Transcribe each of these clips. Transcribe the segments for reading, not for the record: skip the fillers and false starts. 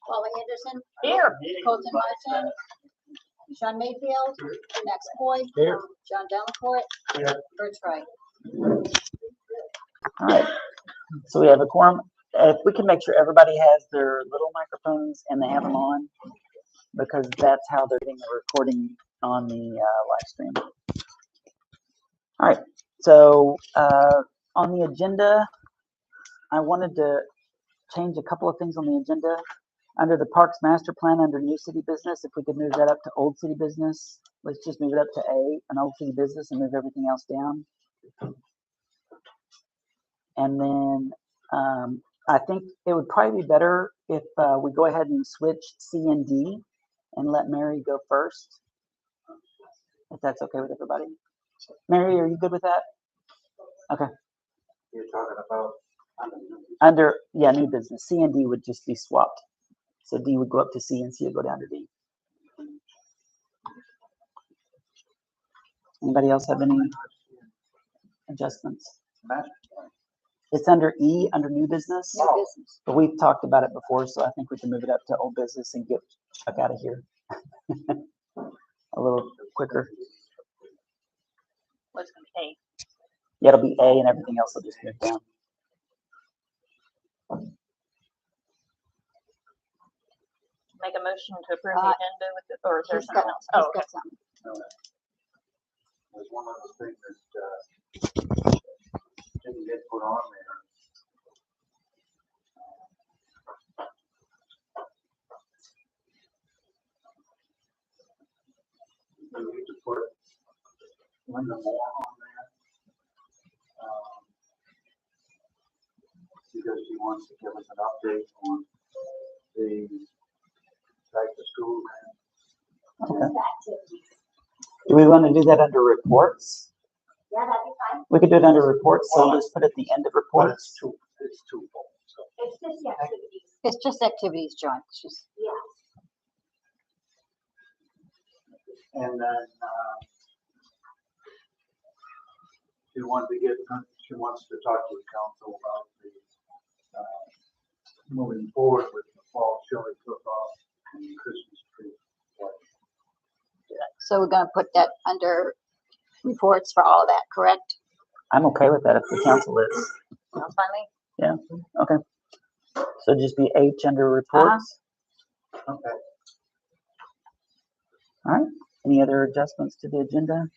Paula Anderson. Here. Colton Martin. Sean Mayfield. Max Boyd. Here. John Delacorte. Here. Bert Wright. All right. So we have a quorum. If we can make sure everybody has their little microphones and they have them on, because that's how they're getting the recording on the live stream. All right. So on the agenda, I wanted to change a couple of things on the agenda. Under the Parks Master Plan, under New City Business, if we could move that up to Old City Business, let's just move it up to A, an Old City Business, and move everything else down. And then I think it would probably be better if we go ahead and switch C and D and let Mary go first, if that's okay with everybody. Mary, are you good with that? Okay. You're talking about Under, yeah, new business. C and D would just be swapped. So D would go up to C and C would go down to D. Anybody else have any adjustments? It's under E, under new business. New business. But we've talked about it before, so I think we can move it up to old business and get Chuck out of here a little quicker. What's going to be Yeah, it'll be A and everything else will just move down. make a motion to approve the agenda with the, or is there He's something got, else? he's Oh, okay. got something. there's one other thing that didn't get put on there. We need to put Linda Moore on there. Because she wants to give us an update on the back to school. Okay. Do we want to do that under reports? Yeah, that'd be fine. We could do it under reports, so let's put it at the end of But reports. it's twofold, so. It's just the activities. It's just activities, John. It's just, yeah. And then, she wants to talk to the council about the, moving forward with the fall chili cook-off and Christmas tree. So we're gonna put that under reports for all of that, correct? I'm okay with that if the council is. Sounds fine to me. Okay. So just be H under reports. Okay. All right. Any other adjustments to the agenda?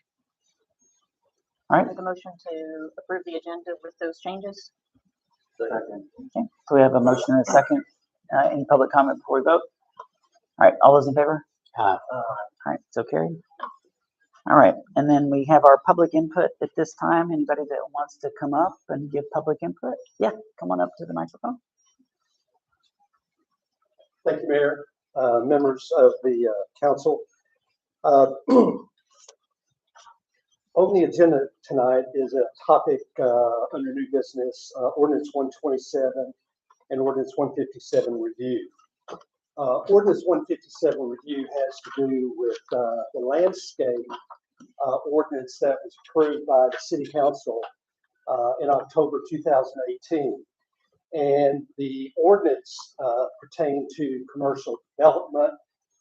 All right. Make a motion to approve the agenda with those changes. Second. Okay. So we have a motion and a second. Any public comment before we vote? All right. All those in favor? All right. So carried. All right. And then we have our public input at this time. Anybody that wants to come up and give public input? Yeah, come on up to the microphone. Thank you, Mayor, members of the council. On the agenda tonight is a topic under new business, ordinance 127 and ordinance 157 review. Ordinance 157 review has to do with the landscape ordinance that was approved by the city council in October 2018. And the ordinance pertained to commercial development,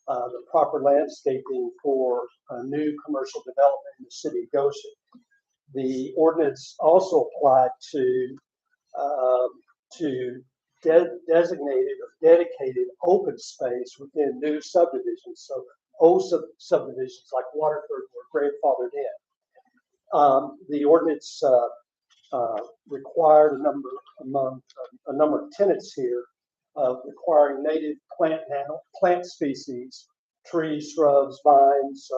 the proper landscaping for a new commercial development in the city of Goshen. The ordinance also applied to designated or dedicated open space within new subdivisions. So old subdivisions like Waterford were grandfathered in. The ordinance required a number of tenants here of requiring native plant species, trees, shrubs, vines,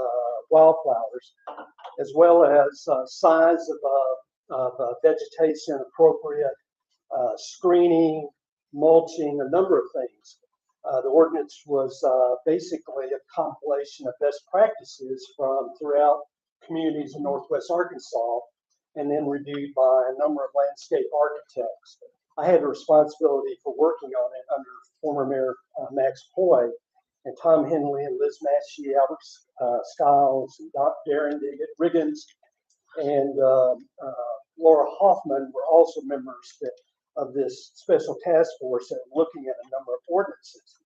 wildflowers, as well as signs of vegetation appropriate, screening, mulching, a number of things. The ordinance was basically a compilation of best practices from throughout communities in Northwest Arkansas, and then reviewed by a number of landscape architects. I had the responsibility for working on it under former Mayor Max Poy, and Tom Henley and Liz Massey, Albert Skiles, and Darren Riggins, and Laura Hoffman were also members of this special task force and looking at a number of ordinances.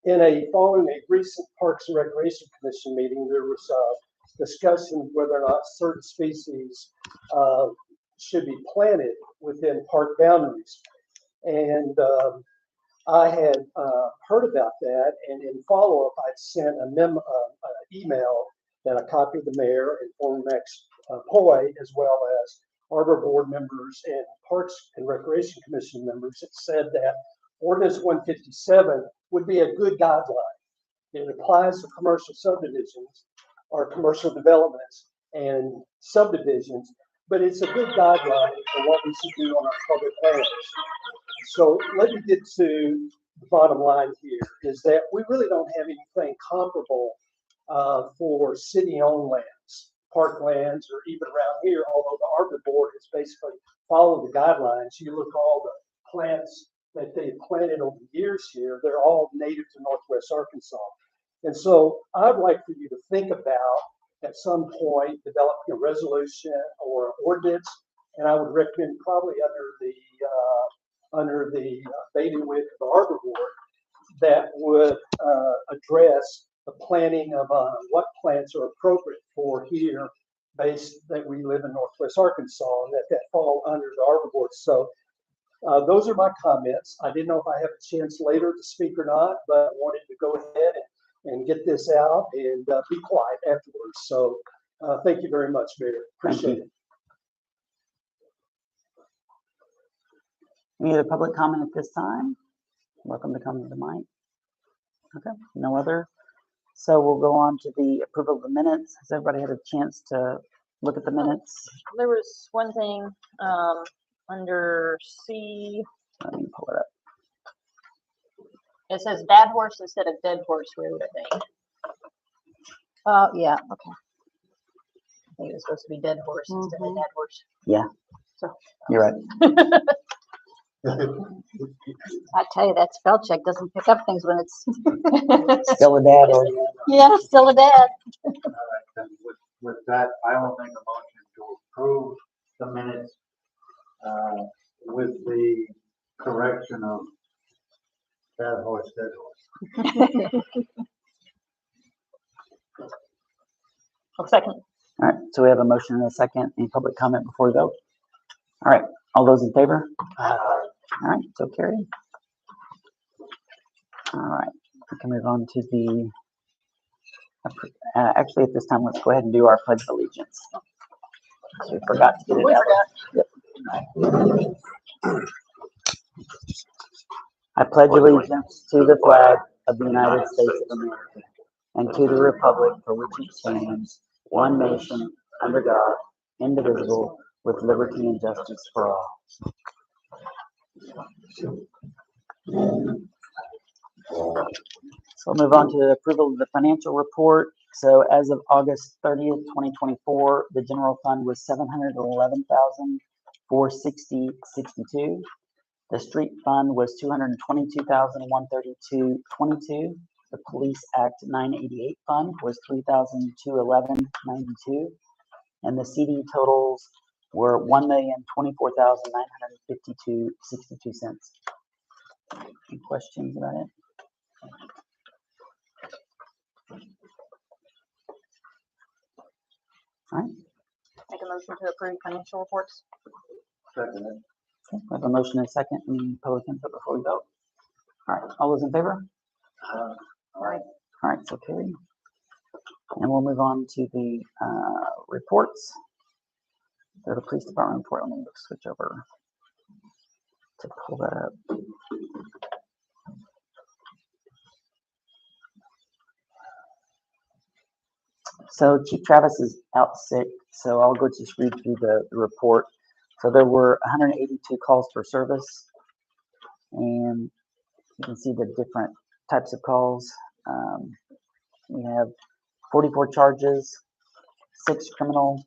Following a recent Parks and Recreation Commission meeting, there was discussion whether or not certain species should be planted within park boundaries. And I had heard about that, and in follow-up, I'd sent an email that I copied the mayor and former Max Poi, as well as Arbor Board members and Parks and Recreation Commission members. It said that Ordinance 157 would be a good guideline. It applies to commercial subdivisions or commercial developments and subdivisions, but it's a good guideline for what we should do on our public lands. So let me get to the bottom line here, is that we really don't have anything comparable for city-owned lands, park lands, or even around here, although the Arbor Board has basically followed the guidelines. You look at all the plants that they've planted over the years here, they're all native to Northwest Arkansas. And so I'd like for you to think about, at some point, developing a resolution or an ordinance, and I would recommend probably under the bailiwick of the Arbor Board that would address the planning of what plants are appropriate for here, based that we live in Northwest Arkansas, and that fall under the Arbor Board. So those are my comments. I didn't know if I have a chance later to speak or not, but I wanted to go ahead and get this out and be quiet afterwards. So thank you very much, Mayor. Appreciate it. Any other public comment at this time? Welcome to come to the mic. Okay, no other. So we'll go on to the approval of the minutes. Has everybody had a chance to look at the minutes? There was one thing, under C, Let me pull it up. it says Bad Horse instead of Dead Horse Road, I think. Yeah, okay. I think it was supposed to be Dead Horse instead of Dead Horse. Yeah, So. you're right. I tell you, that spell check doesn't pick up things when it's, Still a dad or yeah, still a dad. All right, then with that, I will make a motion to approve the minutes with the correction of dead horse, dead horse. I'll second. All right, so we have a motion and a second. Any public comment before we vote? All right, all those in favor? All right, so carried. All right, we can move on to the, actually at this time, let's go ahead and do our pledge of allegiance. So we forgot to get it out. Yep. I pledge allegiance to the flag of the United States of America and to the republic for which it stands, one nation, under God, indivisible, with liberty and justice for all. So we'll move on to the approval of the financial report. So as of August 30th, 2024, the general fund was $711,460.62. The street fund was $222,132.22. The Police Act 988 fund was $3,211.92. And the CD totals were $1,024,952.62. Any questions about it? All right. Make a motion to approve financial reports. Second. Okay, we have a motion and a second. Any public input before we vote? All right, all those in favor? All right, so carried. And we'll move on to the reports. So the police department report, let me switch over to pull that up. So Chief Travis is out sick, so I'll go just read through the report. So there were 182 calls for service, and you can see the different types of calls. We have 44 charges, 6 criminal,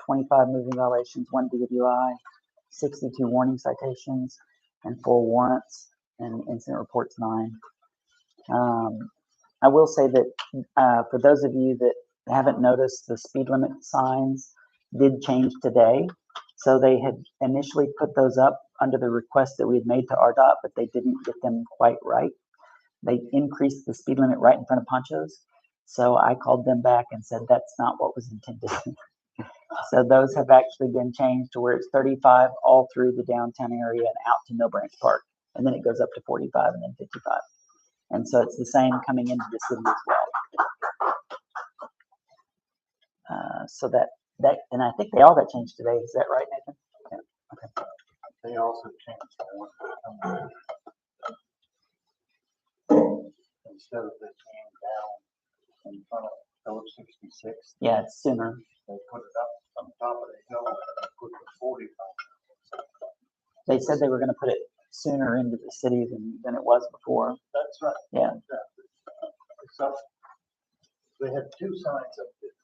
25 moving violations, 1 DWI, 62 warning citations, and 4 warrants, and incident reports 9. I will say that for those of you that haven't noticed, the speed limit signs did change today. So they had initially put those up under the request that we had made to RDOT, but they didn't get them quite right. they increased the speed limit right in front of Poncho's. So I called them back and said that's not what was intended. So those have actually been changed to where it's 35 all through the downtown area and out to Mill Branch Park. And then it goes up to 45 and then 55. And so it's the same coming into the city as well. So that, and I think they all got changed today. Is that right, Nathan? Yeah. Okay. They also changed one. Instead of it being down in front of Phillips 66, Yeah, it's sooner. they put it up on top of the hill and put the 45. They said they were going to put it sooner into the city than it was before. That's right. Yeah. So they had two signs up there.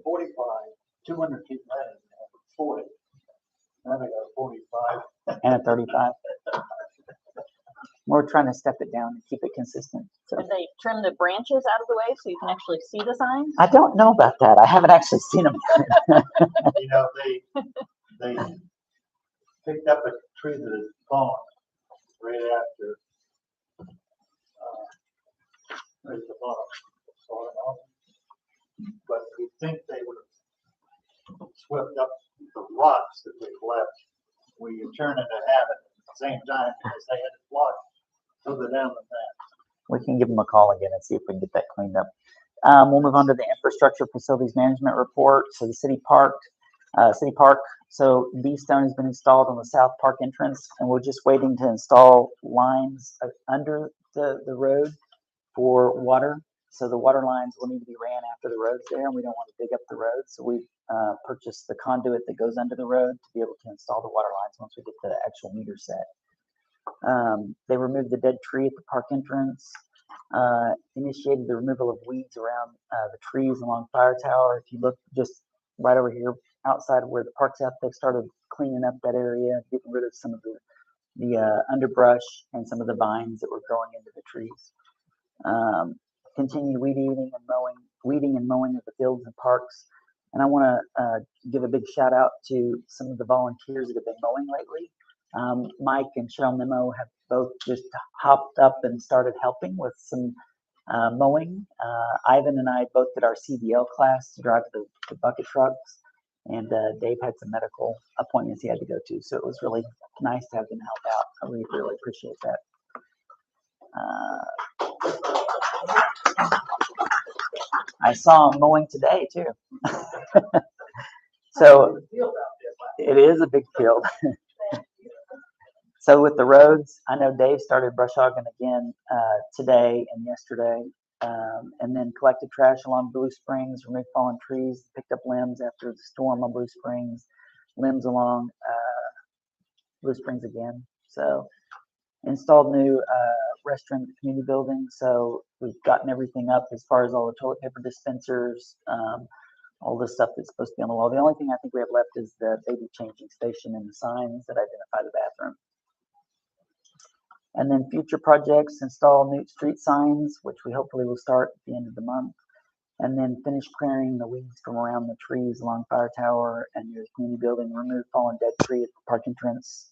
45, 200 feet later, they have 40. Now they got 45. And a 35. We're trying to step it down and keep it consistent. So Did they trim the branches out of the way so you can actually see the signs? I don't know about that. I haven't actually seen them. You know, they picked up a tree that had fallen right after right at the bottom. Fallen off. But we think they would have swept up the rocks that they've left. We turn into habit at the same time because they had it blocked further down the path. We can give them a call again and see if we can get that cleaned up. We'll move on to the infrastructure facilities management report. So the city park. So B-Stone has been installed on the south park entrance, and we're just waiting to install lines under the road for water. So the water lines will need to be ran after the road's there, and we don't want to dig up the road. So we purchased the conduit that goes under the road to be able to install the water lines once we get the actual meter set. They removed the dead tree at the park entrance, initiated the removal of weeds around the trees along Fire Tower. If you look just right over here outside of where the park's at, they've started cleaning up that area, getting rid of some of the underbrush and some of the vines that were growing into the trees. Continued weeding and mowing of the fields and parks. And I want to give a big shout out to some of the volunteers that have been mowing lately. Mike and Cheryl Nemo have both just hopped up and started helping with some mowing. Ivan and I both did our CDL class to drive the bucket trucks, and Dave had some medical appointments he had to go to, so it was really nice to have them help out. I really, really appreciate that. I saw him mowing today too. So it is a big field. So with the roads, I know Dave started brush hogging again today and yesterday, and then collected trash along Blue Springs, removed fallen trees, picked up limbs after the storm on Blue Springs, limbs along Blue Springs again. So installed new restroom at the community building. So we've gotten everything up as far as all the toilet paper dispensers, all the stuff that's supposed to be on the wall. The only thing I think we have left is the baby changing station and the signs that identify the bathroom. And then future projects, install new street signs, which we hopefully will start at the end of the month. And then finish clearing the weeds from around the trees along Fire Tower and near the community building, remove fallen dead tree at the park entrance,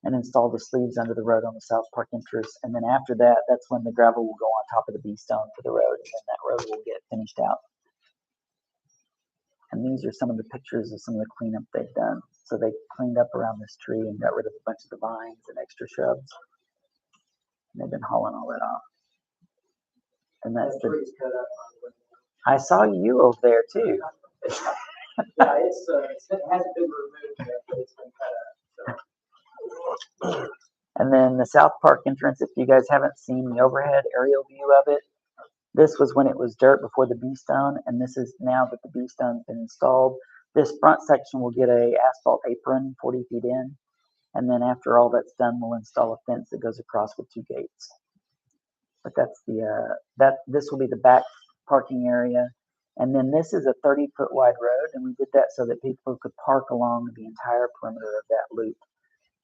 and install the sleeves under the road on the south park entrance. And then after that, that's when the gravel will go on top of the B-Stone for the road, and then that road will get finished out. And these are some of the pictures of some of the cleanup they've done. So they cleaned up around this tree and got rid of a bunch of the vines and extra shrubs. And they've been hauling all that off. And that's the. I saw you over there too. Yeah, it hasn't been removed yet, but it's been cut out. And then the South Park entrance, if you guys haven't seen the overhead aerial view of it, this was when it was dirt before the B-Stone, and this is now that the B-Stone's been installed. This front section will get a asphalt apron 40 feet in, and then after all that's done, we'll install a fence that goes across with 2 gates. But that's the this will be the back parking area, and then this is a 30-foot wide road, and we did that so that people could park along the entire perimeter of that loop,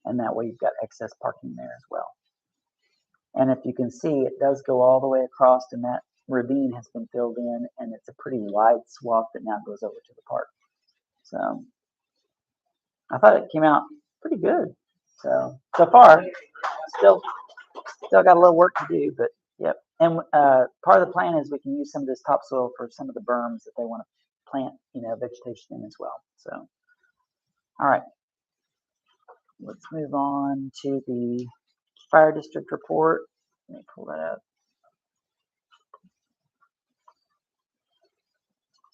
and that way you've got excess parking there as well. And if you can see, it does go all the way across, and that ravine has been filled in, and it's a pretty wide swath that now goes over to the park. So I thought it came out pretty good. So far, still Still got a little work to do, but yep. And part of the plan is we can use some of this topsoil for some of the berms that they want to plant, vegetation in as well. So, all right. Let's move on to the fire district report. Let me pull that up.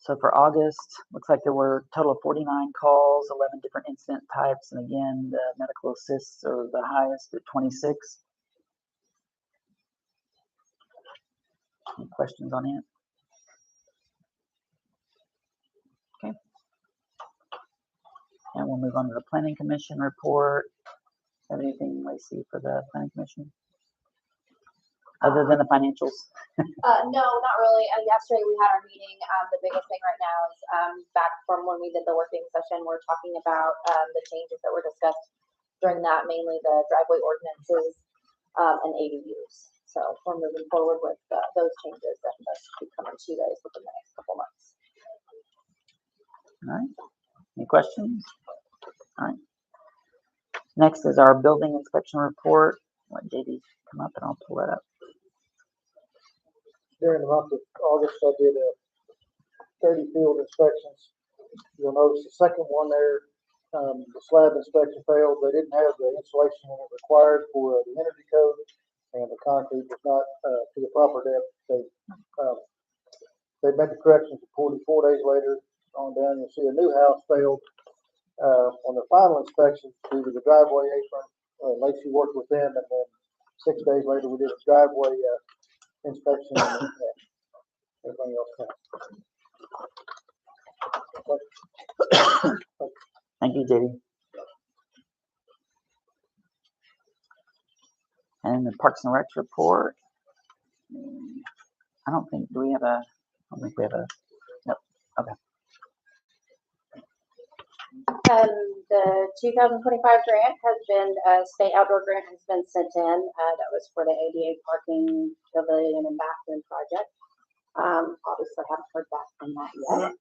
So for August, looks like there were a total of 49 calls, 11 different incident types, and again, the medical assists are the highest at 26. Any questions on it? Okay. And we'll move on to the Planning Commission report. Have anything, Lacey, for the Planning Commission? Other than the financials? No, not really. Yesterday we had our meeting. The biggest thing right now is back from when we did the working session, we're talking about the changes that were discussed during that, mainly the driveway ordinances and ADUs. So we're moving forward with those changes, and that should be coming to you guys within the next couple months. All right. Any questions? All right. Next is our building inspection report. Let JD come up and I'll pull that up. During the month of August, I did 30 field inspections. You'll notice the second one there, the slab inspection failed. They didn't have the insulation required for the energy code, and the concrete was not to the proper depth. They made the corrections 44 days later. On down, you'll see a new house failed on the final inspection due to the driveway apron. Lacey worked with them, and then 6 days later we did a driveway inspection and everything else. Thank you, JD. And the Parks and Recs report. I don't think we have a. Nope. Okay. The 2025 grant has been, state outdoor grant has been sent in. That was for the ADA parking pavilion and bathroom project. Obviously haven't heard back from that yet.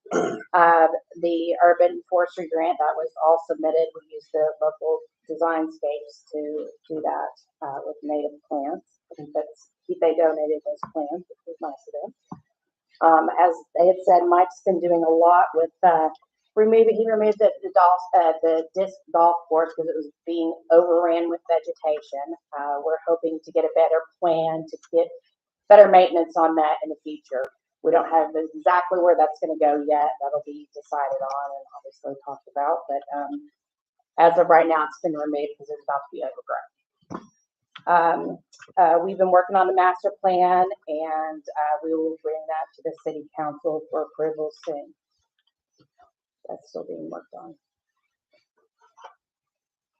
The urban forestry grant, that was all submitted. We used the local designscapes to do that with native plants. I think they donated those plants, which was nice of them. As they had said, Mike's been doing a lot with he removed the disc golf course because it was being overran with vegetation. We're hoping to get a better plan to get better maintenance on that in the future. We don't have exactly where that's going to go yet. That'll be decided on and obviously talked about. But as of right now, it's been removed because it's about to be overgrown. We've been working on the master plan, and we will bring that to the city council for approval soon. That's still being worked on.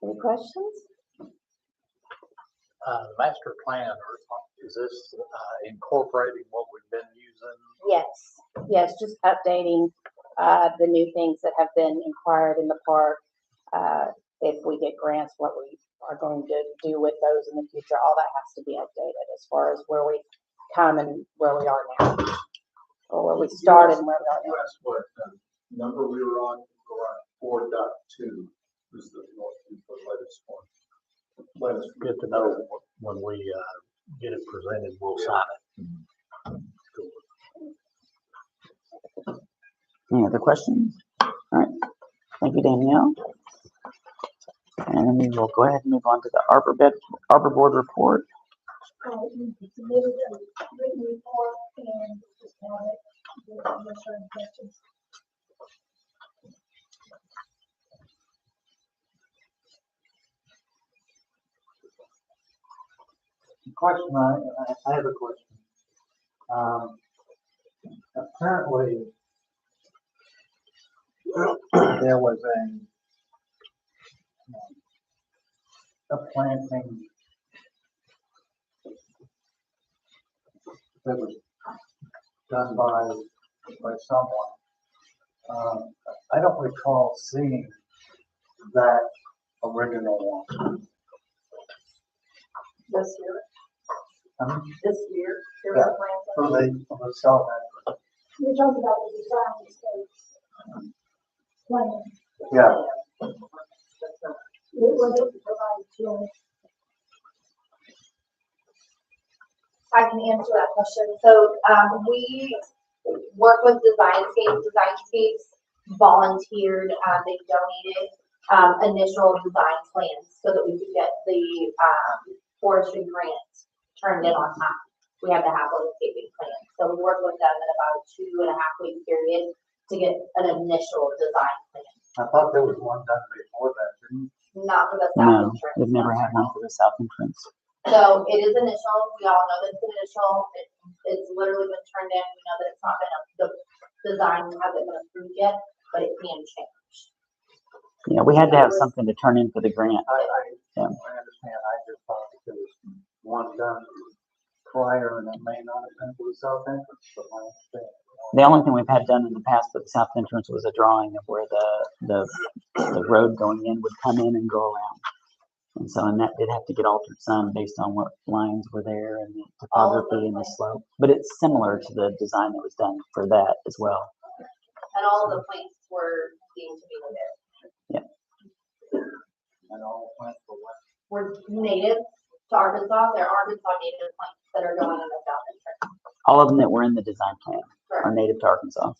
Any questions? Master plan, is this incorporating what we've been using? Yes, just updating the new things that have been inquired in the park. If we get grants, what we are going to do with those in the future, all that has to be updated as far as where we come and where we are now, or where we started and where we are now. You asked what number we were on. We're on 4.2 is the latest one. Well, it's good to know when we get it presented, we'll sign it. Any other questions? All right. Thank you, Danielle. And then we will go ahead and move on to the Arbor Board report. We submitted a written report and just have it with certain questions. Question, I have a question. Apparently, there was a planting that was done by someone. I don't recall seeing that original one. This year, Yeah, there was a plan. from the south end. You're talking about the design mistakes. Plan. Yeah. It wasn't provided to us. I can answer that question. So, we work with Designscapes. Designscapes volunteered, they donated, initial design plans so that we could get the, forestry grant turned in on time. We had to have landscaping plans. So we worked with them in about a 2.5 week period to get an initial design plan. I thought there was one done before that, didn't Not for the No, south entrance. we've never had one for the south entrance. So it is initial, we all know that it's initial, it's literally been turned in, we know that it's not been, the design hasn't been approved yet, but it can change. Yeah, we had to have something to turn in for the grant. I understand, I just thought that there was one done prior and it may not have been for the south entrance, but my understanding. The only thing we've had done in the past for the south entrance was a drawing of where the road going in would come in and go around. And so, and that did have to get altered some based on what lines were there and the topography and the slope. But it's similar to the design that was done for that as well. And all of the plants were deemed to be native. And all plants for what? We're native to Arkansas, they're Arkansas native plants that are going in the south entrance. All of them that were in the design plan are Correct. native to Arkansas.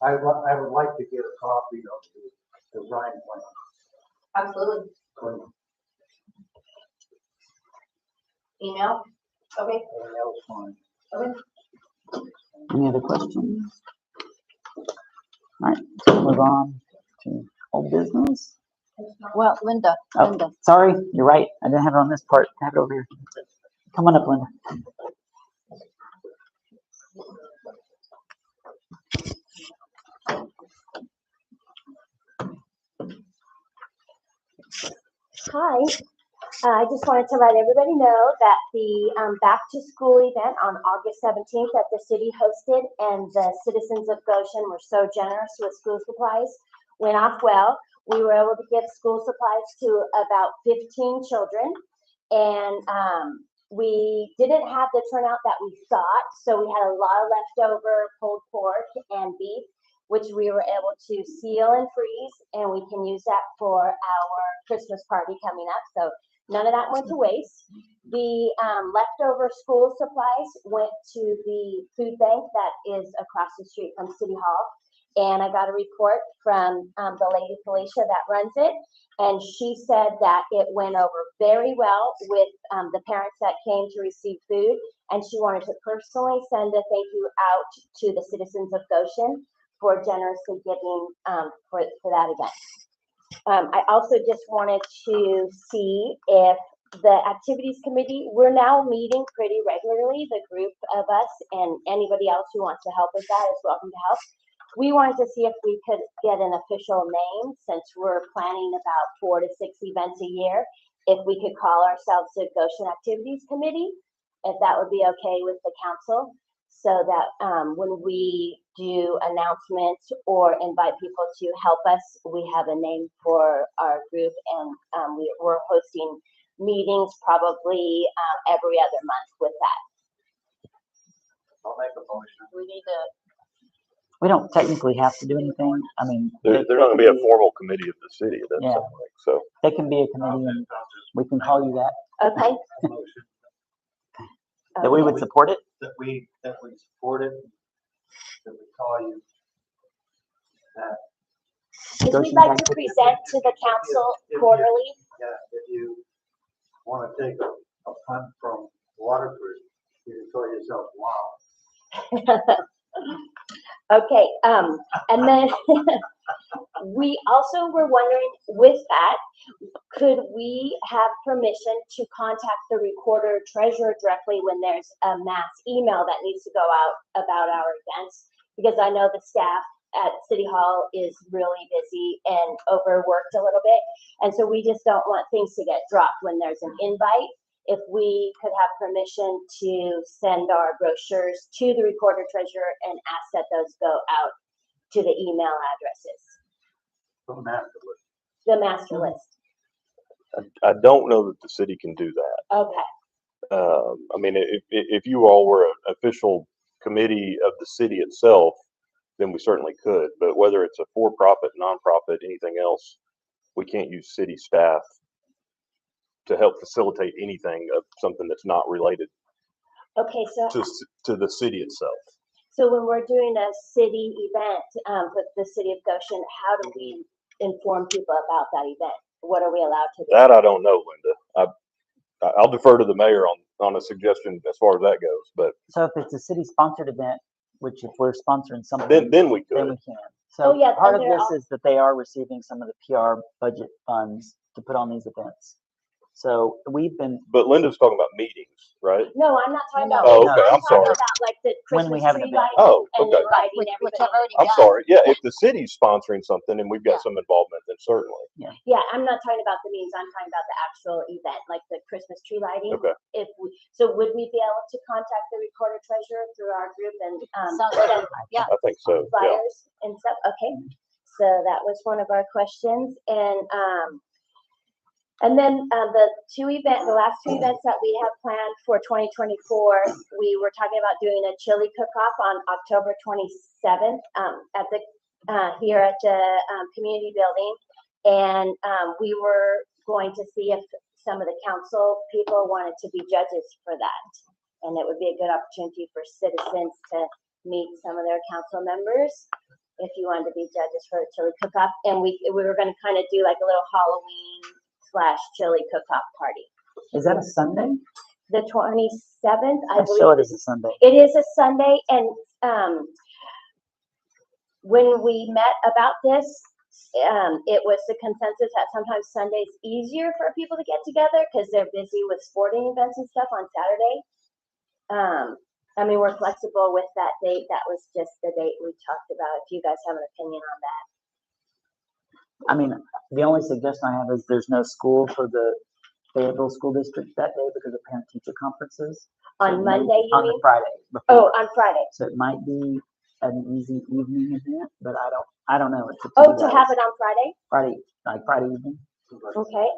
I would like to get a copy of the design plan. Absolutely. Email? Okay, Everything else fine. okay. Any other questions? All right, move on to old business. Well, Linda, Oh, sorry, you're right. I didn't have it on this part. Have it over here. Come on up, Linda. Hi, I just wanted to let everybody know that the back to school event on August 17th that the city hosted and the citizens of Goshen were so generous with school supplies went off well. We were able to give school supplies to about 15 children, and we didn't have the turnout that we thought, so we had a lot of leftover pulled pork and beef, which we were able to seal and freeze, and we can use that for our Christmas party coming up. So none of that went to waste. The leftover school supplies went to the food bank that is across the street from City Hall. And I got a report from the lady Felicia that runs it. And she said that it went over very well with the parents that came to receive food. And she wanted to personally send a thank you out to the citizens of Goshen for generously giving for that event. I also just wanted to see if the activities committee, we're now meeting pretty regularly, the group of us, and anybody else who wants to help with that is welcome to help. We wanted to see if we could get an official name, since we're planning about 4 to 6 events a year, if we could call ourselves the Goshen Activities Committee, if that would be okay with the council, so that when we do announcements or invite people to help us, we have a name for our group. And we're hosting meetings probably every other month with that. I'll make a motion. we need to, We don't technically have to do anything. I mean, They're not gonna be a formal committee of the city, it doesn't Yeah. sound like, so. they can be a committee and we can call you that. Okay. Motion That we would support it. that we support it, that we call you. Because we'd like to present to the council quarterly. Yeah, if you wanna take a punt from Waterford, you can call yourself Wow. Okay, and then we also were wondering with that, could we have permission to contact the recorder treasurer directly when there's a mass email that needs to go out about our events? Because I know the staff at City Hall is really busy and overworked a little bit. And so we just don't want things to get dropped when there's an invite. If we could have permission to send our brochures to the recorder treasurer and ask that those go out to the email addresses, From afterwards. the master list. I don't know that the city can do that. Okay, I mean, if you all were an official committee of the city itself, then we certainly could, but whether it's a for-profit, nonprofit, anything else, we can't use city staff to help facilitate anything of something that's not related Okay, to the city itself. so when we're doing a city event, with the city of Goshen, how do we inform people about that event? What are we allowed to do? That I don't know, Linda. I'll defer to the mayor on a suggestion as far as that goes, but So if it's a city-sponsored event, which if we're sponsoring something, then we then could. we can. Oh, So yeah, part of and they're this all- is that they are receiving some of the PR budget funds to put on these events. So we've been, But Linda's talking about meetings, right? No, I'm not talking about. Oh, okay, I'm I'm talking sorry. about like the When we Christmas have an tree event. lighting Oh, and okay. inviting Which everybody. I've already I'm done. sorry. Yeah, if the city's sponsoring something and we've got Yeah. some involvement, then certainly. Yeah, I'm not talking about the meetings, I'm talking about the actual event, like the Christmas tree lighting. Okay. So would we be able to contact the recorder treasurer through our group and, Sounds send Yeah, I think so. Yeah. flyers and stuff? Okay, so that was one of our questions, and then, the last two events that we have planned for 2024, we were talking about doing a chili cook-off on October 27th, at the, here at the, community building. And, we were going to see if some of the council people wanted to be judges for that. And it would be a good opportunity for citizens to meet some of their council members if you wanted to be judges for the chili cook-off. And we were gonna kind of do like a little Halloween/chili cook-off party. is that a Sunday? The 27th, I I show believe. it as a Sunday. It is a Sunday, and, when we met about this, it was the consensus that sometimes Sunday's easier for people to get together because they're busy with sporting events and stuff on Saturday. I mean, we're flexible with that date. That was just the date we talked about. If you guys have an opinion on that. I mean, the only suggestion I have is there's no school for the Fayetteville School District that day because of parent-teacher conferences. So On it may- Monday, you On the mean? Friday. Oh, before. on Friday. So it might be an easy evening event, but I don't know. It's up Oh, you to guys. have it on Friday? Friday evening, Okay,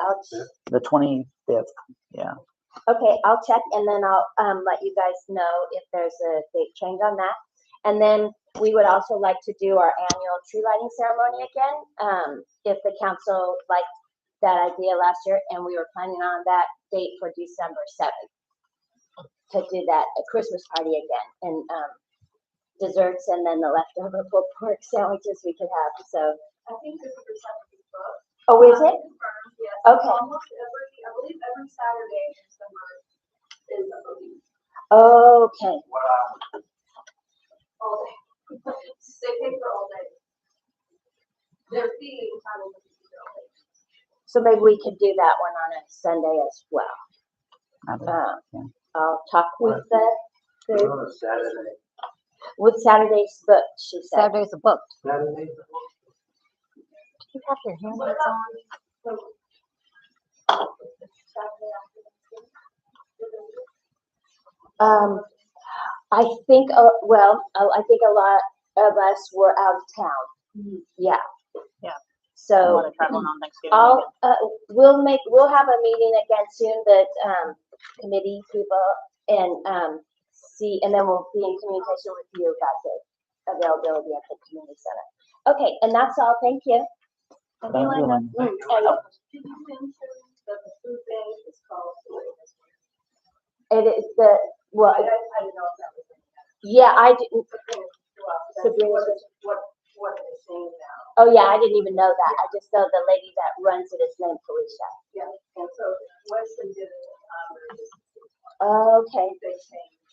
the 25th, yeah. Okay, I'll check and then I'll, let you guys know if there's a date change on that. And then we would also like to do our annual tree lighting ceremony again. If the council liked that idea last year, and we were planning on that date for December 7th. To do that, a Christmas party again, and, desserts and then the leftover pulled pork sandwiches we could have, so. I think this is the second book. Oh, is it? Confirmed, yes. Okay. Almost I believe every Saturday in December is a movie. Okay, Wow. All day. They pay for all day. Their fee time is all day. so maybe we could do that one on a Sunday as well. I don't- yeah. I'll talk with the, On a Saturday. with Saturday's book, she said. Saturdays are booked. Saturday? Do you have your hearing aids on? I think, I think a lot of us were out of town. Yeah. Yeah. A So lot of traveling on Thanksgiving I'll, weekend. we'll have a meeting again soon, the, committee people and, see, and then we'll be in communication with you about the availability at the community center. Okay, and that's all. Thank you. Thank you, Linda. And, Did you mention that the food bank is called? it is the, well, I didn't know if that was. yeah, I didn't, Sabrina What said- what are they saying now? oh yeah, I didn't even know that. I just know the lady that runs it is named Felicia. Yeah, and so Weston did it, Okay, they changed.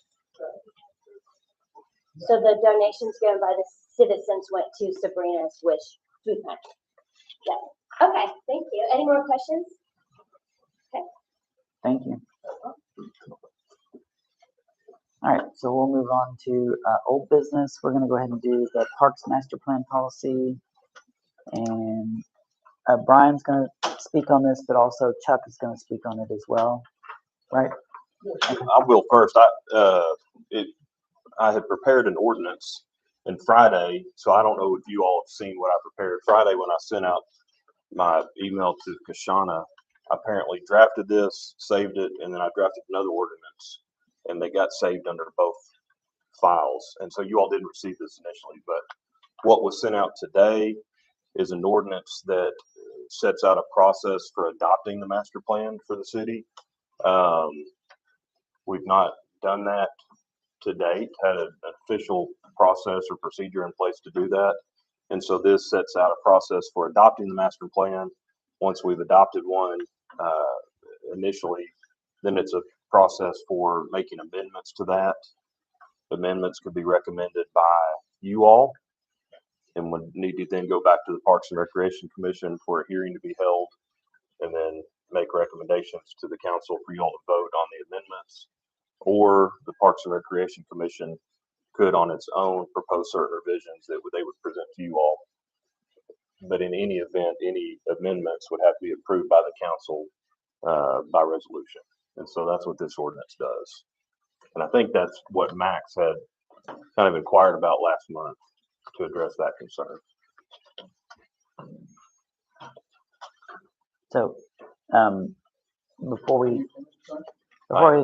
so the donations given by the citizens went to Sabrina's Wish Food Pantry. Yeah, okay, thank you. Any more questions? Thank you. All right, so we'll move on to old business. We're gonna go ahead and do the Parks Master Plan policy. And Brian's gonna speak on this, but also Chuck is gonna speak on it as well, right? I will first. I had prepared an ordinance and Friday, so I don't know if you all have seen what I prepared. Friday when I sent out my email to Kashana, I apparently drafted this, saved it, and then I drafted another ordinance, and they got saved under both files. And so you all didn't receive this initially, but what was sent out today is an ordinance that sets out a process for adopting the master plan for the city. We've not done that to date, had an official process or procedure in place to do that. And so this sets out a process for adopting the master plan. Once we've adopted one initially, then it's a process for making amendments to that. Amendments could be recommended by you all and would need to then go back to the Parks and Recreation Commission for a hearing to be held and then make recommendations to the council for you all to vote on the amendments. Or the Parks and Recreation Commission could on its own propose certain revisions that they would present to you all. But in any event, any amendments would have to be approved by the council by resolution. And so that's what this ordinance does. And I think that's what Max had kind of inquired about last month to address that concern. So, before we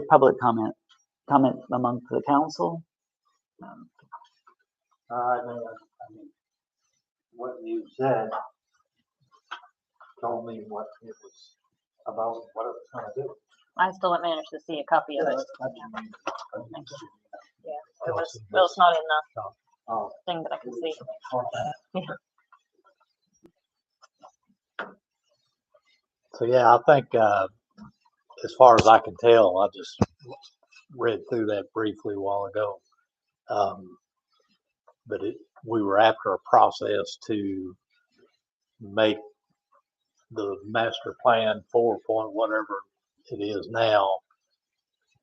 public comment amongst the council. I mean, what you said told me what it was about, what it was trying to do. I still haven't managed to see a copy of it. Thank you. Yeah, well, it's not in the thing that I can see. Yeah. So, yeah, I think, as far as I can tell, I just read through that briefly a while ago. But we were after a process to make the master plan 4 point whatever it is now,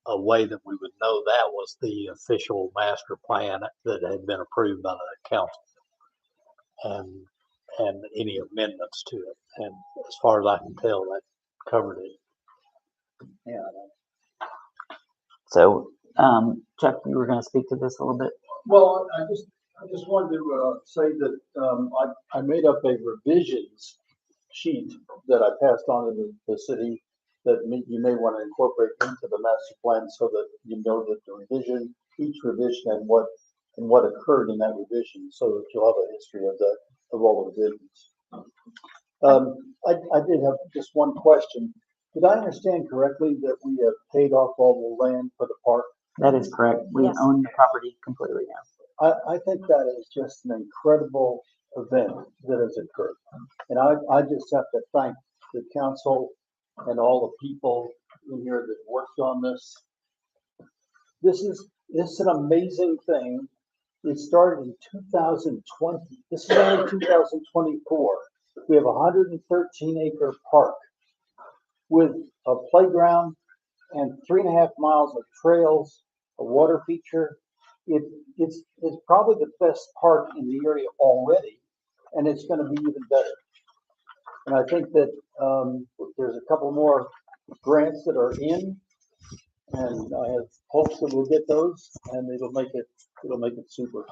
a way that we would know that was the official master plan that had been approved by the council, and any amendments to it. And as far as I can tell, that covered it. Yeah. So, Chuck, you were going to speak to this a little bit? Well, I just wanted to say that I made up a revisions sheet that I passed on to the city that you may want to incorporate into the master plan so that you know that the revision, each revision and what occurred in that revision, so that you'll have a history of all the revisions. I did have just one question. Did I understand correctly that we have paid off all the land for the park? That is correct. We Yes. own the property completely now. I think that is just an incredible event that has occurred. And I just have to thank the council and all the people in here that worked on this. This is an amazing thing. It started in 2020. This is only 2024. We have a 113-acre park with a playground and 3.5 miles of trails, a water feature. It's probably the best park in the area already, and it's going to be even better. And I think that there's a couple more grants that are in, and I have hopes that we'll get those, and it'll make it super.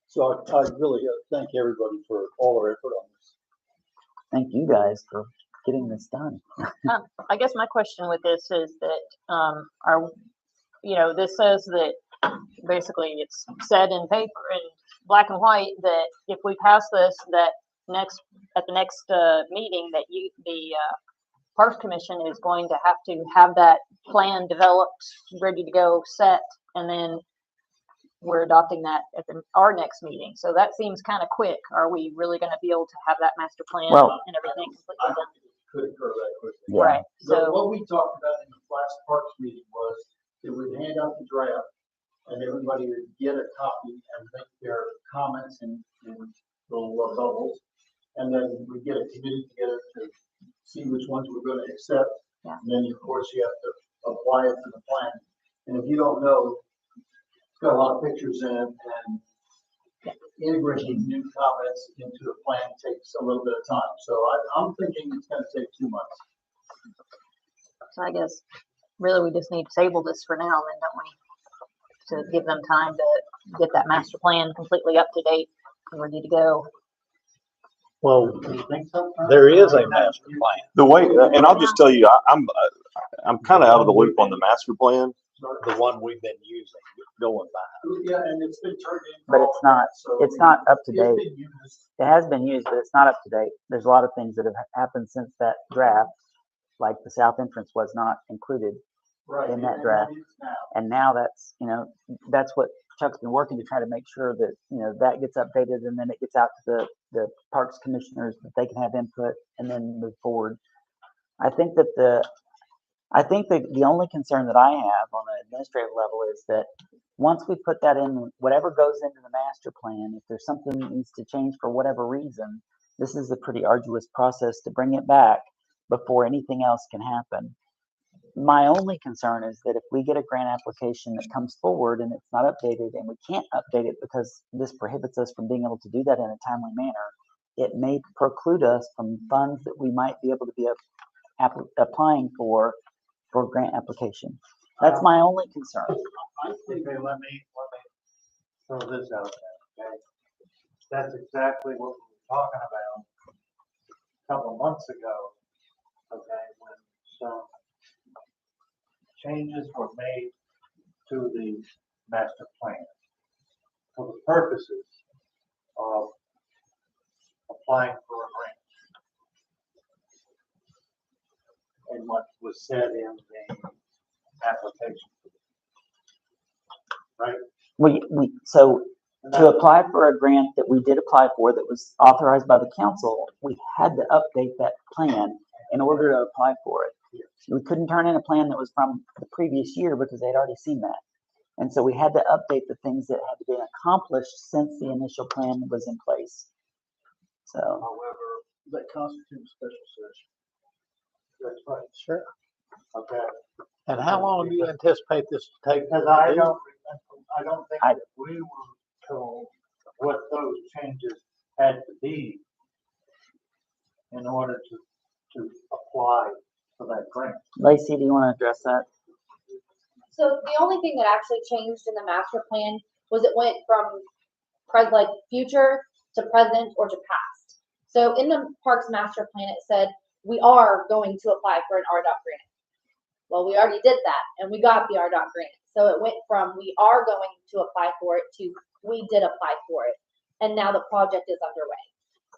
So I really thank everybody for all their effort on this. Thank you guys for getting this done. I guess my question with this is that, this says that basically it's said in paper in black and white that if we pass this, that at the next meeting that the Parks Commission is going to have that plan developed, ready to go, set, and then we're adopting that at our next meeting. So that seems kind of quick. Are we really going to be able to have that master plan and everything completely done? Could occur that quickly. Yeah. Right. So what we talked about in the last Parks meeting was that we'd hand out the draft and everybody would get a copy and make their comments in little bubbles. And then we get a committee together to see which ones we're going to accept. Yeah. And then, of course, you have to apply it to the plan. And if you don't know, it's got a lot of pictures in it, and integrating new comments into the plan takes a little bit of time. So I'm thinking it's going to take 2 months. I guess really we just need to table this for now, then, don't we? To give them time to get that master plan completely up to date and ready to go. Well, Do you think so? there is a master plan. The way, and I'll just tell you, I'm kind of out of the loop on the master plan. The one we've been using, going by. Yeah, and it's been turned in. But it's not up to date. it has been used, but it's not up to date. There's a lot of things that have happened since that draft, like the south entrance was not included Right. in that and draft. that is now. And now that's, that's what Chuck's been working to try to make sure that, that gets updated and then it gets out to the parks commissioners that they can have input and then move forward. I think that the only concern that I have on an administrative level is that once we put that in, whatever goes into the master plan, if there's something that needs to change for whatever reason, this is a pretty arduous process to bring it back before anything else can happen. My only concern is that if we get a grant application that comes forward and it's not updated and we can't update it because this prohibits us from being able to do that in a timely manner, it may preclude us from funds that we might be able to be applying for grant application. That's my only concern. I think, let me throw this out there, okay? That's exactly what we were talking about a couple of months ago, okay, when some changes were made to the master plan for the purposes of applying for a grant. And what was said in the application. Right? So to apply for a grant that we did apply for that was authorized by the council, we had to update that plan in order to apply for it. We couldn't turn in a plan that was from the previous year because they'd already seen that. And so we had to update the things that had been accomplished since the initial plan was in place. So, However, That constitutes special session. that's right. Sure. Okay. And how long do you anticipate this to take? Because to I do? don't think that we were told what those changes had to be in order to apply for that grant. Lacey, do you want to address that? So the only thing that actually changed in the master plan was it went from future to present or to past. So in the parks master plan, it said, we are going to apply for an RDOT grant. Well, we already did that and we got the RDOT grant. So it went from we are going to apply for it to we did apply for it. And now the project is underway.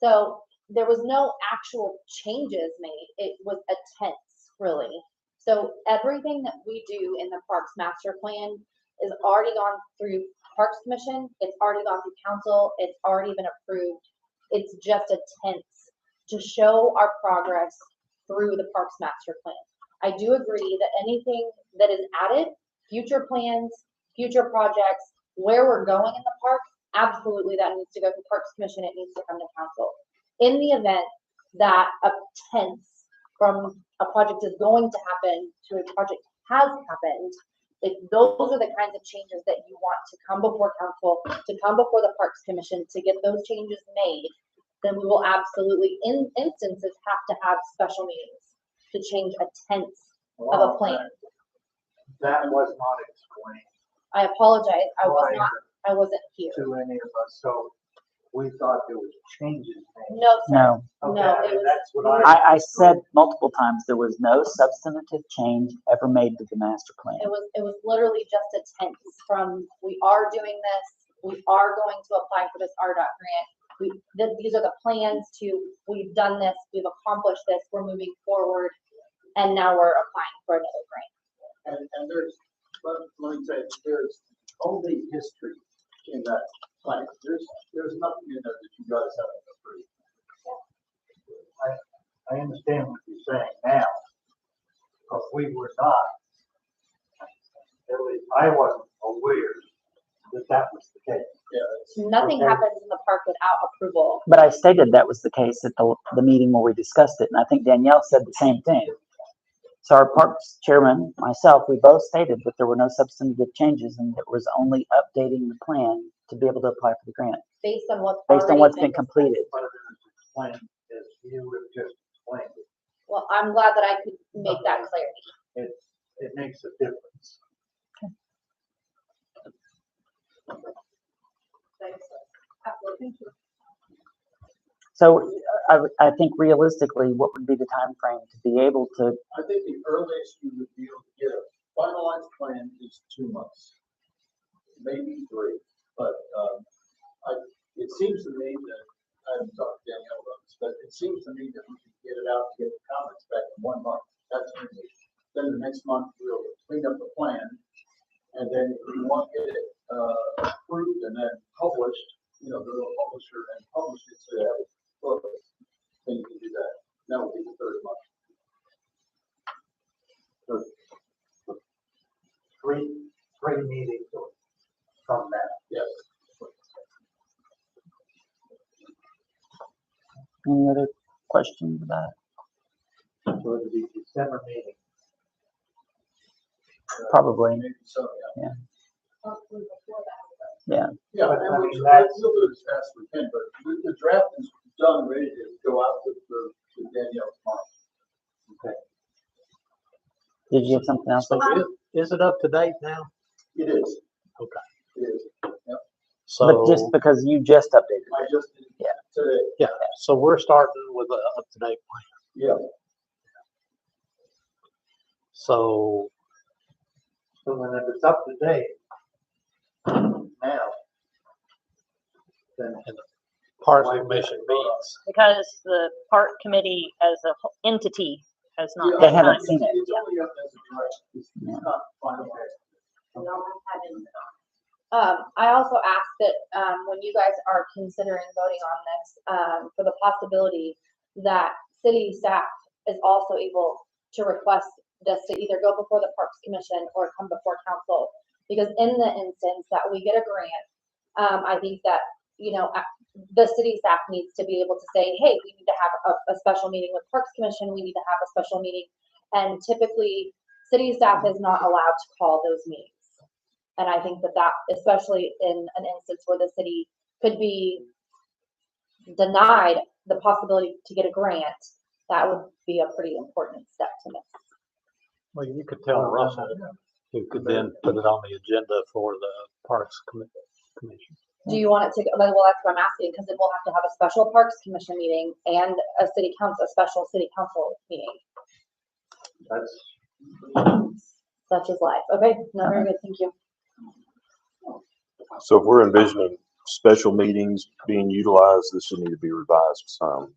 So there was no actual changes made. It was a tense, really. So everything that we do in the parks master plan is already gone through Parks Commission. It's already gone through council. It's already been approved. It's just a tense to show our progress through the parks master plan. I do agree that anything that is added, future plans, future projects, where we're going in the park, absolutely that needs to go to Parks Commission. It needs to come to council. In the event that a tense from a project is going to happen to a project has happened, if those are the kinds of changes that you want to come before council, to come before the Parks Commission to get those changes made, then we will absolutely, in instances, have to have special meetings to change a tenth of a plan. That was not explained I apologize, I wasn't here. to any of us, so we thought there was changes made. No, sir. No. No, Okay, it was. that's what I said multiple times there was no substantive change ever made to the master plan. It was literally just a tense from, we are doing this, we are going to apply for this RDOT grant. These are the plans we've done this, we've accomplished this, we're moving forward, and now we're applying for another grant. And there's, let me say, there's only history in that plan. There's nothing in there that you guys haven't approved. I understand what you're saying now, but we were not, at least I wasn't aware that was the case. Nothing Okay. happens in the park without approval. But I stated that was the case at the meeting where we discussed it, and I think Danielle said the same thing. So our parks chairman, myself, we both stated that there were no substantive changes and it was only updating the plan to be able to apply for the grant Based on what's based on already what's been completed. But it was explained as you have just explained it. Well, I'm glad that I could make that clarity. It makes a difference. So I think realistically, what would be the time frame to be able to? I think the earliest you would be able to get a finalized plan is 2 months, maybe 3. But it seems to me that haven't talked to Danielle about this, but it seems to me that we can get it out, to get the comments back in 1 month. That's easy. Then the next month, we'll clean up the plan. And then if we want to get it approved and then published, go to a publisher and publish it so that it's book, then you can do that. That would be the 3rd month. Three meetings from that. Yes. Any other questions about it? So it'll be December meeting. Probably, Maybe so, yeah. Hopefully before that. yeah. Yeah, But and I we'll mean, do that's- it as fast as we can, but the draft is done, ready to go out to Danielle tomorrow. Okay. Did you have something else? So is it up to date now? It is. Okay. It is. Yep. So. But just because you just updated I it. just did Yeah. today. Yeah, so we're starting with a up-to-date plan. Yeah. So, So when it's up to date now, then Parks Why Commission not? meets, Because the park committee as a entity has not. Yeah, They had haven't time. seen it. It's only up as a draft. It's Yeah. not final. I also ask that, when you guys are considering voting on this, for the possibility that city staff is also able to request this to either go before the Parks Commission or come before council. Because in the instance that we get a grant, I think that, the city staff needs to be able to say, hey, we need to have a special meeting with Parks Commission, we need to have a special meeting. And typically, city staff is not allowed to call those meetings. And I think that especially in an instance where the city could be denied the possibility to get a grant, that would be a pretty important step to miss. well, you could tell Russell, who could then put it on the agenda for the Parks Commission. Do you want it to, well, that's what I'm asking, because then we'll have to have a special Parks Commission meeting and a special city council meeting. that's, Such is life. Okay, no, very good, thank you. So if we're envisioning special meetings being utilized, this should need to be revised some.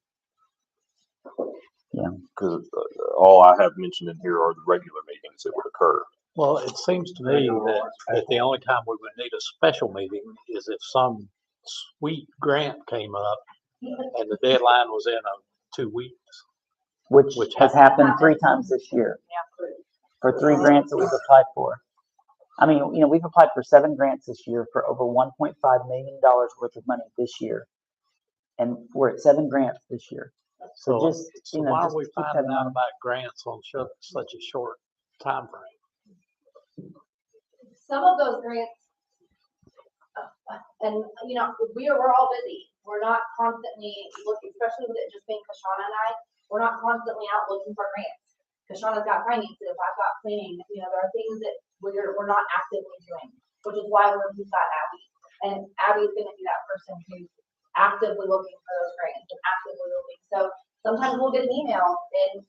Yeah. Because all I have mentioned in here are the regular meetings that would occur. Well, it seems to me that the only time we would need a special meeting is if some sweet grant came up and the deadline was in 2 weeks. Which Which has happened 3 times this year. Yeah. For 3 grants that we've applied for. I mean, we've applied for 7 grants this year for over $1.5 million worth of money this year. And we're at 7 grants this year. So just, So why just are we keep that finding in out mind. about grants on such a short time frame? Some of those grants, and, we're all busy. We're not constantly looking, especially with it just being Kashana and I, we're not constantly out looking for grants. Kashana's got finances, I've got planning, there are things that we're not actively doing, which is why we've got Abby. And Abby's gonna be that person who's actively looking for those grants and actively looking. So sometimes we'll get an email and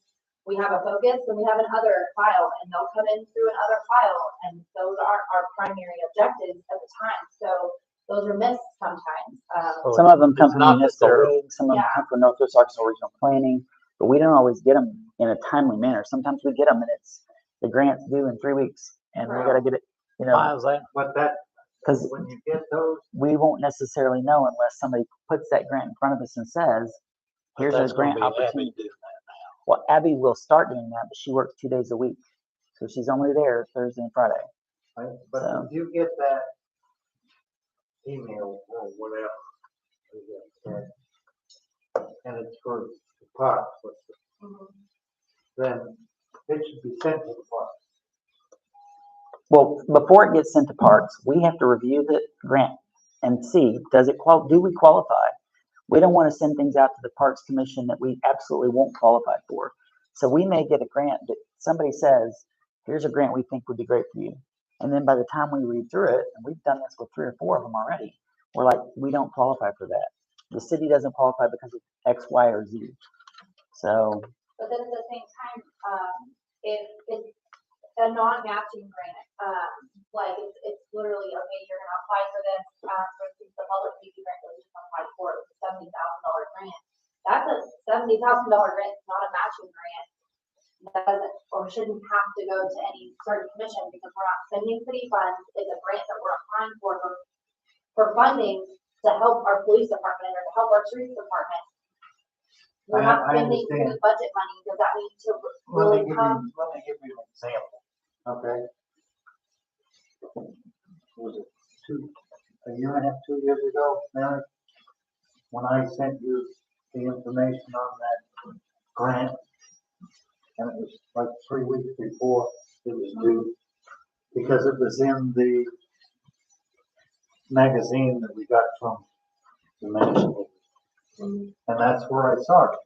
we have a focus and we have another file, and they'll come in through another file, and those are our primary objectives at the time. So those are missed sometimes. Some of them come It's from not municipal that they're- league, some of them Yeah. come from Northwest Arkansas Regional Planning, but we don't always get them in a timely manner. Sometimes we get them and the grant's due in 3 weeks, and we gotta get it, Why is that? but that, because when you get those, we won't necessarily know unless somebody puts that grant in front of us and says, here's a That's gonna grant be Abby opportunity. doing that now. Well, Abby will start doing that, but she works 2 days a week. So she's only there Thursday and Friday. right, but So- if you get that email or whatever, and it's for the parks, then it should be sent to the parks. Well, before it gets sent to parks, we have to review the grant and see, do we qualify? We don't want to send things out to the Parks Commission that we absolutely won't qualify for. So we may get a grant that somebody says, here's a grant we think would be great for you. And then by the time we read through it, and we've done this with 3 or 4 of them already, we're like, we don't qualify for that. The city doesn't qualify because of X, Y, or Z. So, But then at the same time, if it's a non-matching grant, like it's literally, okay, you're gonna apply for this, for instance, the public safety grant that we just applied for, it was a $70,000 $3,000 grant, it's not a matching grant. That doesn't, or shouldn't have to go to any certain commission because we're not spending city funds. It's a grant that we're applying for funding to help our police department or to help our streets department. We're not I spending city understand. budget money. Does that mean to Let really me come? give you an example, okay? Was it a year and a half, 2 years ago, Mary? When I sent you the information on that grant, and it was like 3 weeks before it was due, because it was in the magazine that we got from the municipal. And that's where I saw it.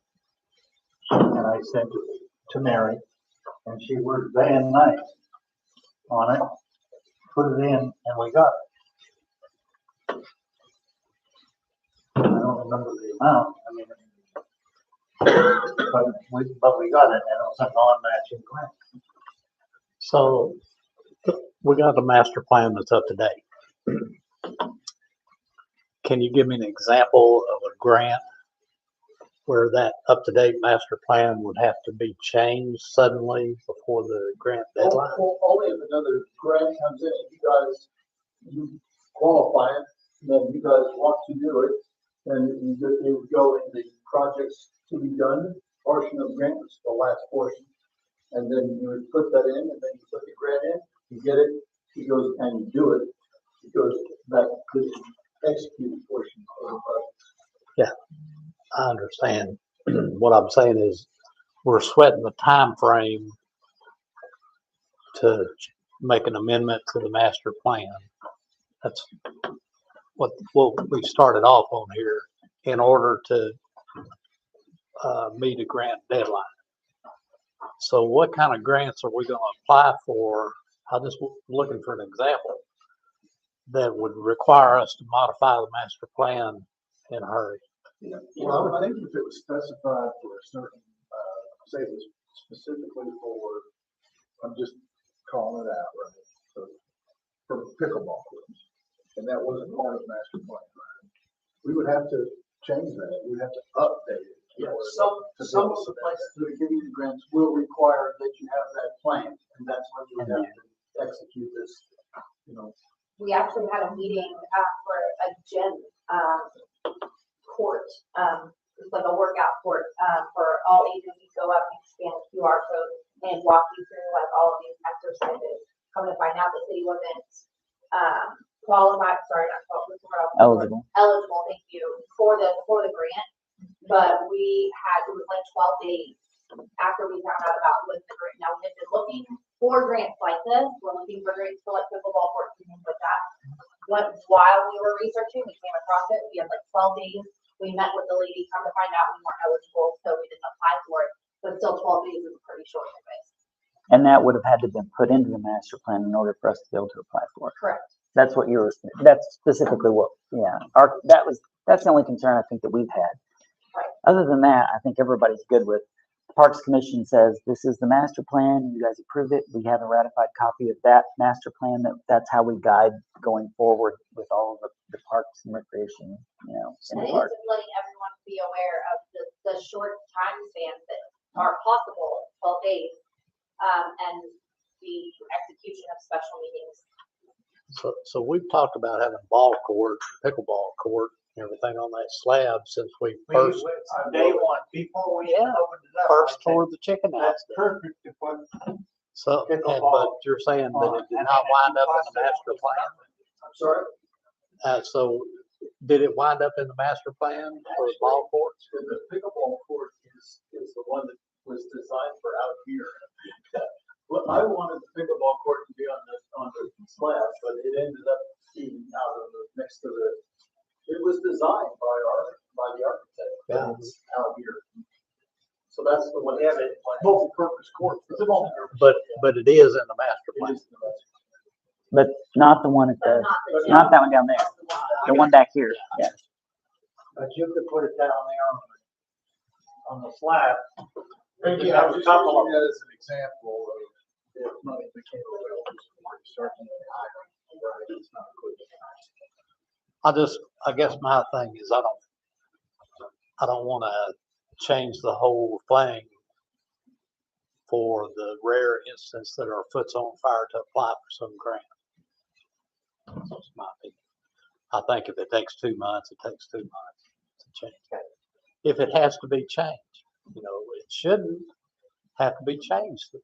And I sent it to Mary, and she worked day and night on it, put it in, and we got it. I don't remember the amount, I mean, but we got it, and it was a non-matching grant. So we got the master plan that's up to date. Can you give me an example of a grant where that up-to-date master plan would have to be changed suddenly before the grant deadline? Only if another grant comes in, you qualify it, then you guys want to do it, then it would go in the projects to be done portion of the grant, which is the last portion. And then you would put that in, and then you put the grant in, you get it, it goes, and you do it, it goes back to the execute portion of the project. Yeah, I understand. What I'm saying is we're sweating the time frame to make an amendment to the master plan. That's what we started off on here in order to meet a grant deadline. So what kind of grants are we going to apply for? I'm just looking for an example that would require us to modify the master plan in a hurry. Yeah, well, I would think if it was specified for a certain, say it was specifically for, I'm just calling it out, right? For pickleball courts, and that wasn't part of the master plan, right? We would have to change that, we would have to update it. Yeah, some of the places that are giving you the grants will require that you have that plan, and that's when you would have to execute this, you know. We actually had a meeting for a gym court, it's like a workout court for all agencies. Go up and scan a QR code and walk you through like all of these exercises. Come to find out the city wasn't qualified, sorry, not qualified, eligible, thank you, for the grant. But we had, it was like 12 days after we found out about the grant. Now we had been looking for grants like this. We're looking for grants for like pickleball courts and things like that. But while we were researching, we came across it. We had like 12 days. We met with the lady, come to find out we weren't eligible, so we didn't apply for it. But still 12 days is a pretty short time. And that would have had to been put into the master plan in order for us to be able to apply for it. Correct. That's what that's specifically what, yeah. That's the only concern I think that we've had. Right. Other than that, I think everybody's good with. Parks Commission says this is the master plan. You guys approve it. We have a ratified copy of that master plan. That's how we guide going forward with all of the parks and recreation. You know, in I the think park. it's just letting everyone be aware of the short time spans that are possible, 12 days, and the execution of special meetings. So we've talked about having ball court, pickleball court, everything on that slab since we first. Day one, before we even opened it up. First I said, toward the chicken house. that's perfect to put. So, Pickleball but you're saying that it did not wind up in the master plan? I'm sorry? So did it wind up in the master plan for the ball courts? The pickleball court is the one that was designed for out here. Well, I wanted the pickleball court to be on the slab, but it ended up being out of next to it was designed by the architect, but it's out here. So that's the one, multi-purpose court. It's a multi-purpose. But it is in the master plan. But not the one at the, not that one down there. The one back here. Yeah. But you could put it down there on the slab. Yeah, I was just using that as an example of if money became available, starting at higher, right, it's not good. I guess my thing is I don't want to change the whole thing for the rare instance that our foot's on fire to apply for some grant. That's my opinion. I think if it takes 2 months, it takes 2 months to change it. If it has to be changed, it shouldn't have to be changed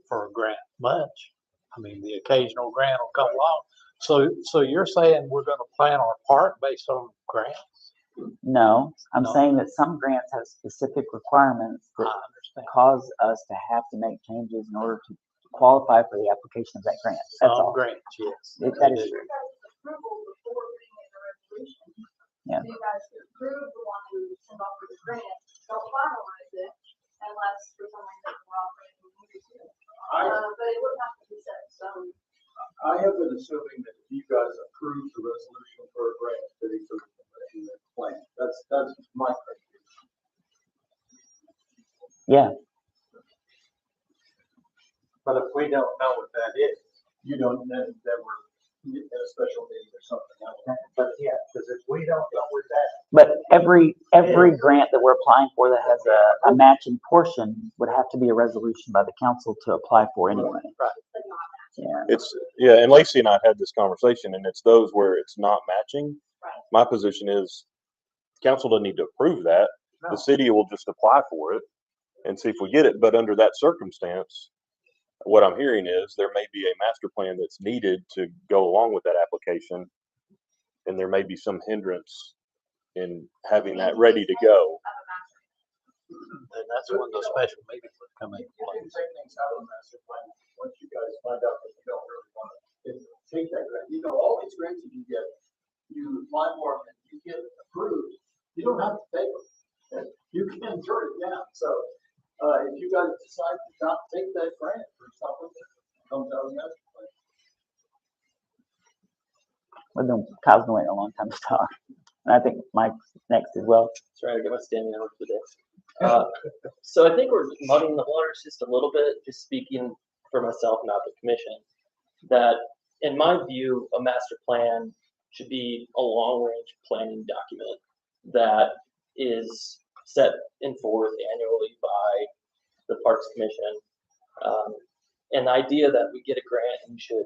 for a grant much. I mean, the occasional grant will come along. So you're saying we're going to plan our part based on grants? No, I'm No. saying that some grants have specific requirements I that understand. cause us to have to make changes in order to qualify for the application of that grant. That's Some all. grants, yes. That is they do. true. Approval before being in the resolution. Yeah. So you guys could approve the one who sent off for the grant, don't finalize it unless for some reason we're operating. But it wouldn't have to be set, so. I have been assuming that if you guys approve the resolution for a grant, that it's in the plan. That's my criteria. Yeah, But if we don't know what that is, You don't know that we're in a special meeting or something. but yeah, because if we don't know what that, but every grant that we're applying for that has a matching portion would have to be a resolution by the council to apply for anyway. Yeah. And Lacey and I had this conversation, and it's those where it's not matching. My position is council doesn't need to approve that. The city will just apply for it and see if we get it. But under that circumstance, what I'm hearing is there may be a master plan that's needed to go along with that application. And there may be some hindrance in having that ready to go. And that's when the special meeting would come in. You can take things out of the master plan once you guys find out that you don't really want to take that grant. All these grants that you get, you apply for them, you get approved, you don't have to take them. You can turn it down. So if you guys decide to not take that grant or something, it comes out of the master plan. We've been, Kyle's been waiting a long time to talk. And I think Mike's next as well. Trying to get my standing over for this. So I think we're muddying the waters just a little bit, just speaking for myself, not the commission, that in my view, a master plan should be a long-range planning document that is set and forth annually by the Parks Commission. And the idea that we get a grant and we should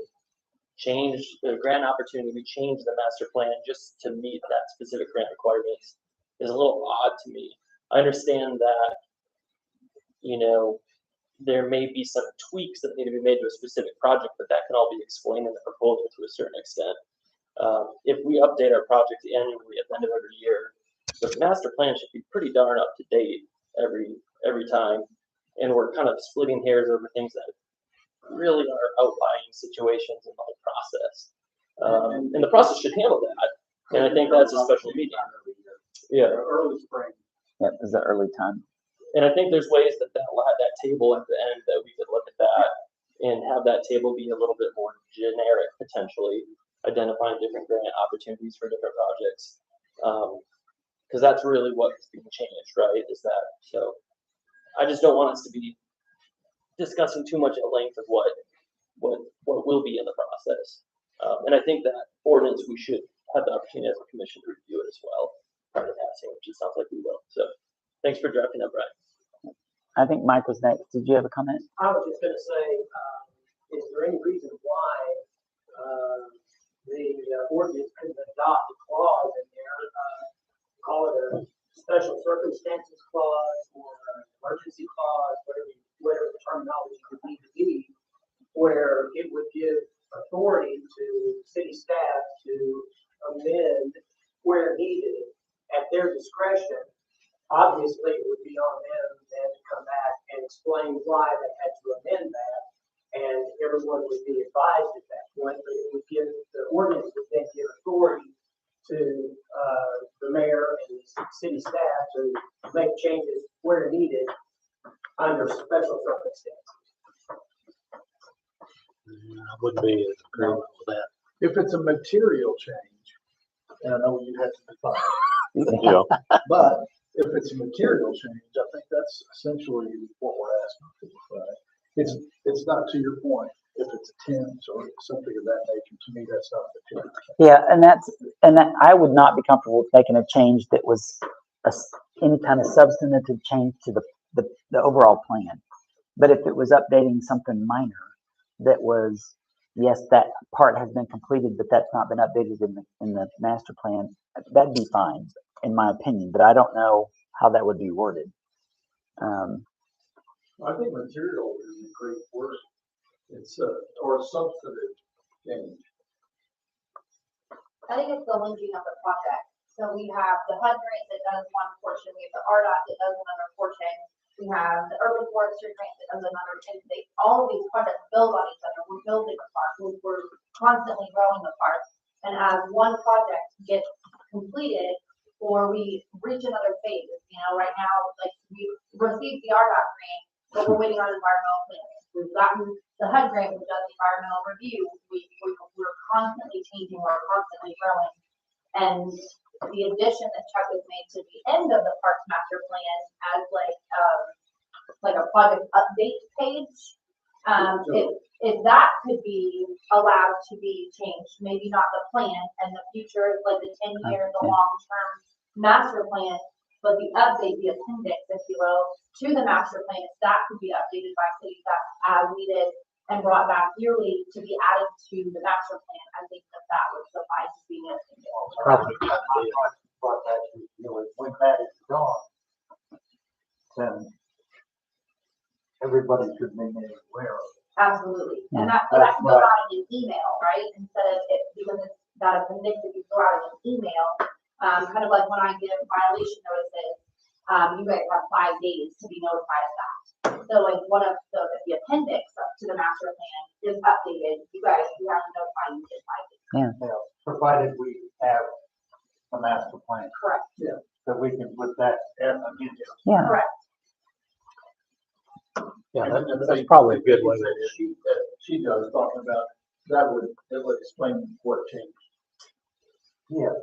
change the grant opportunity, we change the master plan just to meet that specific grant requirements is a little odd to me. I understand that, there may be some tweaks that need to be made to a specific project, but that can all be explained in the proposal to a certain extent. If we update our project annually at the end of every year, the master plan should be pretty darn up to date every time. And we're kind of splitting hairs over things that really are outlying situations in the whole process. And the process should handle that. And I think that's a special meeting. Yeah. Early spring. Yeah, this is the early time. And I think there's ways that that table at the end that we could look at that and have that table be a little bit more generic, potentially identifying different grant opportunities for different projects. Because that's really what's being changed, right? Is that so? I just don't want us to be discussing too much at length of what will be in the process. And I think that ordinance, we should have the opportunity as a commission to review it as well prior to passing, which it sounds like we will. So thanks for drafting up, Brian. I think Mike was next. Did you have a comment? I was just gonna say, is there any reason why, the ordinance couldn't adopt a clause in there, call it a special circumstances clause or an emergency clause, whatever the terminology would need to be, where it would give authority to city staff to amend where needed at their discretion. Obviously, it would be on them then to come back and explain why they had to amend that, and everyone would be advised at that point, but it would give, the ordinance would then give authority to the mayor and the city staff to make changes where needed under special circumstances. I wouldn't be in agreement with that. If it's a material change, and I know you have to define it, Yeah. but if it's a material change, I think that's essentially what we're asking for, right? It's not, to your point, if it's a tens or something of that nature, to me, that's not material. Yeah, and that I would not be comfortable with making a change that was any kind of substantive change to the overall plan. But if it was updating something minor that was, yes, that part has been completed, but that's not been updated in the master plan, that'd be fine, in my opinion, but I don't know how that would be worded. I think material is a great word. It's or substantive change. I think it's the linking of the project. So we have the HUD grant that does one portion, we have the RDOT that does another portion, we have the urban forestry grant that does another, and all of these projects build on each other. We're building the park, we're constantly growing the park. And as one project gets completed, or we reach another phase, right now, like we received the RDOT grant, but we're waiting on environmental planning. We've gotten the HUD grant, which does environmental review. We're constantly changing, we're constantly growing. And the addition that Chuck has made to the end of the Parks Master Plan as like a project update page, if that could be allowed to be changed, maybe not the plan and the future, like the 10-year, the long-term master plan, but the update, the appendix, if you will, to the master plan, if that could be updated by city staff as needed and brought back yearly to be added to the master plan, I think that would suffice to be a Probably. But that, when that is gone, then everybody should be made aware of it. Absolutely. And that can go out in an email, right? Instead of it, because it's that appendix that you throw out in an email, kind of like when I give violation notices, you guys have 5 days to be notified of that. So like if the appendix up to the master plan is updated, you have to notify me in 5 days. Yeah. Provided we have a master plan. Correct. Yeah. So we can put that again. Yeah. Correct. Yeah, that's probably a good way. She does talking about that would explain what changed. Yeah.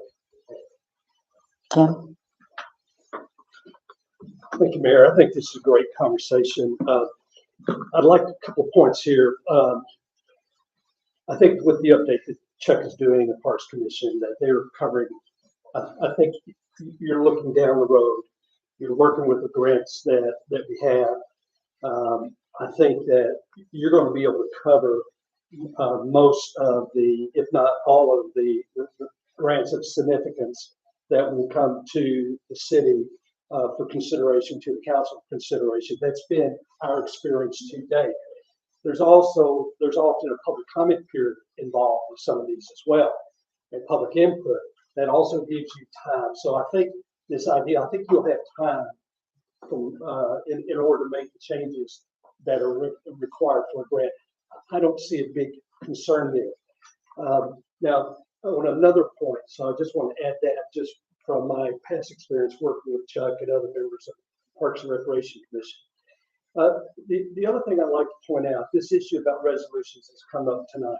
Kim? Thank you, Mayor. I think this is a great conversation. I'd like a couple points here. I think with the update that Chuck is doing, the Parks Commission, that they're covering, I think you're looking down the road. You're working with the grants that we have. I think that you're going to be able to cover most of the, if not all of the grants of significance that will come to the city for consideration, to the council consideration. That's been our experience to date. There's often a public comment period involved with some of these as well, and public input. That also gives you time. So I think I think you'll have time in order to make the changes that are required for a grant. I don't see a big concern there. Now, on another point, so I just want to add that just from my past experience working with Chuck and other members of the Parks and Recreation Commission. The other thing I'd like to point out, this issue about resolutions has come up tonight.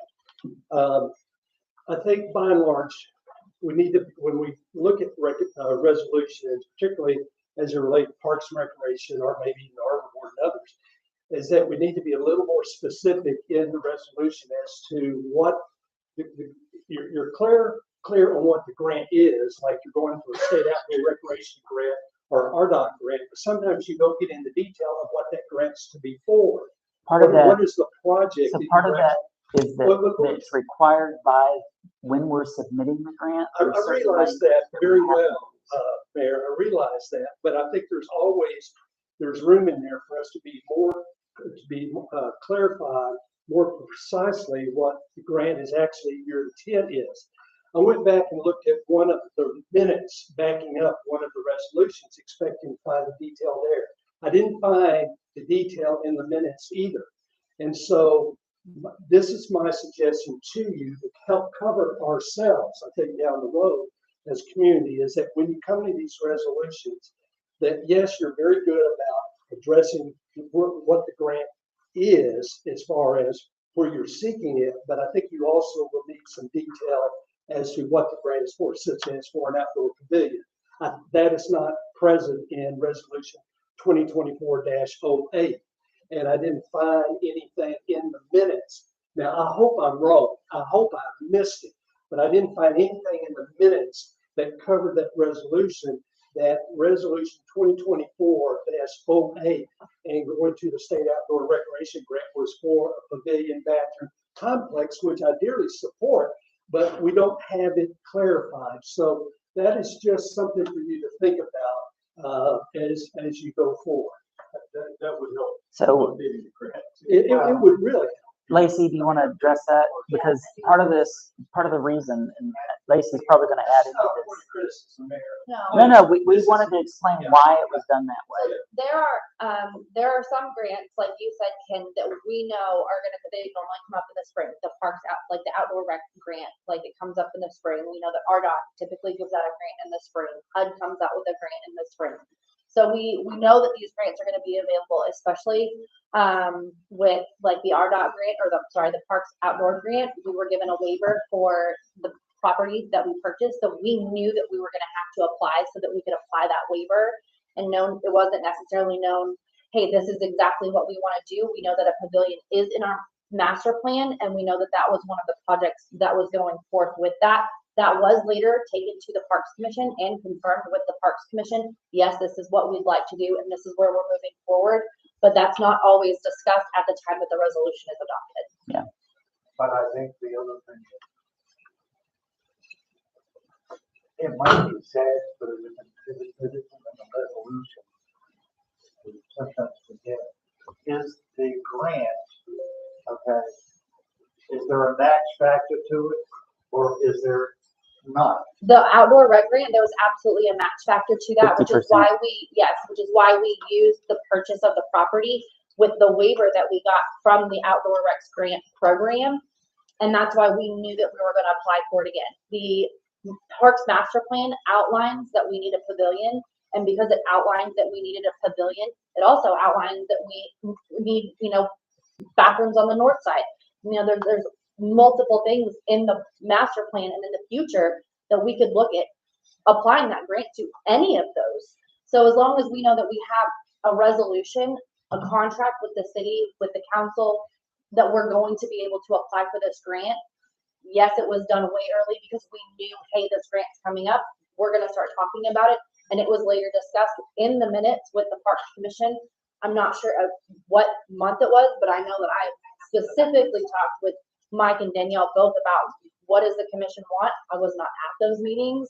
I think by and large, we need to, when we look at resolutions, particularly as it relates to Parks and Recreation or maybe even the Arbor Board and others, is that we need to be a little more specific in the resolution as to what you're clear on what the grant is, like you're going for a state outdoor recreation grant or RDOT grant, but sometimes you don't get into detail of what that grant's to be for. Part of that. What is the project? So part of that is that it's required by when we're submitting the grant. I realize that very well, Mayor. I realize that, but I think there's room in there for us to be clarified more precisely what the grant is actually your intent is. I went back and looked at one of the minutes backing up one of the resolutions, expecting to find the detail there. I didn't find the detail in the minutes either. And so this is my suggestion to you to help cover ourselves, I think down the road as a community, is that when you come to these resolutions, that yes, you're very good about addressing what the grant is as far as where you're seeking it, but I think you also will need some detail as to what the grant is for, such as for an outdoor pavilion. That is not present in resolution 2024-08. And I didn't find anything in the minutes. Now, I hope I'm wrong. I hope I missed it, but I didn't find anything in the minutes that covered that resolution that resolution 2024-08 and going to the state outdoor recreation grant was for a pavilion bathroom complex, which I dearly support, but we don't have it clarified. So that is just something for you to think about as you go forward. That would help. So, It would really. Lacey, do you want to address that? Because part of the reason, and Lacey's probably going to add into this. No, we wanted to explain why it was done that way. There are some grants, like you said, Ken, that we know are they normally come up in the spring. The parks out, like the outdoor rec grant, like it comes up in the spring. We know that RDOT typically gives out a grant in the spring. HUD comes out with a grant in the spring. So we know that these grants are going to be available, especially with like the RDOT grant or the Parks Outdoor grant. We were given a waiver for the property that we purchased, so we knew that we were going to have to apply so that we could apply that waiver. And it wasn't necessarily known, hey, this is exactly what we want to do. We know that a pavilion is in our master plan, and we know that that was one of the projects that was going forth with that. That was later taken to the Parks Commission and confirmed with the Parks Commission. Yes, this is what we'd like to do, and this is where we're moving forward. But that's not always discussed at the time that the resolution is adopted. Yeah. But I think the other thing, it might be sad, but it isn't in the resolution. We sometimes forget, is the grant, okay, is there a match factor to it, or is there not? The outdoor rec grant, there was absolutely a match factor to that, which is 50%. why we used the purchase of the property with the waiver that we got from the outdoor recs grant program. And that's why we knew that we were going to apply for it again. The Parks Master Plan outlines that we need a pavilion. And because it outlines that we needed a pavilion, it also outlines that we need, bathrooms on the north side. There's multiple things in the master plan and in the future that we could look at applying that grant to any of those. So as long as we know that we have a resolution, a contract with the city, with the council, that we're going to be able to apply for this grant. Yes, it was done way early because we knew, hey, this grant's coming up. We're going to start talking about it. And it was later discussed in the minutes with the Parks Commission. I'm not sure of what month it was, but I know that I specifically talked with Mike and Danielle both about what does the commission want. I was not at those meetings,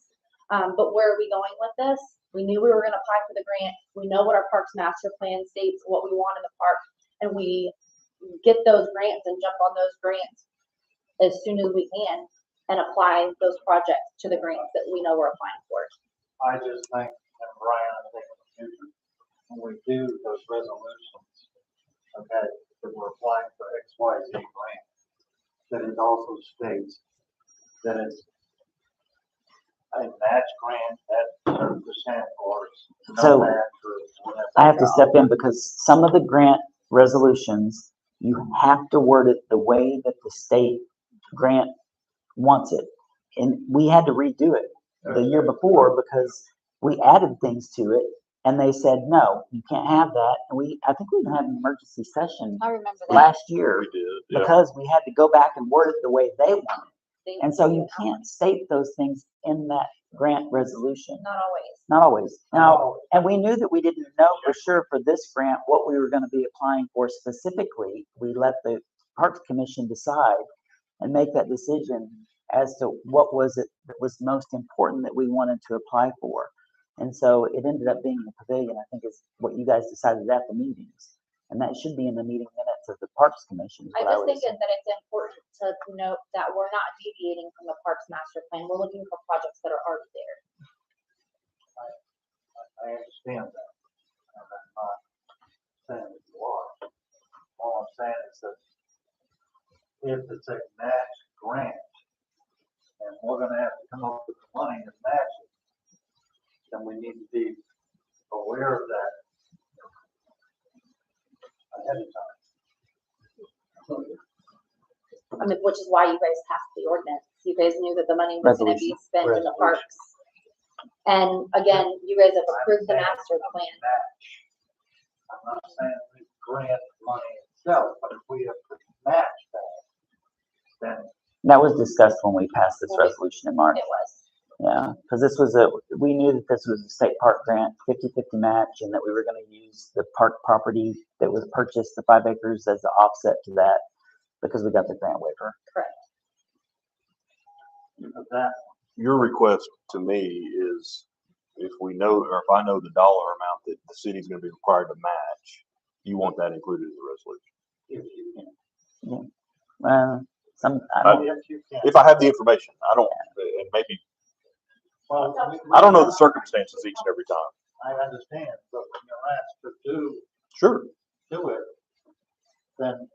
but where are we going with this? We knew we were going to apply for the grant. We know what our Parks Master Plan states, what we want in the park, and we get those grants and jump on those grants as soon as we can and apply those projects to the grants that we know we're applying for. I just think, and Brian, I think in the future, when we do those resolutions, okay, that we're applying for XYZ grant, that it also states that it's a match grant at 30% or no So, match or whatever. I have to step in because some of the grant resolutions, you have to word it the way that the state grant wants it. And we had to redo it the year before because we added things to it and they said, no, you can't have that. And I think we even had an emergency session I remember that. last year We did, yeah. because we had to go back and word it the way they wanted. And so you can't state those things in that grant resolution. Not always. Not always. Now, and we knew that we didn't know for sure for this grant what we were going to be applying for specifically. We let the Parks Commission decide and make that decision as to what was it that was most important that we wanted to apply for. And so it ended up being the pavilion, I think is what you guys decided at the meetings. And that should be in the meeting minutes of the Parks Commission. I just think that it's important to note that we're not deviating from the Parks Master Plan. We're looking for projects that are already there. I understand that. And I'm not saying that you are. All I'm saying is that if it's a match grant, and we're gonna have to come up with the money to match it, then we need to be aware of that ahead of time. I mean, which is why you guys passed the ordinance. You guys knew that the money was gonna be spent in the parks. And again, you guys have approved the master plan. I'm not saying we grant money itself, but if we have to match that, then That was discussed when we passed this resolution in March. It was. Yeah, because we knew that this was a state park grant, 50/50 match, and that we were gonna use the park property that was purchased, the 5 acres, as the offset to that, because we got the grant waiver. That, Your request to me is if we know, or if I know the dollar amount that the city's gonna be required to match, you want that included in the resolution. I don't, if you can. If I have the information, I don't, and maybe, Well, I don't know the circumstances each and every time. I understand, but when you're asked to Sure. do it, then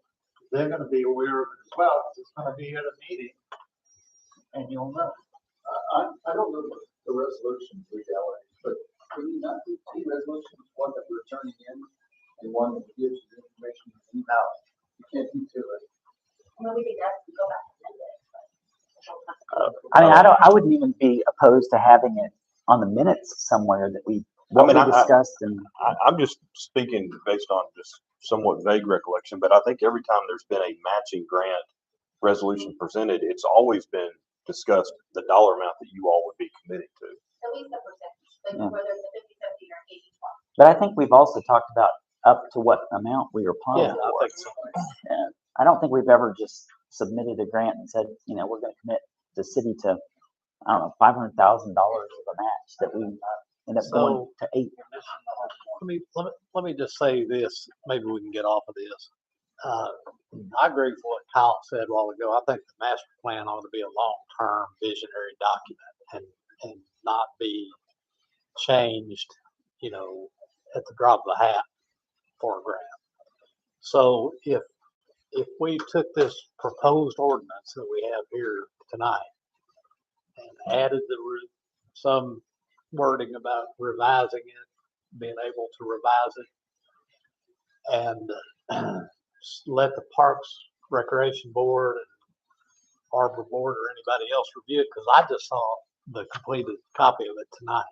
they're gonna be aware of it as well, 'cause it's gonna be at a meeting, and you'll know. I don't know the resolution legality, but can you not do two resolutions, one that we're turning in and one that gives you the information you need out? You can't do two. Well, we could definitely go back and amend it. I mean, I wouldn't even be opposed to having it on the minutes somewhere that what we discussed and. I'm just speaking based on just somewhat vague recollection, but I think every time there's been a matching grant resolution presented, it's always been discussed the dollar amount that you all would be committing to. At least the percentage, like Yeah. whether it's a 50/50 or 80/20. But I think we've also talked about up to what amount we are applying Yeah, I for. think so. And I don't think we've ever just submitted a grant and said, we're gonna commit the city to, I don't know, $500,000 of a match that we end up going to 8. Let me just say this, maybe we can get off of this. I agree with what Kyle said a while ago. I think the master plan ought to be a long-term visionary document and not be changed, at the drop of a hat for a grant. So if we took this proposed ordinance that we have here tonight and added some wording about revising it, being able to revise it, and let the Parks Recreation Board and Harbor Board or anybody else review it, because I just saw the completed copy of it tonight.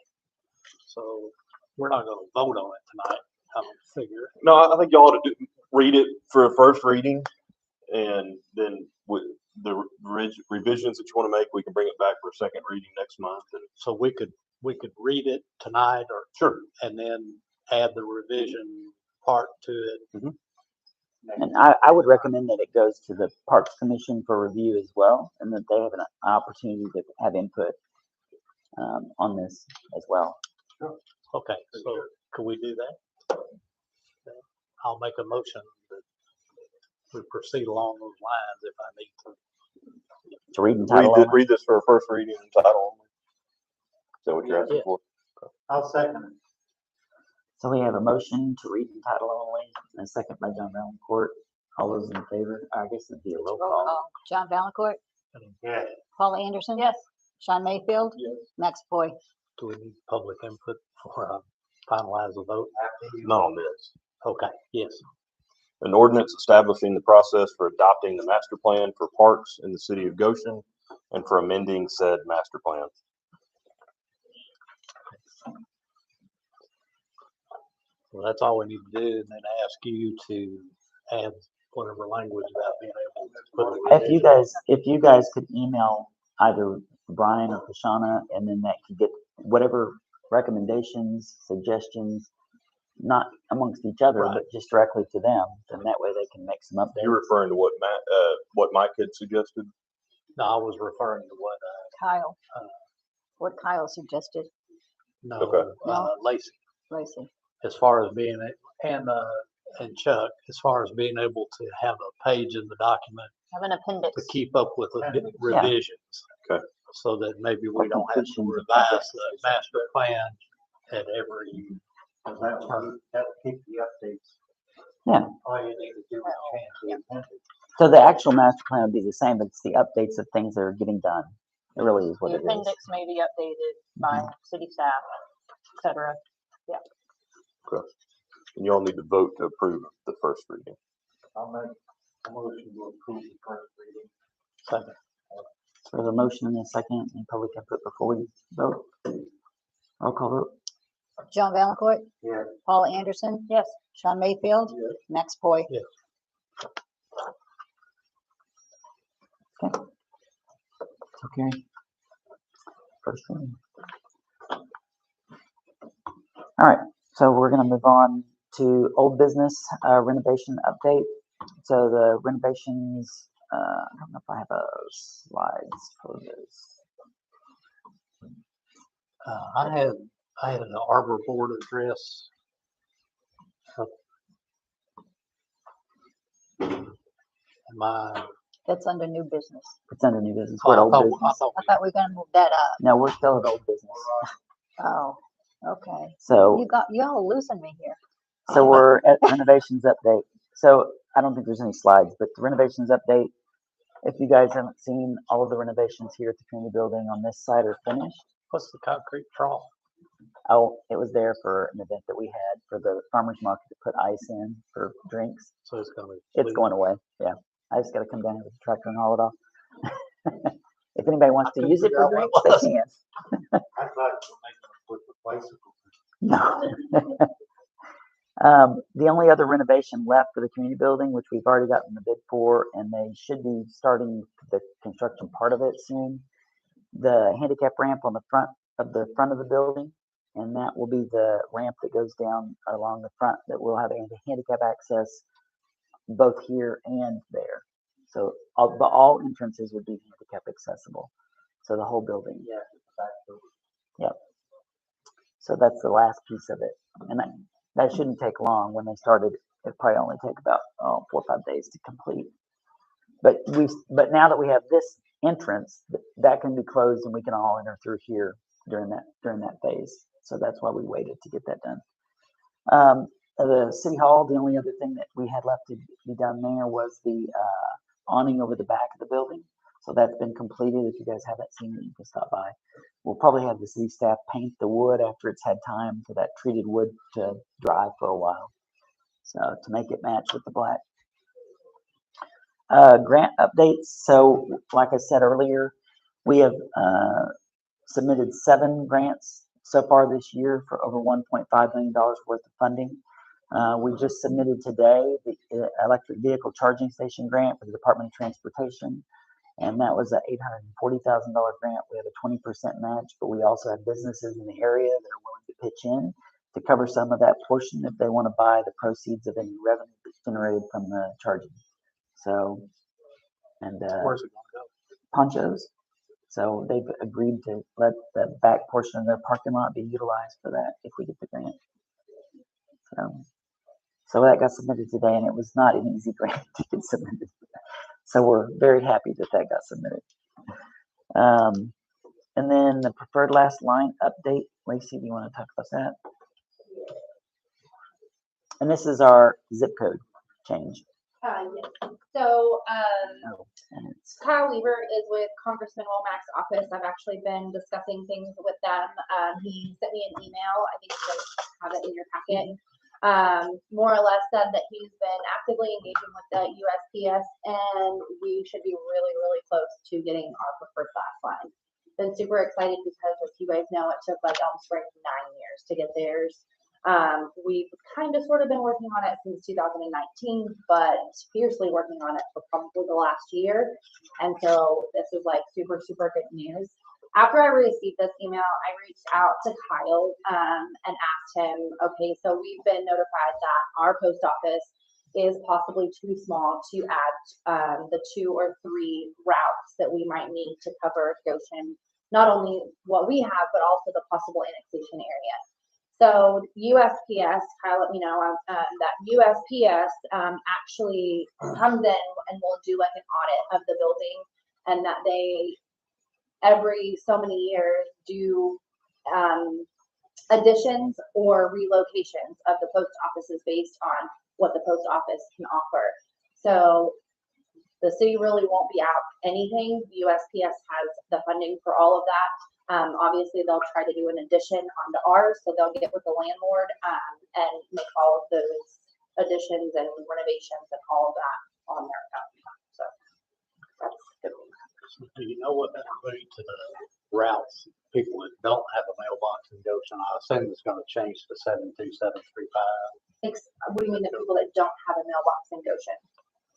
So we're not going to vote on it tonight, I don't figure. No, I think y'all ought to read it for a first reading, and then with the revisions that you want to make, we can bring it back for a second reading next month. And So we could read it tonight, or sure, and then add the revision part to it. And I would recommend that it goes to the Parks Commission for review as well, and that they have an opportunity to have input on this as well. Okay, so can we do that? I'll make a motion that we proceed along those lines if I need to. To read and title only. read this for a first reading and title only. Is that what you're asking for? I'll second it. So we have a motion to read and title only, and a second by John Valencourt. All those in favor? I guess it'd be a roll call. John Valencourt, Yeah. Paula Anderson. Yes. Sean Mayfield. Yes. Max Boy. Do we need public input for finalize the vote? Not on this. Okay, yes. An ordinance establishing the process for adopting the master plan for parks in the city of Goshen and for amending said master plan. Well, that's all we need to do, and then ask you to add whatever language about being able to put it. If you guys could email either Brian or Kashana, and then that could get whatever recommendations, suggestions, not amongst each other, but just directly to them, then that way they can make some updates. You're referring to what Mike had suggested? No, I was referring to what, Kyle. What Kyle suggested. no, No. Lacey, Lacey. as far as being, and Chuck, as far as being able to have a page in the document Have an appendix. to keep up with the revisions. Okay. So that maybe we don't have to revise the master plan at every Cause that will keep the updates. Yeah. All you need to do is change the appendix. So the actual master plan would be the same, but it's the updates of things that are getting done. It really is what The it is. appendix may be updated by city staff, et cetera. Okay. And y'all need to vote to approve the first reading. I'll make a motion to approve the first reading. second. So there's a motion and a second, and public input before we vote. Roll call vote. John Valencourt. Yes. Paula Anderson. Yes. Sean Mayfield. Yes. Max Boy. Okay. first reading. All right, so we're gonna move on to old business renovation update. So the renovations, I don't know if I have slides for this. I had an Arbor Board address. That's under new business. It's under new business. Oh, We're at I old thought- business. I thought we were gonna move that up. No, we're still at old business. Oh, okay. So Y'all losing me here. So we're at renovations update. So I don't think there's any slides, but the renovations update, if you guys haven't seen, all of the renovations here at the community building on this side are finished. What's the concrete trough? Oh, it was there for an event that we had for the farmer's market to put ice in for drinks. So it's gonna be. It's going away, yeah. I just gotta come down with the tractor and haul it off. If anybody wants to use it for drinks, they can. I thought you were making them put the bicycle. No. The only other renovation left for the community building, which we've already gotten the bid for, and they should be starting the construction part of it soon. The handicap ramp on the front of the building, and that will be the ramp that goes down along the front that will have handicap access both here and there. So all entrances would be handicap accessible. So the whole building. Yeah, back door. Yep. So that's the last piece of it, and that shouldn't take long. When they started, it probably only take about 4 or 5 days to complete. But now that we have this entrance, that can be closed and we can all enter through here during that phase. So that's why we waited to get that done. The city hall, the only other thing that we had left to be done there was the awning over the back of the building. So that's been completed. If you guys haven't seen it, you can stop by. We'll probably have the city staff paint the wood after it's had time for that treated wood to dry for a while. So to make it match with the black. Grant updates. So like I said earlier, we have submitted 7 grants so far this year for over $1.5 million worth of funding. We just submitted today the electric vehicle charging station grant for the Department of Transportation. And that was an $840,000 grant. We have a 20% match, but we also have businesses in the area that are willing to pitch in to cover some of that portion if they want to buy the proceeds of any revenue that's generated from the charging. So, and Where's it gonna go? Ponchos. So they've agreed to let the back portion of their parking lot be utilized for that if we get the grant. So that got submitted today, and it was not an easy grant to get submitted. So we're very happy that got submitted. And then the preferred last line update. Lacey, do you want to talk about that? And this is our zip code change. Yes. So, And it's Kyle Weaver is with Congressman Womack's office. I've actually been discussing things with them. He sent me an email. I think you guys have it in your packet. More or less said that he's been actively engaging with the USPS, and we should be really, really close to getting our preferred last line. Been super excited because, as you guys know, it took like Elm Springs 9 years to get theirs. We've kind of sort of been working on it since 2019, but fiercely working on it for probably the last year. And so this is like super, super good news. After I received this email, I reached out to Kyle and asked him, okay, so we've been notified that our post office is possibly too small to add the 2 or 3 routes that we might need to cover Goshen, not only what we have, but also the possible annexation area. So USPS, Kyle let me know that USPS actually comes in and will do like an audit of the building, and that they every so many years do additions or relocations of the post offices based on what the post office can offer. So the city really won't be out anything. USPS has the funding for all of that. Obviously, they'll try to do an addition onto ours, so they'll get with the landlord and make all of those additions and renovations and all of that on their own. So that's good. Do you know what that will do to the routes? People that don't have a mailbox in Goshen, I assume it's gonna change to 72735. What do you mean the people that don't have a mailbox in Goshen?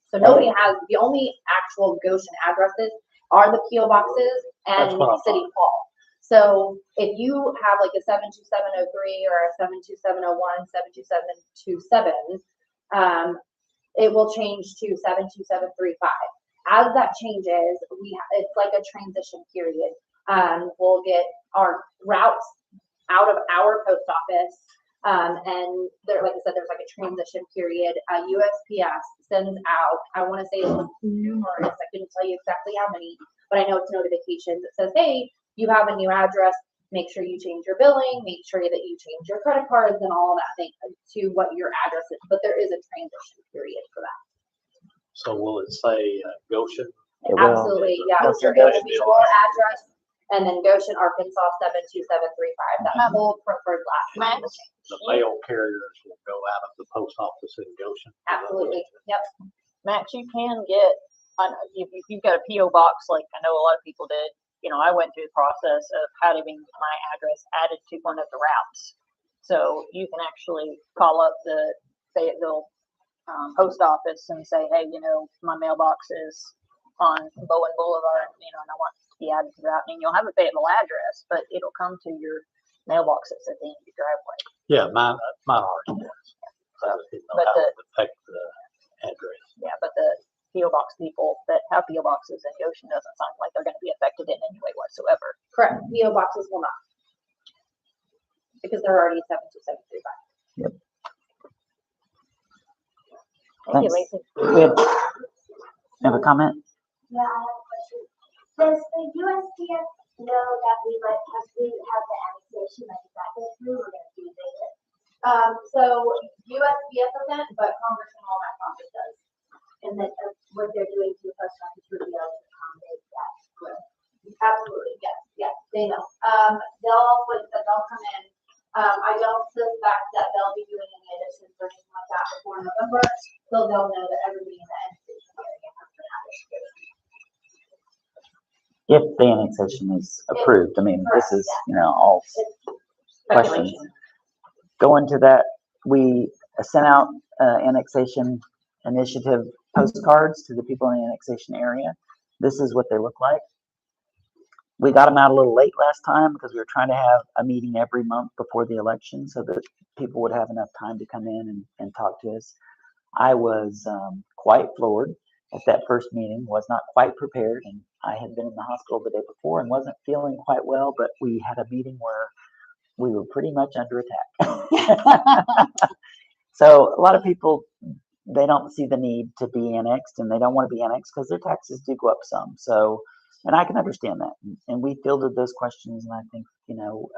So nobody has, the only actual Goshen addresses are the PO boxes and That's what I'm City Hall. So if you have like a 72703 or a 72701, 72727, it will change to 72735. As that changes, it's like a transition period. We'll get our routes out of our post office. And there, like I said, there's like a transition period. USPS sends out, I want to say it's numerous, I couldn't tell you exactly how many, but I know it's notifications that says, hey, you have a new address, make sure you change your billing, make sure that you change your credit cards and all that thing to what your address is, but there is a transition period for that. So will it say Goshen? It will. Absolutely, yeah, Goshen, it will be your address, and then Goshen, Arkansas, 72735, that whole preferred last name will change. The mail carriers will go out of the post office in Goshen. Absolutely, yep. Max, you can get, if you've got a PO box, like I know a lot of people did, you know, I went through the process of having my address added to one of the routes. So you can actually call up the Fayetteville post office and say, hey, you know, my mailbox is on Bowen Boulevard, you know, and I want to be added to that. And you'll have a Fayetteville address, but it'll come to your mailbox that's at the end of your driveway. Yeah, mine already was. I didn't know how it would affect the address. Yeah, but the PO box people that have PO boxes in Goshen doesn't sound like they're going to be affected in any way whatsoever. Correct, PO boxes will not. Because they're already 72735. Yep. Thank you, Thanks. Lacey. We have a comment? Yeah, I have a question. Does the USPS know that we have the annexation, like if that goes through, we're gonna do it? So USPS doesn't, but Congressman Walnut Thompson does. And then what they're doing to the post office would be able to accommodate that growth. Absolutely, yes, they know. They'll come in. I don't suspect that they'll be doing any additions or anything like that before November, so they'll know that everybody in the annexation area has been added. If the annexation is approved, I mean, this is, you know, all questions. Going to that, we sent out annexation initiative postcards to the people in the annexation area. This is what they look like. We got them out a little late last time because we were trying to have a meeting every month before the election so that people would have enough time to come in and talk to us. I was quite floored at that first meeting, was not quite prepared, and I had been in the hospital the day before and wasn't feeling quite well, but we had a meeting where we were pretty much under attack. So a lot of people, they don't see the need to be annexed, and they don't want to be annexed because their taxes do go up some. So, and I can understand that. And we fielded those questions, and I think, you know,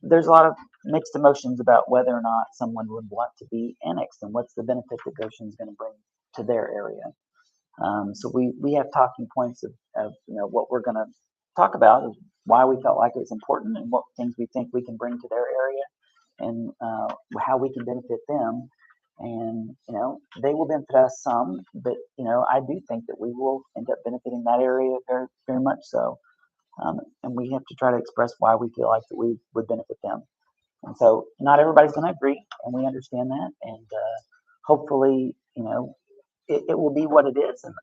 there's a lot of mixed emotions about whether or not someone would want to be annexed and what's the benefit that Goshen is going to bring to their area. So we have talking points of you know, what we're going to talk about is why we felt like it was important and what things we think we can bring to their area and how we can benefit them. And, you know, they will benefit us some, but, you know, I do think that we will end up benefiting that area very, very much so. And we have to try to express why we feel like that we would benefit them. And so not everybody's going to agree, and we understand that. And hopefully, you know, it will be what it is. And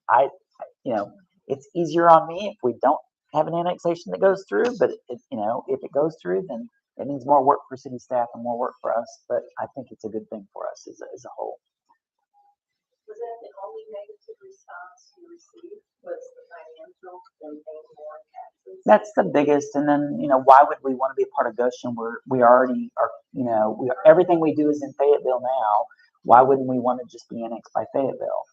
you know, it's easier on me if we don't have an annexation that goes through, but you know, if it goes through, then it means more work for city staff and more work for us. But I think it's a good thing for us as a whole. Was that the only negative response you received, was the financial and paying more taxes? That's the biggest. And then, you know, why would we want to be a part of Goshen where we already are, you know, everything we do is in Fayetteville now. Why wouldn't we want to just be annexed by Fayetteville?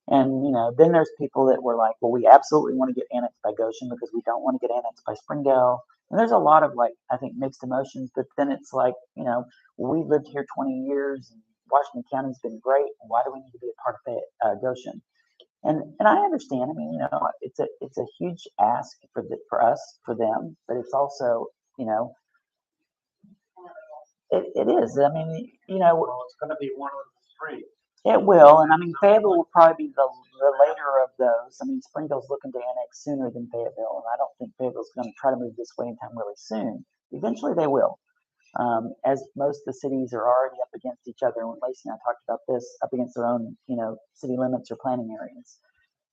And, you know, then there's people that were like, well, we absolutely want to get annexed by Goshen because we don't want to get annexed by Springdale. And there's a lot of, like, I think mixed emotions, but then it's like, you know, we've lived here 20 years and Washington County's been great. Why do we need to be a part of Goshen? And I understand. I mean, you know, it's a huge ask for us, for them, but it's also, you know, it is. I mean, you know, Well, it's gonna be one of the three. it will. And I mean, Fayetteville will probably be the later of those. I mean, Springdale's looking to annex sooner than Fayetteville, and I don't think Fayetteville's going to try to move this way in time really soon. Eventually they will. As most of the cities are already up against each other, and Lacey and I talked about this, up against their own, you know, city limits or planning areas.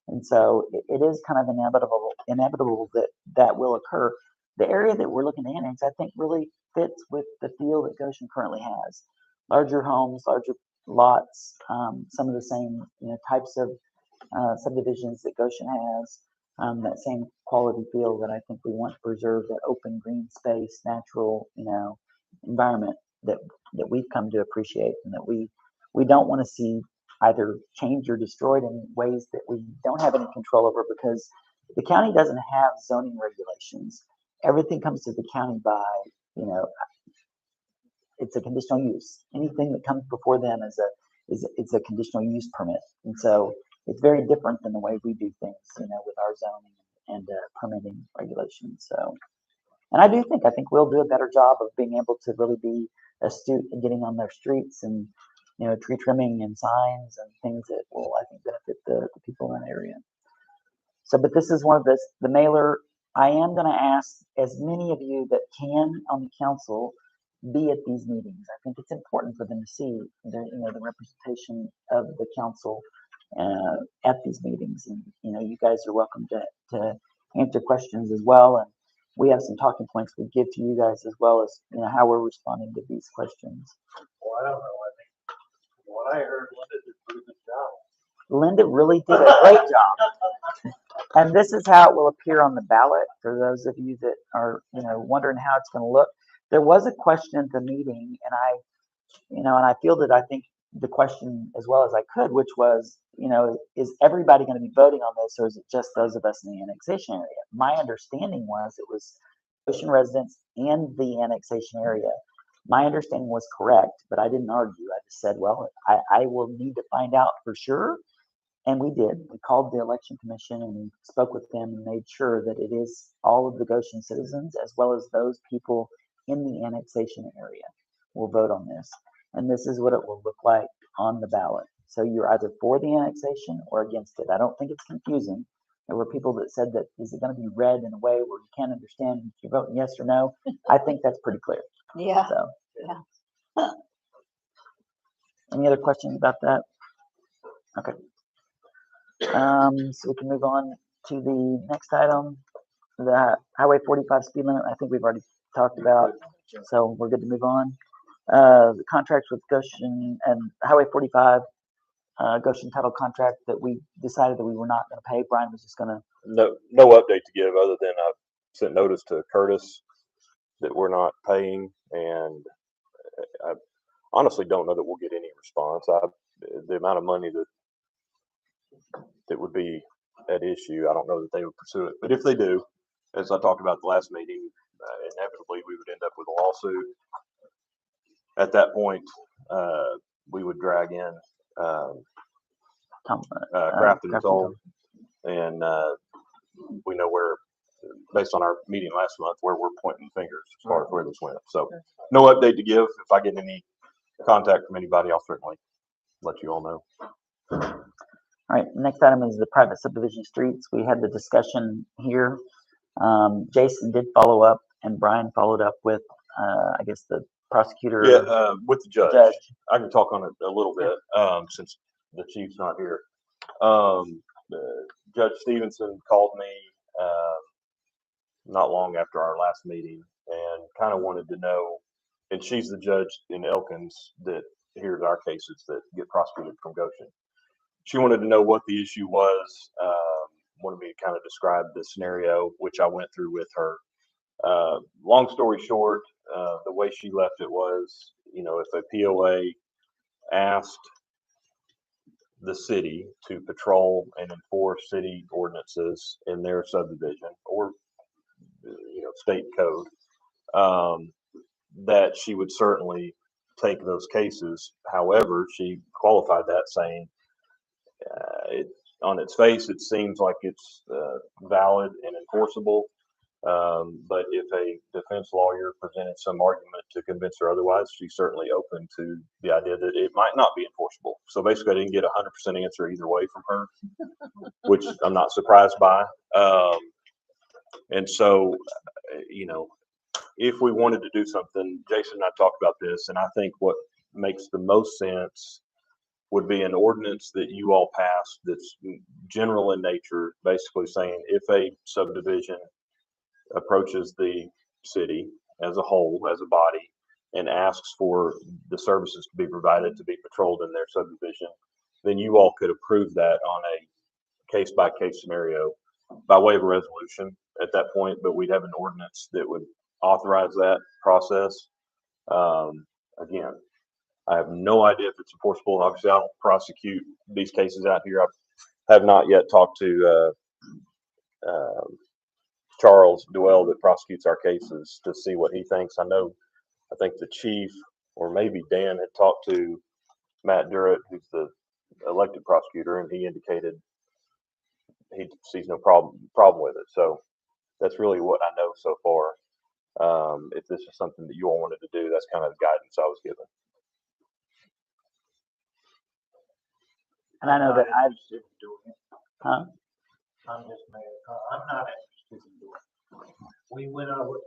And so it is kind of inevitable that will occur. the area that we're looking to annex, I think really fits with the feel that Goshen currently has. Larger homes, larger lots, some of the same, types of subdivisions that Goshen has, that same quality feel that I think we want to preserve, that open green space, natural, environment that we've come to appreciate, and that we don't want to see either changed or destroyed in ways that we don't have any control over, because the county doesn't have zoning regulations. Everything comes to the county by, it's a conditional use. Anything that comes before them is a conditional use permit. And so it's very different than the way we do things, with our zoning and permitting regulations. So, and I think we'll do a better job of being able to really be astute in getting on their streets and, tree trimming and signs and things that will, I think, benefit the people in that area. So, but this is one of the mailer. I am going to ask as many of you that can on the council be at these meetings. I think it's important for them to see the representation of the council at these meetings. And, you guys are welcome to answer questions as well. And we have some talking points we give to you guys as well as, how we're responding to these questions. Well, I don't know. I think what I heard, Linda did a pretty good job. Linda really did a great job. And this is how it will appear on the ballot for those of you that are, wondering how it's going to look. There was a question at the meeting, and I fielded, I think, the question as well as I could, which was, is everybody going to be voting on this, or is it just those of us in the annexation area? My understanding was it was Goshen residents and the annexation area. My understanding was correct, but I didn't argue. I just said, well, I will need to find out for sure. And we did. We called the election commission and we spoke with them and made sure that it is all of the Goshen citizens as well as those people in the annexation area will vote on this. And this is what it will look like on the ballot. So you're either for the annexation or against it. I don't think it's confusing. There were people that said that, is it going to be read in a way where you can't understand if you're voting yes or no? I think that's pretty clear. Yeah. So, Yeah. Any other questions about that? Okay. So we can move on to the next item, the Highway 45 speed limit. I think we've already talked about, so we're good to move on. The contracts with Goshen and Highway 45, Goshen title contract that we decided that we were not going to pay. Brian was just going to. No update to give other than I sent notice to Curtis that we're not paying, and I honestly don't know that we'll get any response. The amount of money that would be at issue, I don't know that they would pursue it. But if they do, as I talked about at the last meeting, inevitably we would end up with a lawsuit. At that point, we would drag in Craft and Toll, and we know where, based on our meeting last month, where we're pointing fingers as far as where this went. So no update to give. If I get any contact from anybody, I'll certainly let you all know. All right, next item is the private subdivision streets. We had the discussion here. Jason did follow up, and Brian followed up with, I guess, the prosecutor. Yeah, with the judge. I can talk on it a little bit since the chief's not here. Judge Stevenson called me not long after our last meeting and kind of wanted to know, and she's the judge in Elkins that hears our cases that get prosecuted from Goshen. She wanted to know what the issue was, wanted me to kind of describe the scenario, which I went through with her. Long story short, the way she left it was, if a POA asked the city to patrol and enforce city ordinances in their subdivision or, state code, that she would certainly take those cases. However, she qualified that saying, on its face, it seems like it's valid and enforceable. But if a defense lawyer presented some argument to convince her otherwise, she's certainly open to the idea that it might not be enforceable. So basically, I didn't get 100% answer either way from her, which I'm not surprised by. And so, if we wanted to do something, Jason and I talked about this, and I think what makes the most sense would be an ordinance that you all passed that's general in nature, basically saying if a subdivision approaches the city as a whole, as a body, and asks for the services to be provided to be patrolled in their subdivision, then you all could approve that on a case-by-case scenario by way of a resolution at that point, but we'd have an ordinance that would authorize that process. Again, I have no idea if it's enforceable. Obviously, I don't prosecute these cases out here. I have not yet talked to Charles Duell that prosecutes our cases to see what he thinks. I think the chief, or maybe Dan, had talked to Matt Durrett, who's the elected prosecutor, and he indicated he sees no problem with it. So that's really what I know so far. If this is something that you all wanted to do, that's kind of the guidance I was given. And I know that I've, interested in doing it. huh? I'm just making, I'm not interested in doing it. We went over,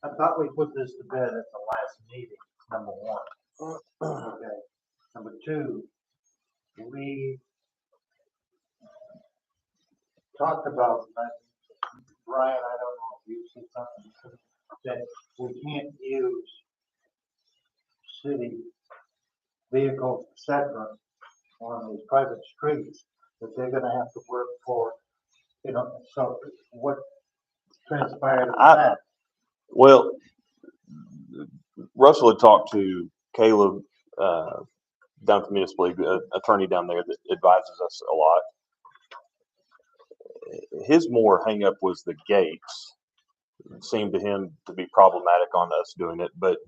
I thought we put this to bed at the last meeting, number one. Okay. Number two, we talked about, Brian, I don't know if you see something, that we can't use city vehicles, et cetera, on these private streets, that they're gonna have to work for, so what transpired of that? Well, Russell had talked to Caleb down at the municipal league, attorney down there that advises us a lot. His more hang up was the gates. It seemed to him to be problematic on us doing it, but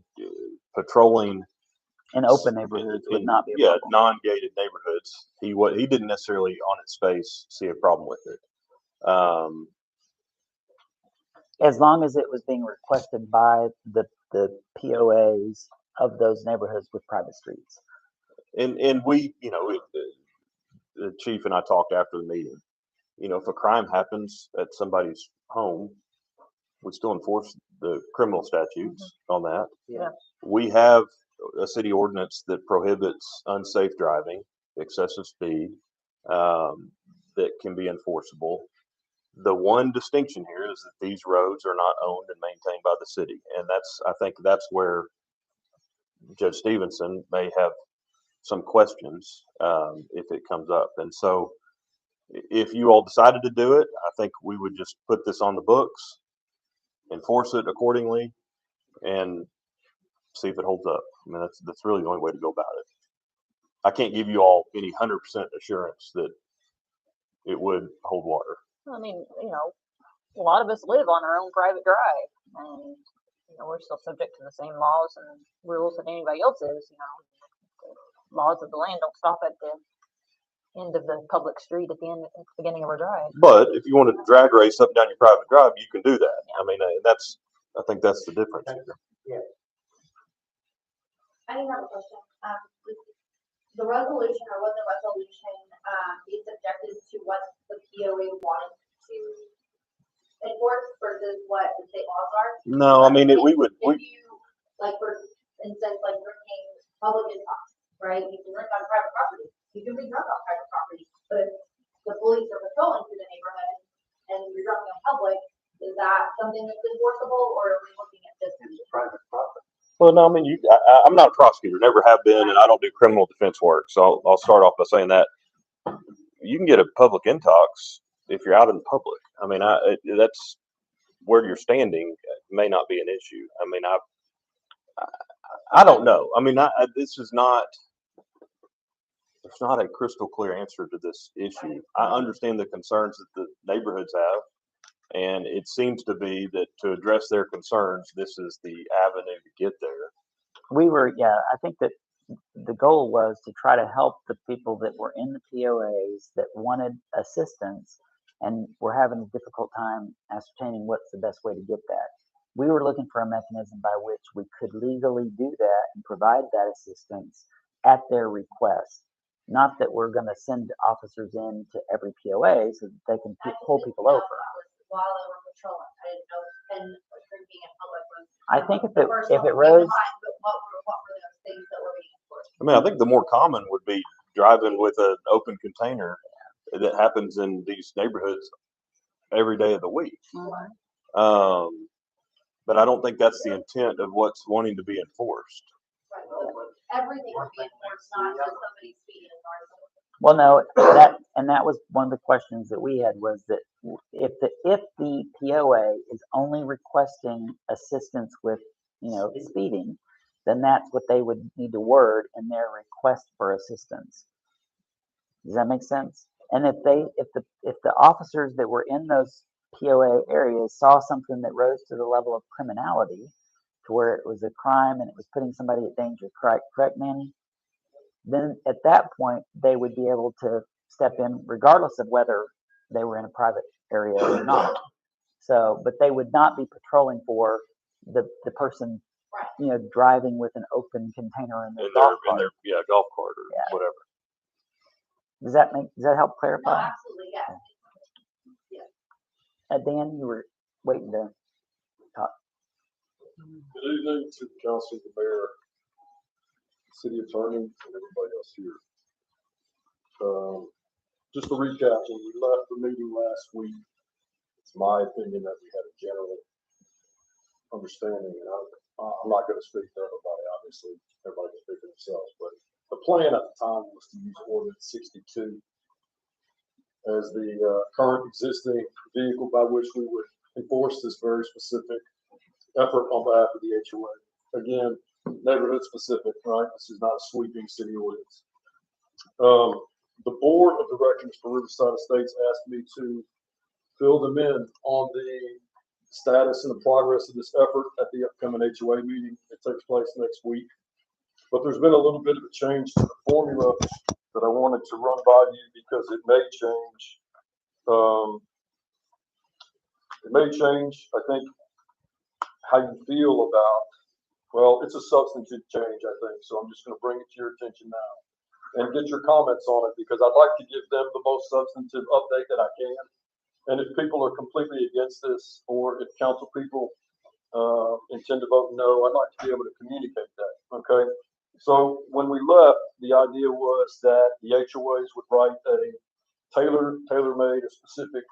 patrolling In open neighborhoods would not be a problem. non-gated neighborhoods. He didn't necessarily on its face see a problem with it. As long as it was being requested by the POAs of those neighborhoods with private streets. And we, the chief and I talked after the meeting. If a crime happens at somebody's home, we still enforce the criminal statutes on that. Yeah. We have a city ordinance that prohibits unsafe driving, excessive speed, that can be enforceable. The one distinction here is that these roads are not owned and maintained by the city. And I think that's where Judge Stevenson may have some questions, if it comes up. And so if you all decided to do it, I think we would just put this on the books, enforce it accordingly, and see if it holds up. I mean, that's really the only way to go about it. I can't give you all any 100% assurance that it would hold water. I mean, a lot of us live on our own private drive, and we're still subject to the same laws and rules that anybody else is. The laws of the land don't stop at the end of the public street at the beginning of our drive. But if you wanted to drag race up and down your private drive, you can do that. I mean, I think that's the difference here. Yeah. I do have a question. The resolution, or was the resolution, be subjected to what the POA wanted to enforce versus what the state laws are? No, I mean, If you, like, for instance, like drinking public detox, right? You can drink on private property. You can be drunk on private property, but if the police are patrolling through the neighborhood and you're drunk in public, is that something that's enforceable, or are we looking at this as Private property. Well, no, I mean, I'm not a prosecutor, never have been, and I don't do criminal defense work. So I'll start off by saying that you can get a public intox if you're out in public. I mean, that's where you're standing may not be an issue. I mean, I don't know. I mean, this is not. It's not a crystal clear answer to this issue. I understand the concerns that the neighborhoods have, and it seems to be that to address their concerns, this is the avenue to get there. I think that the goal was to try to help the people that were in the POAs that wanted assistance and were having a difficult time ascertaining what's the best way to get that. We were looking for a mechanism by which we could legally do that and provide that assistance at their request. Not that we're going to send officers in to every POA so that they can pull people over. while they were patrolling? I didn't know, and drinking in public was. I think if the first it one that came to rose, mind, but what were those things that were being enforced? I mean, I think the more common would be driving with an open container that happens in these neighborhoods every day of the week. But I don't think that's the intent of what's wanting to be enforced. Everything would be enforced, not just somebody speeding in our zone. Well, no, that was one of the questions that we had was that if the POA is only requesting assistance with, speeding, then that's what they would need to word in their request for assistance. Does that make sense? And if the officers that were in those POA areas saw something that rose to the level of criminality, to where it was a crime and it was putting somebody at danger, correct, Manny? Then at that point, they would be able to step in regardless of whether they were in a private area or not. So, but they would not be patrolling for the person, driving with an open container in their golf cart. Golf cart or whatever. Does that help clarify? No, absolutely, yeah. Dan, you were waiting to talk. Good evening to the council, the mayor, city attorney, and everybody else here. Just to recap, when we left the meeting last week, it's my opinion that we had a general understanding, and I'm not going to speak for everybody, obviously, everybody can speak for themselves, but the plan at the time was to use Ordinance 62 as the current existing vehicle by which we would enforce this very specific effort on behalf of the HOA. Again, neighborhood specific, right? This is not a sweeping city ordinance. The board of directors for Riverside Estates asked me to fill them in on the status and the progress of this effort at the upcoming HOA meeting that takes place next week. But there's been a little bit of a change to the formula that I wanted to run by you because it may change. I think, how you feel about, well, it's a substantive change, I think. So I'm just going to bring it to your attention now and get your comments on it because I'd like to give them the most substantive update that I can. And if people are completely against this, or if council people intend to vote no, I'd like to be able to communicate that, okay? So when we left, the idea was that the HOAs would write a tailor-made, a specific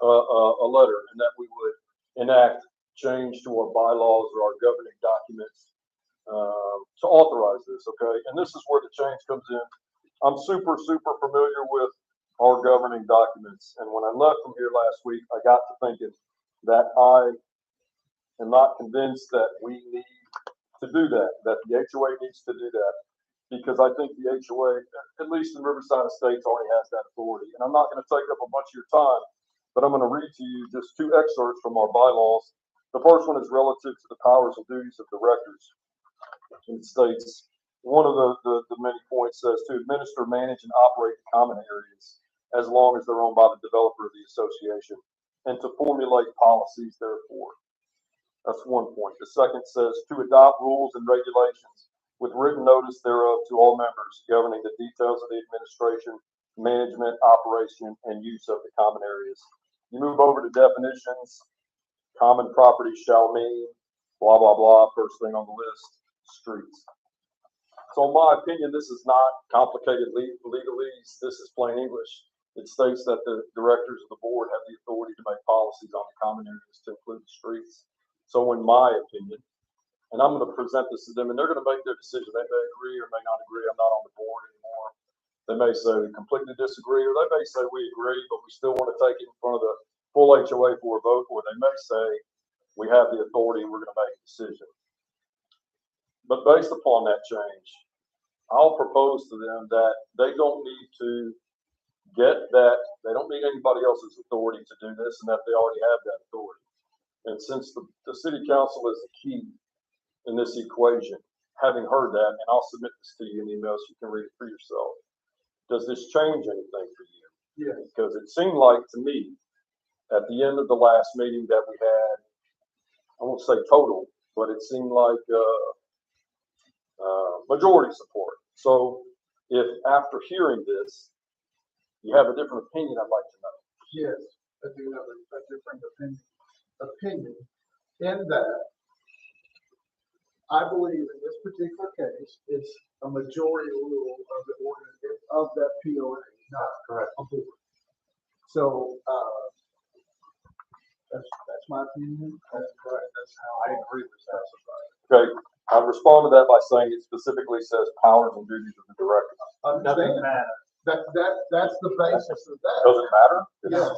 a letter, and that we would enact change to our bylaws or our governing documents to authorize this, okay? And this is where the change comes in. I'm super familiar with our governing documents. And when I left from here last week, I got to thinking that I am not convinced that we need to do that the HOA needs to do that, because I think the HOA, at least in Riverside Estates, already has that authority. And I'm not going to take up a bunch of your time, but I'm going to read to you just two excerpts from our bylaws. The first one is relative to the powers and duties of directors. It states, one of the many points says to administer, manage, and operate the common areas as long as they're owned by the developer of the association, and to formulate policies therefore. That's one point. The second says to adopt rules and regulations with written notice thereof to all members governing the details of the administration, management, operation, and use of the common areas. You move over to definitions. Common property shall mean blah, blah, blah. First thing on the list, streets. So in my opinion, this is not complicated legalese. This is plain English. It states that the directors of the board have the authority to make policies on the common areas to include the streets. So in my opinion, and I'm going to present this to them, and they're going to make their decision. They may agree or may not agree. I'm not on the board anymore. They may say we completely disagree, or they may say we agree, but we still want to take it in front of the full HOA for a vote, or they may say we have the authority and we're going to make a decision. But based upon that change, I'll propose to them that they don't need to get that, they don't need anybody else's authority to do this, and that they already have that authority. And since the city council is the key in this equation, having heard that, and I'll submit this to you in email so you can read it for yourself. Does this change anything for you? Yeah. Because it seemed like to me at the end of the last meeting that we had, I won't say total, but it seemed like majority support. So if after hearing this, you have a different opinion, I'd like to know. Yes, I do have a different opinion in that I believe in this particular case, it's a majority rule of the ordinance of that POA, not correct a board. So that's my opinion. That's how I agree with that. Okay, I respond to that by saying it specifically says powers and duties of the director. Doesn't matter. That's the basis of that. Doesn't matter? Yes.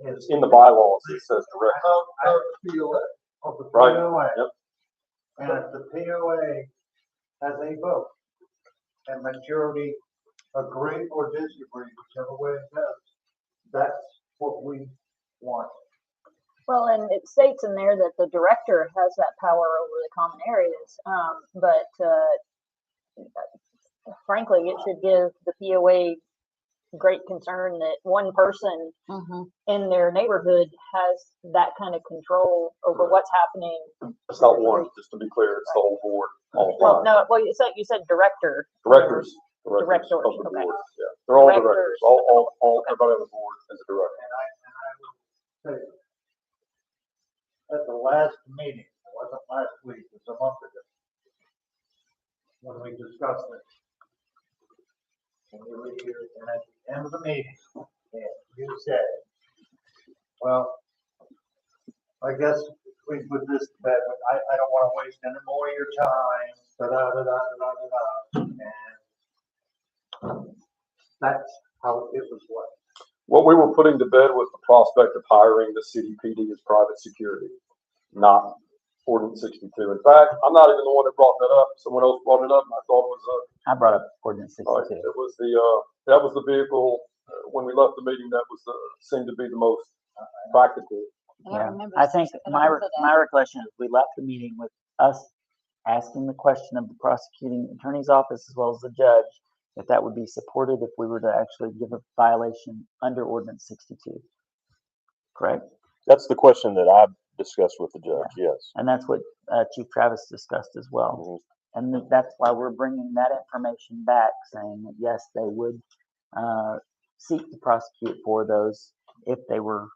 It's in the bylaws, it says director. Of the POA. Of the Right. POA. Yep. And if the POA has a vote and majority agree or disagree, whichever way it goes, that's what we want. Well, and it states in there that the director has that power over the common areas, but frankly, it should give the POA great concern that one person in their neighborhood has that kind of control over what's happening. It's not one, just to be clear, it's the whole board. All Well, five. no, well, you said director. Directors. Directors, Of the okay. board, yeah. They're all Directors. directors, all, everybody on the board is a director. And I will say, at the last meeting, it wasn't last week, it was a month ago, when we discussed this. And you were here, and at the end of the meeting, and you said, well, I guess we put this to bed, but I don't wanna waste any more of your time, da-da-da-da-da-da-da. And that's how it was left. What we were putting to bed was the prospect of hiring the city PD as private security, not ordinance 62. In fact, I'm not even the one that brought that up. Someone else brought it up, and I thought it was I brought up ordinance 62. it was that was the vehicle when we left the meeting. That was seemed to be the most practical. Yeah, I think my recollection is we left the meeting with us asking the question of the prosecuting attorney's office as well as the judge, if that would be supported if we were to actually give a violation under ordinance 62. Correct? That's the question that I discussed with the judge, yes. And that's what Chief Travis discussed as well. And that's why we're bringing that information back, saying that yes, they would seek to prosecute for those if they were,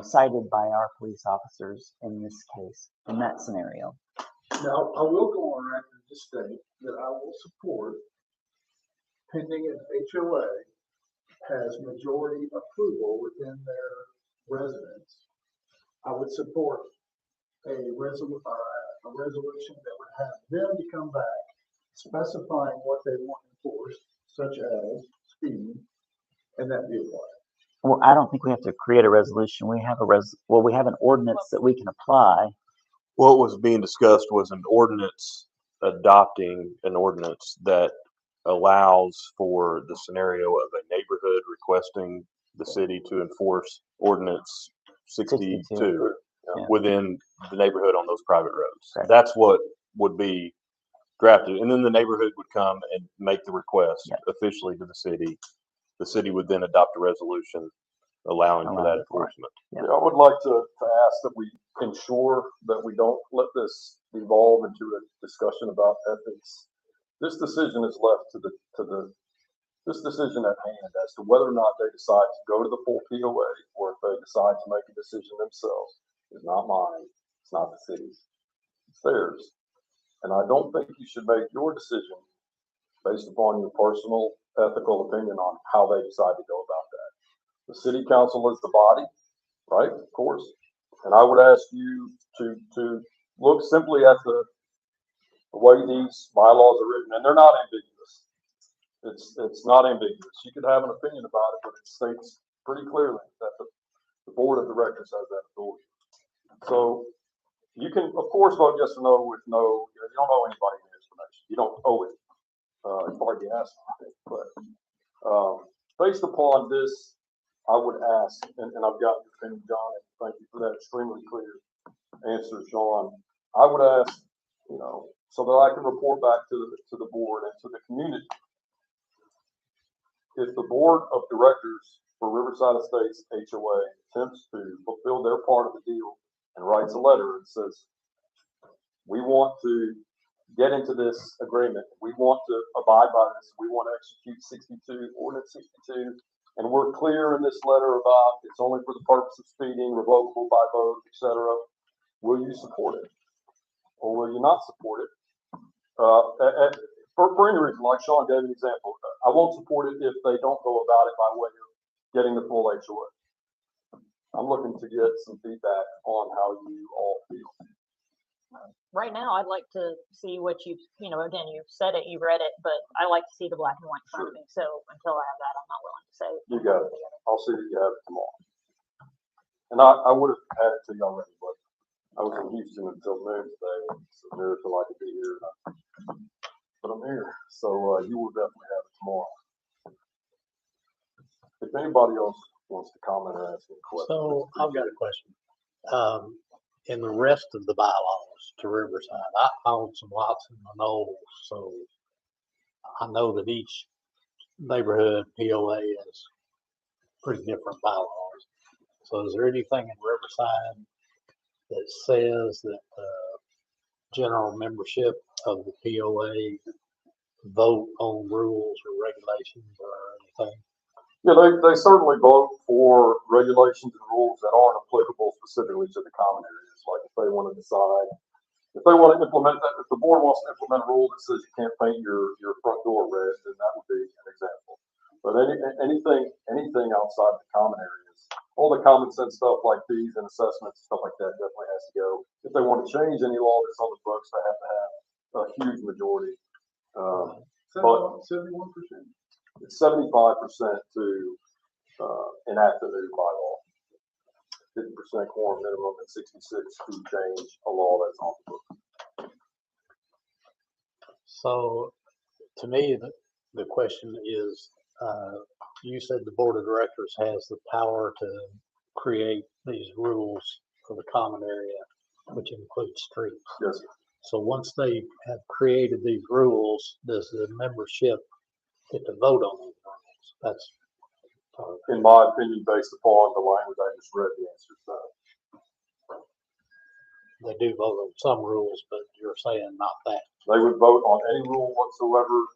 cited by our police officers in this case, in that scenario. Now, I will go on record to state that I will support pending an HOA has majority approval within their residence. I would support a resolution that would have them to come back specifying what they want enforced, such as speeding, and that be applied. Well, I don't think we have to create a resolution. We have we have an ordinance that we can apply. What was being discussed was an ordinance adopting an ordinance that allows for the scenario of a neighborhood requesting the city to enforce ordinance 62 within the neighborhood on those private roads. Okay. That's what would be drafted. And then the neighborhood would come and make the request officially to the city. The city would then adopt a resolution allowing for that enforcement. Yeah, I would like to ask that we ensure that we don't let this evolve into a discussion about ethics. This decision is left to this decision at hand as to whether or not they decide to go to the full POA or if they decide to make a decision themselves. It's not mine. It's not the city's. It's theirs. And I don't think you should make your decision based upon your personal ethical opinion on how they decide to go about that. The city council is the body, right? Of course. And I would ask you to look simply at the way these bylaws are written, and they're not ambiguous. It's not ambiguous. You could have an opinion about it, but it states pretty clearly that the board of directors has that authority. So you can, of course, vote yes or no with no. You don't owe anybody the information. You don't owe it. You've already asked for it. But based upon this, I would ask, and I've got your opinion, John, and thank you for that extremely clear answer, Sean. I would ask, so that I can report back to the board and to the community. If the board of directors for Riverside Estates HOA attempts to fulfill their part of the deal and writes a letter and says, we want to get into this agreement, we want to abide by this, we want to execute 62, ordinance 62, and we're clear in this letter about it's only for the purpose of speeding, revocable by vote, etc. Will you support it? Or will you not support it? For any reason, like Sean gave an example, I won't support it if they don't go about it by way of getting the full HOA. I'm looking to get some feedback on how you all feel. Right now, I'd like to see what you've, again, you've said it, you've read it, but I like to see the black and white in front of me. So until I have that, I'm not willing to say. You got it. I'll see that you have it tomorrow. And I would have had it to you already, but I was in Houston until noon today. It's a miracle I could be here. But I'm here. So you will definitely have it tomorrow. If anybody else wants to comment or ask any questions. So I've got a question. In the rest of the bylaws to Riverside, I own some lots in the Knolls, so I know that each neighborhood POA has pretty different bylaws. So is there anything in Riverside that says that general membership of the POA vote on rules or regulations or anything? Yeah, they certainly vote for regulations and rules that aren't applicable specifically to the common areas. Like if they want to decide, if they want to implement that, if the board wants to implement a rule that says you can't paint your front door red, then that would be an example. But anything outside the common areas, all the common sense stuff like fees and assessments, stuff like that definitely has to go. If they want to change any law that's on the books, they have to have a huge majority. But 71%. it's 75% to enact a new bylaw. 50% quorum minimum and 66 to change a law that's on the books. So to me, the question is, you said the board of directors has the power to create these rules for the common area, which includes streets. Yes. So once they have created these rules, does the membership get to vote on those rules? That's in my opinion, based upon the language I just read, the answer is no. They do vote on some rules, but you're saying not that. They would vote on any rule whatsoever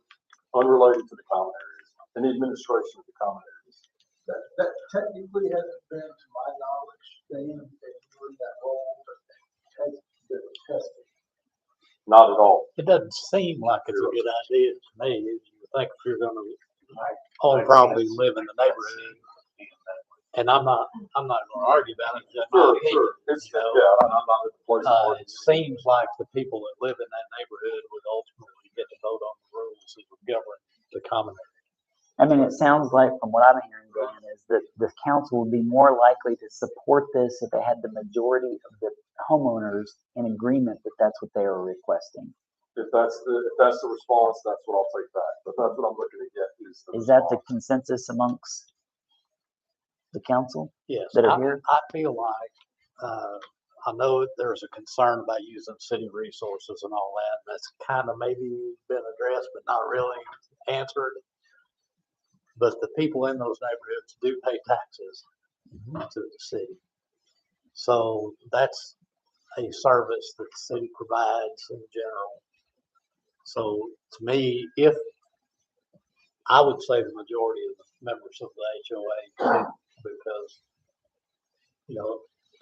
unrelated to the common areas, and the administration of the common areas. That technically hasn't been, to my knowledge, Dan, doing that role, but has been tested. Not at all. It doesn't seem like it's a good idea to me. You think if you're going to own property, live in the neighborhood, and I'm not going to argue about it. Sure. It's, I'm not at the place. It seems like the people that live in that neighborhood would ultimately get to vote on the rules that would govern the common area. I mean, it sounds like from what I'm hearing, Dan, is that the council would be more likely to support this if they had the majority of the homeowners in agreement that that's what they are requesting. If that's the response, that's what I'll take back. But that's what I'm looking to get is that the consensus amongst the council? Yes, that are here? I feel like I know that there's a concern about using city resources and all that. And that's kind of maybe been addressed, but not really answered. But the people in those neighborhoods do pay taxes to the city. So that's a service that the city provides in general. So to me, if I would say the majority of the members of the HOA, because,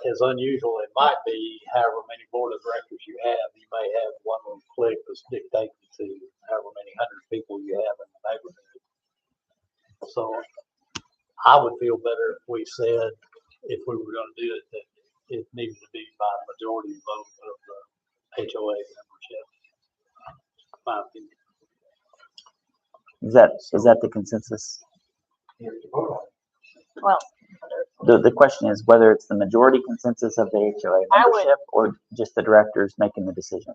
as unusual it might be, however many board of directors you may have one little clique that's dictating to however many hundred people you have in the neighborhood. So I would feel better if we said, if we were going to do it, that it needed to be by majority vote of the HOA membership. My opinion. Is that the consensus? Well, the question is whether it's the majority consensus of the HOA membership or just the directors making the decision.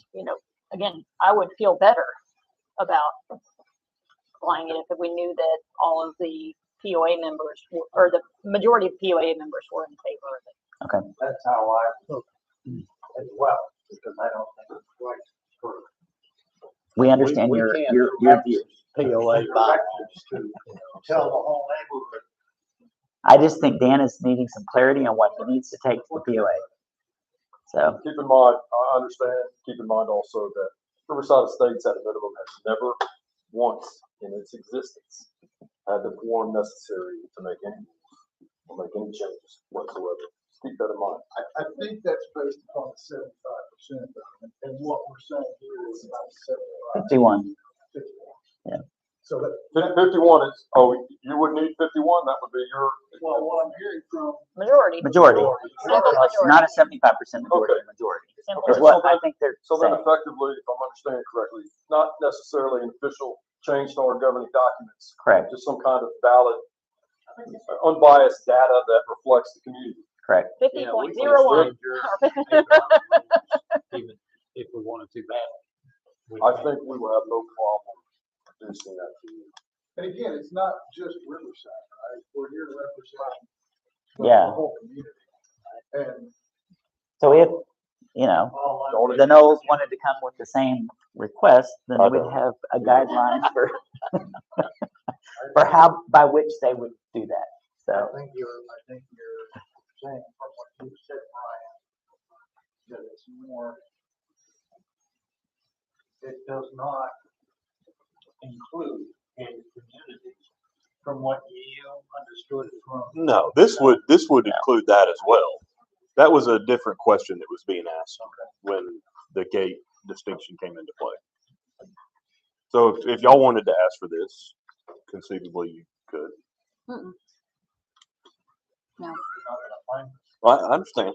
Again, I would feel better about applying it if we knew that all of the POA members or the majority of POA members were in favor of it. Okay. That's how I feel as well, because I don't think it's right for. We understand your view. POA bylaws to tell the whole neighborhood. I just think Dan is needing some clarity on what he needs to take to the POA. So keep in mind, I understand. Keep in mind also that Riverside Estates at a minimum has never once in its existence had the quorum necessary to make any moves or make any changes whatsoever. Just keep that in mind. I think that's based upon the 75%, and what we're saying here is about 75. 51. Yeah. So that, 51 is, oh, you would need 51, that would be your. well, what I'm hearing from. Majority. Majority, Simple majority. not a 75% majority, Okay. majority. Simple Is Okay, what so I then- think they're So then saying. effectively, if I'm understanding correctly, not necessarily an official change to our governing documents, Correct, just some kind of valid, unbiased data that reflects the community. correct. 50.01. Even if we wanted to badly. We I can. think we will have no problem producing that to you. And again, it's not just Riverside, right? We're here to represent the Yeah. whole community. And So if, you know, all the Knowles wanted to come with the same request, then I we'd know. have a guidelines for, for how, by which they would do that, so. I think you're saying from what you said, Brian, that it's more, it does not include gated communities from what you understood from. No, this would include that as well. That was a different question that was being asked when the gate distinction came into play. So if y'all wanted to ask for this, conceivably you could. Mm-mm. No. Well, I understand.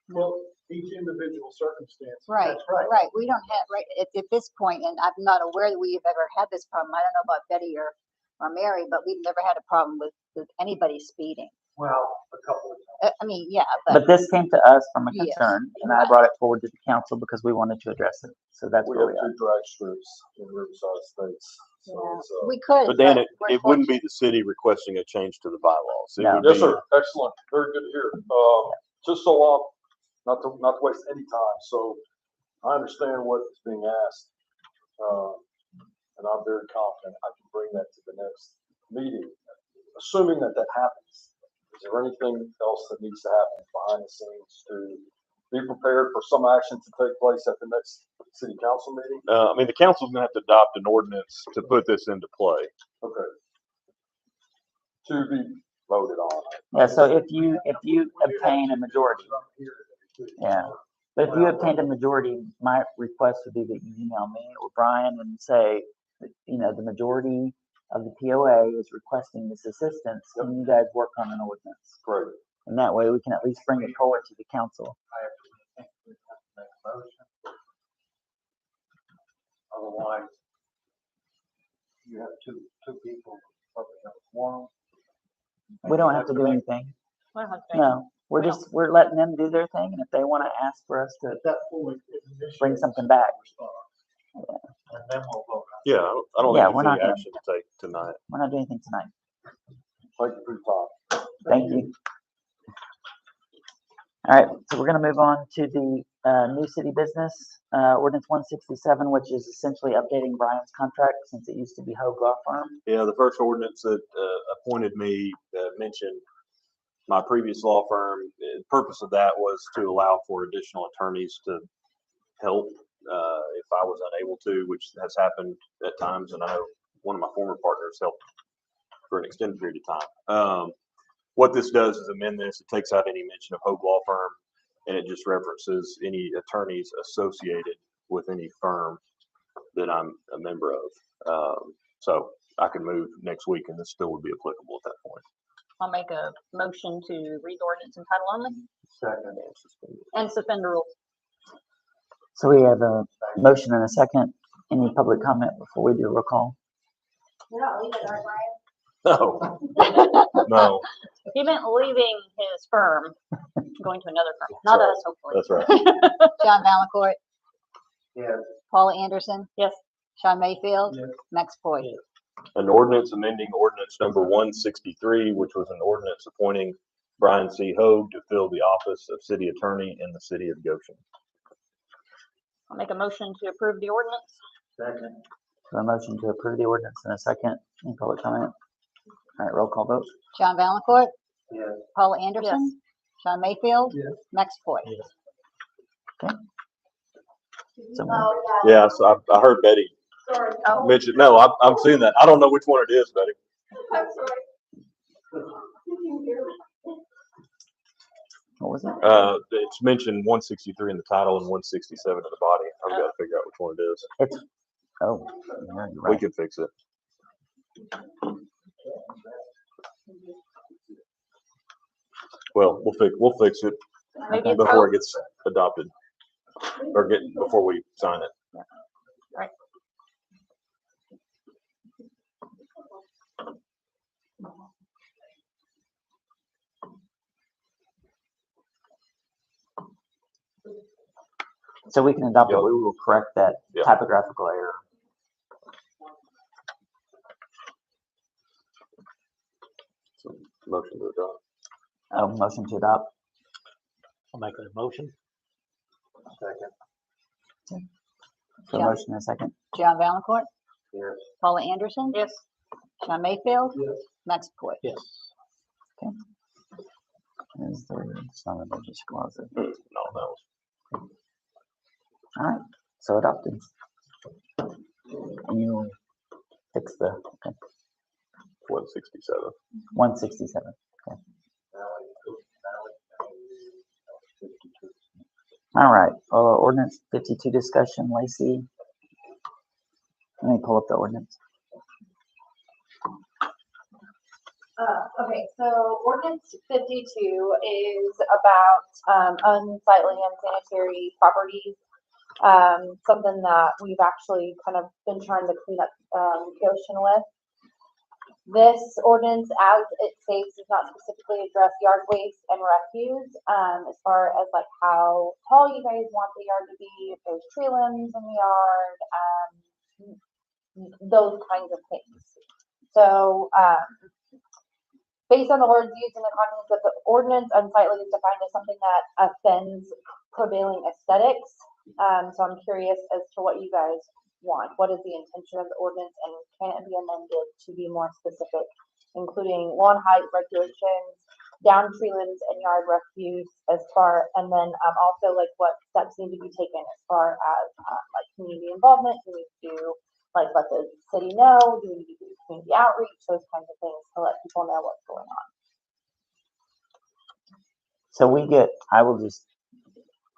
Well, each individual circumstance. Right, That's right. right. We don't have, right, at this point, and I'm not aware that we've ever had this problem. I don't know about Betty or Mary, but we've never had a problem with anybody speeding. Well, a couple of times. I mean, yeah, But this came to us from a Yes. concern, and I brought it forward to the council because we wanted to address it, so that's We where have we are. 2 drag strips in Riverside Estates. So yeah, it's, we could. But Dan, we're it wouldn't be the city requesting a change to the bylaws. It No. would Yes, be- sir. Excellent. Very good to hear. Just so not to waste any time. So I understand what is being asked. And I'm very confident I can bring that to the next meeting. Assuming that happens, is there anything else that needs to happen behind the scenes to be prepared for some action to take place at the next city council meeting? I mean, the council's gonna have to adopt an ordinance to put this into play. Okay. To be voted on. Yeah, so if you obtain a majority, yeah, but if you obtained a majority, my request would be that you email me or Brian and say, that, you know, the majority of the POA is requesting this assistance, and you guys work on an ordinance. Great. And that way we can at least bring it forward to the council. I think we have to make a motion. Otherwise, you have two people, probably have a quorum. We don't have to do anything. We don't have to. No, we're letting them do their thing, and if they want to ask for us to At that point, it bring initiates something back, response. And then we'll vote. Yeah, I don't Yeah, think we're there's not any gonna- action to take tonight. we're not doing anything tonight. Thank you for your time. Thank you. All right, so we're gonna move on to the new city business, ordinance 167, which is essentially updating Brian's contract since it used to be Hogue Law Firm. Yeah, the first ordinance that appointed me mentioned my previous law firm. The purpose of that was to allow for additional attorneys to help if I was unable to, which has happened at times, and I know one of my former partners helped for an extended period of time. What this does is amend this. It takes out any mention of Hogue Law Firm, and it just references any attorneys associated with any firm that I'm a member of. So I can move next week, and this still would be applicable at that point. I'll make a motion to read the ordinance in title only Second. and suspend the rules. So we have a motion and a second. Any public comment before we do a roll call? You're not leaving, are you, Brian? No, no, He meant leaving his firm, going to another firm, not right. us, hopefully. that's right. John Valencourt, Yes. Paula Anderson, Yes. Sean Mayfield, Yes. Max Boyd. An ordinance amending ordinance number 163, which was an ordinance appointing Brian C. Hogue to fill the office of city attorney in the city of Goshen. I'll make a motion to approve the ordinance. Second. So a motion to approve the ordinance in a second. Any public comment? All right, roll call vote. John Valencourt, Yes. Paula Anderson, Sean Mayfield, Yes. Max Boyd. So Oh, Yeah, so I heard Betty sorry. mention, no, I'm seeing that. I don't know which one it is, Betty. I'm sorry. You can hear me. what was it? It's mentioned 163 in the title and 167 in the body. I've got to figure out which one it is. Oh, yeah, you're We right. could fix it. Well, we'll fix it Maybe it's before it gets adopted or before we sign it. Right. So we can adopt it, Yeah. we will correct that Yeah. typographical error. So, motion to adopt. Oh, motion to adopt. I'll make a motion. Second. So Yeah. motion and a second. John Valencourt, Yes. Paula Anderson, Yes. Sean Mayfield, Yes. Max McCoy. Yes. Is there some emergency clause? No, that was All right, so adopted. And you fix the, okay, 167. 167. Okay. All right, ordinance 52 discussion, Lacey. Let me pull up the ordinance. Okay, so ordinance 52 is about unsightly and sanitary properties. Something that we've actually kind of been trying to clean up Goshen with. This ordinance, as it states, does not specifically address yard waste and refuse, as far as like how tall you guys want the yard to be, if there's tree limbs in the yard, those kinds of things. So, based on the words used in the contents of the ordinance, unsightly is defined as something that offends prevailing aesthetics. So I'm curious as to what you guys want. What is the intention of the ordinance, and can it be amended to be more specific, including lawn height regulations, down tree limbs and yard refuse, and then also like what steps need to be taken as far as like community involvement? Do we do like let the city know? Do we need to do community outreach? Those kinds of things to let people know what's going on. So I will just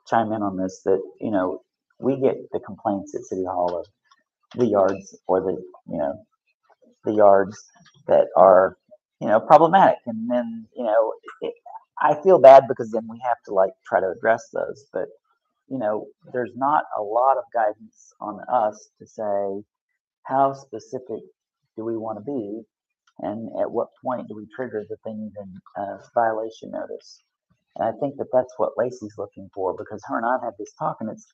chime in on this, that, we get the complaints at City Hall of the yards or the yards that are, problematic. And then, I feel bad because then we have to like try to address those, but there's not a lot of guidance on us to say how specific do we want to be, and at what point do we trigger the thing even violation notice. And I think that that's what Lacey's looking for, because her and I've had this talk, and it's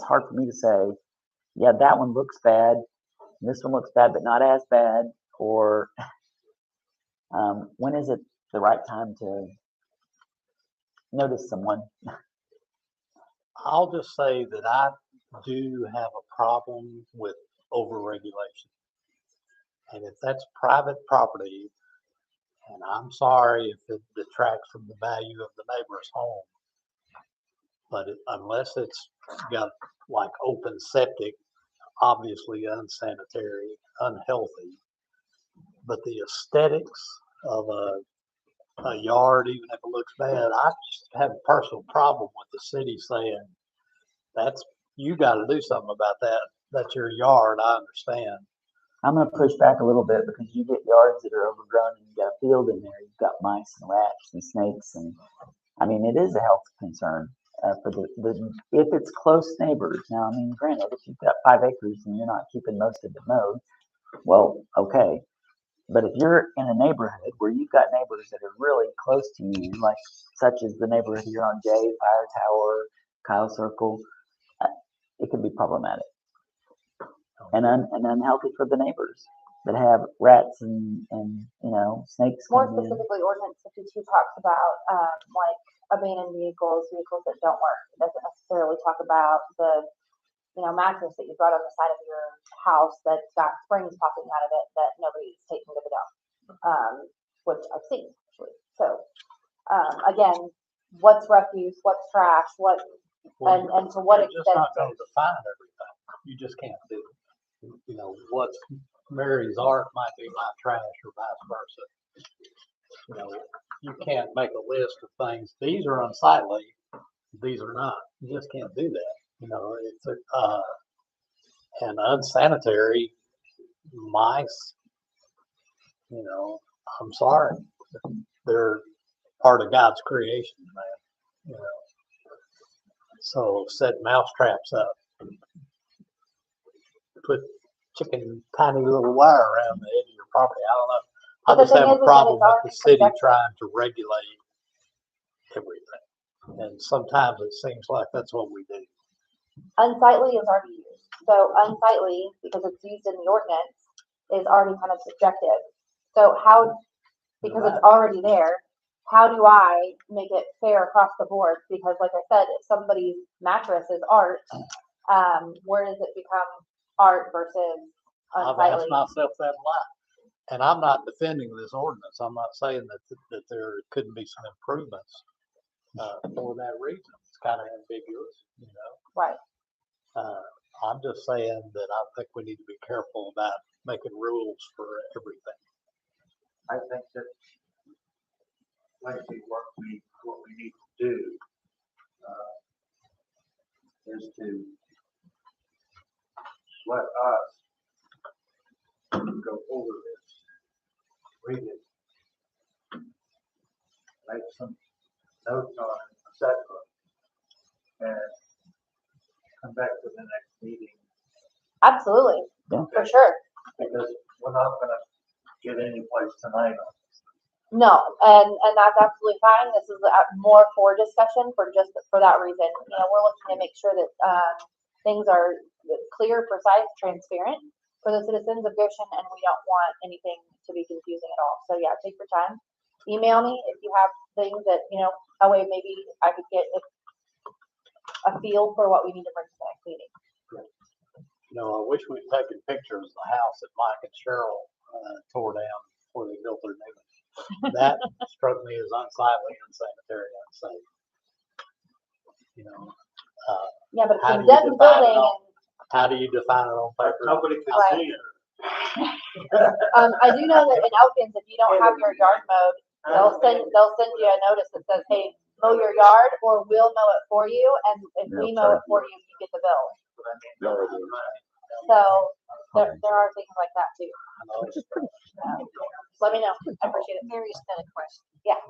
hard for me to say, yeah, that one looks bad, this one looks bad, but not as bad, or when is it the right time to notice someone? I'll just say that I do have a problem with overregulation. And if that's private property, and I'm sorry if it detracts from the value of the neighbor's home, but unless it's got like open septic, obviously unsanitary, unhealthy, but the aesthetics of a yard, even if it looks bad, I just have a personal problem with the city saying, you got to do something about that. That's your yard. I understand. I'm going to push back a little bit, because you get yards that are overgrown and you've got a field in there, you've got mice and rats and snakes, and I mean, it is a health concern for if it's close neighbors. Now, I mean, granted, if you've got 5 acres and you're not keeping most of it mowed, well, okay. But if you're in a neighborhood where you've got neighbors that are really close to you, like such as the neighborhood here on Jay, Fire Tower, Kyle Circle, it can be problematic and unhealthy for the neighbors that have rats and snakes. More specifically, ordinance 52 talks about like abandoned vehicles that don't work. It doesn't necessarily talk about the mattress that you brought on the side of your house that's got springs popping out of it that nobody's taking to the dump, which I've seen actually. So again, what's refuse, what's trash, and to what extent? You're just not going to define everything. You just can't do it. What's Mary's art might be my trash, or vice versa. You can't make a list of things. These are unsightly. These are not. You just can't do that. It's and unsanitary mice, You know, I'm sorry. They're part of God's creation, man. You know, so set mouse traps up, put tiny little wire around the edge of your property. I don't know. I But the just thing have is a that it's problem with the already city protected. trying to regulate everything. And sometimes it seems like that's what we do. Unsightly is already used. So unsightly, because it's used in the ordinance, is already kind of subjective. So how, because it's already there, how do I make it fair across the board? Because like I said, if somebody's mattress is art, where does it become art versus I've unsightly? asked myself that a lot. And I'm not defending this ordinance. I'm not saying that there couldn't be some improvements for that reason. It's kind of ambiguous, you know. Right. I'm just saying that I think we need to be careful about making rules for everything. I think that, Lacey, what we need to do, is to let us go over this, read it, make some notes on it, etc. And come back to the next meeting. Absolutely. Yeah. For sure. Because we're not gonna get any place tonight on this. No, and that's absolutely fine. This is more for discussion for that reason. You know, we're looking to make sure that things are clear, precise, transparent for the citizens of Goshen, and we don't want anything to be confusing at all. So yeah, take your time. Email me if you have things that, you know, that way maybe I could get a feel for what we need to bring to the next meeting. You know, I wish we'd taken pictures of the house that Mike and Cheryl tore down before they built their new one. That struck me as unsightly, unsanitary, unsafe. You know. Yeah, but it's How a do you condemned define it building. on- How do you define it on paper? Nobody can Right. see it. I do know that in Elkins, if you don't have your yard mowed, they'll send you a notice that says, hey, mow your yard or we'll mow it for you. And if we mow it for you, you get the bill. So there are things like that too. Let me know. I appreciate it. Mary's got a question. Yeah.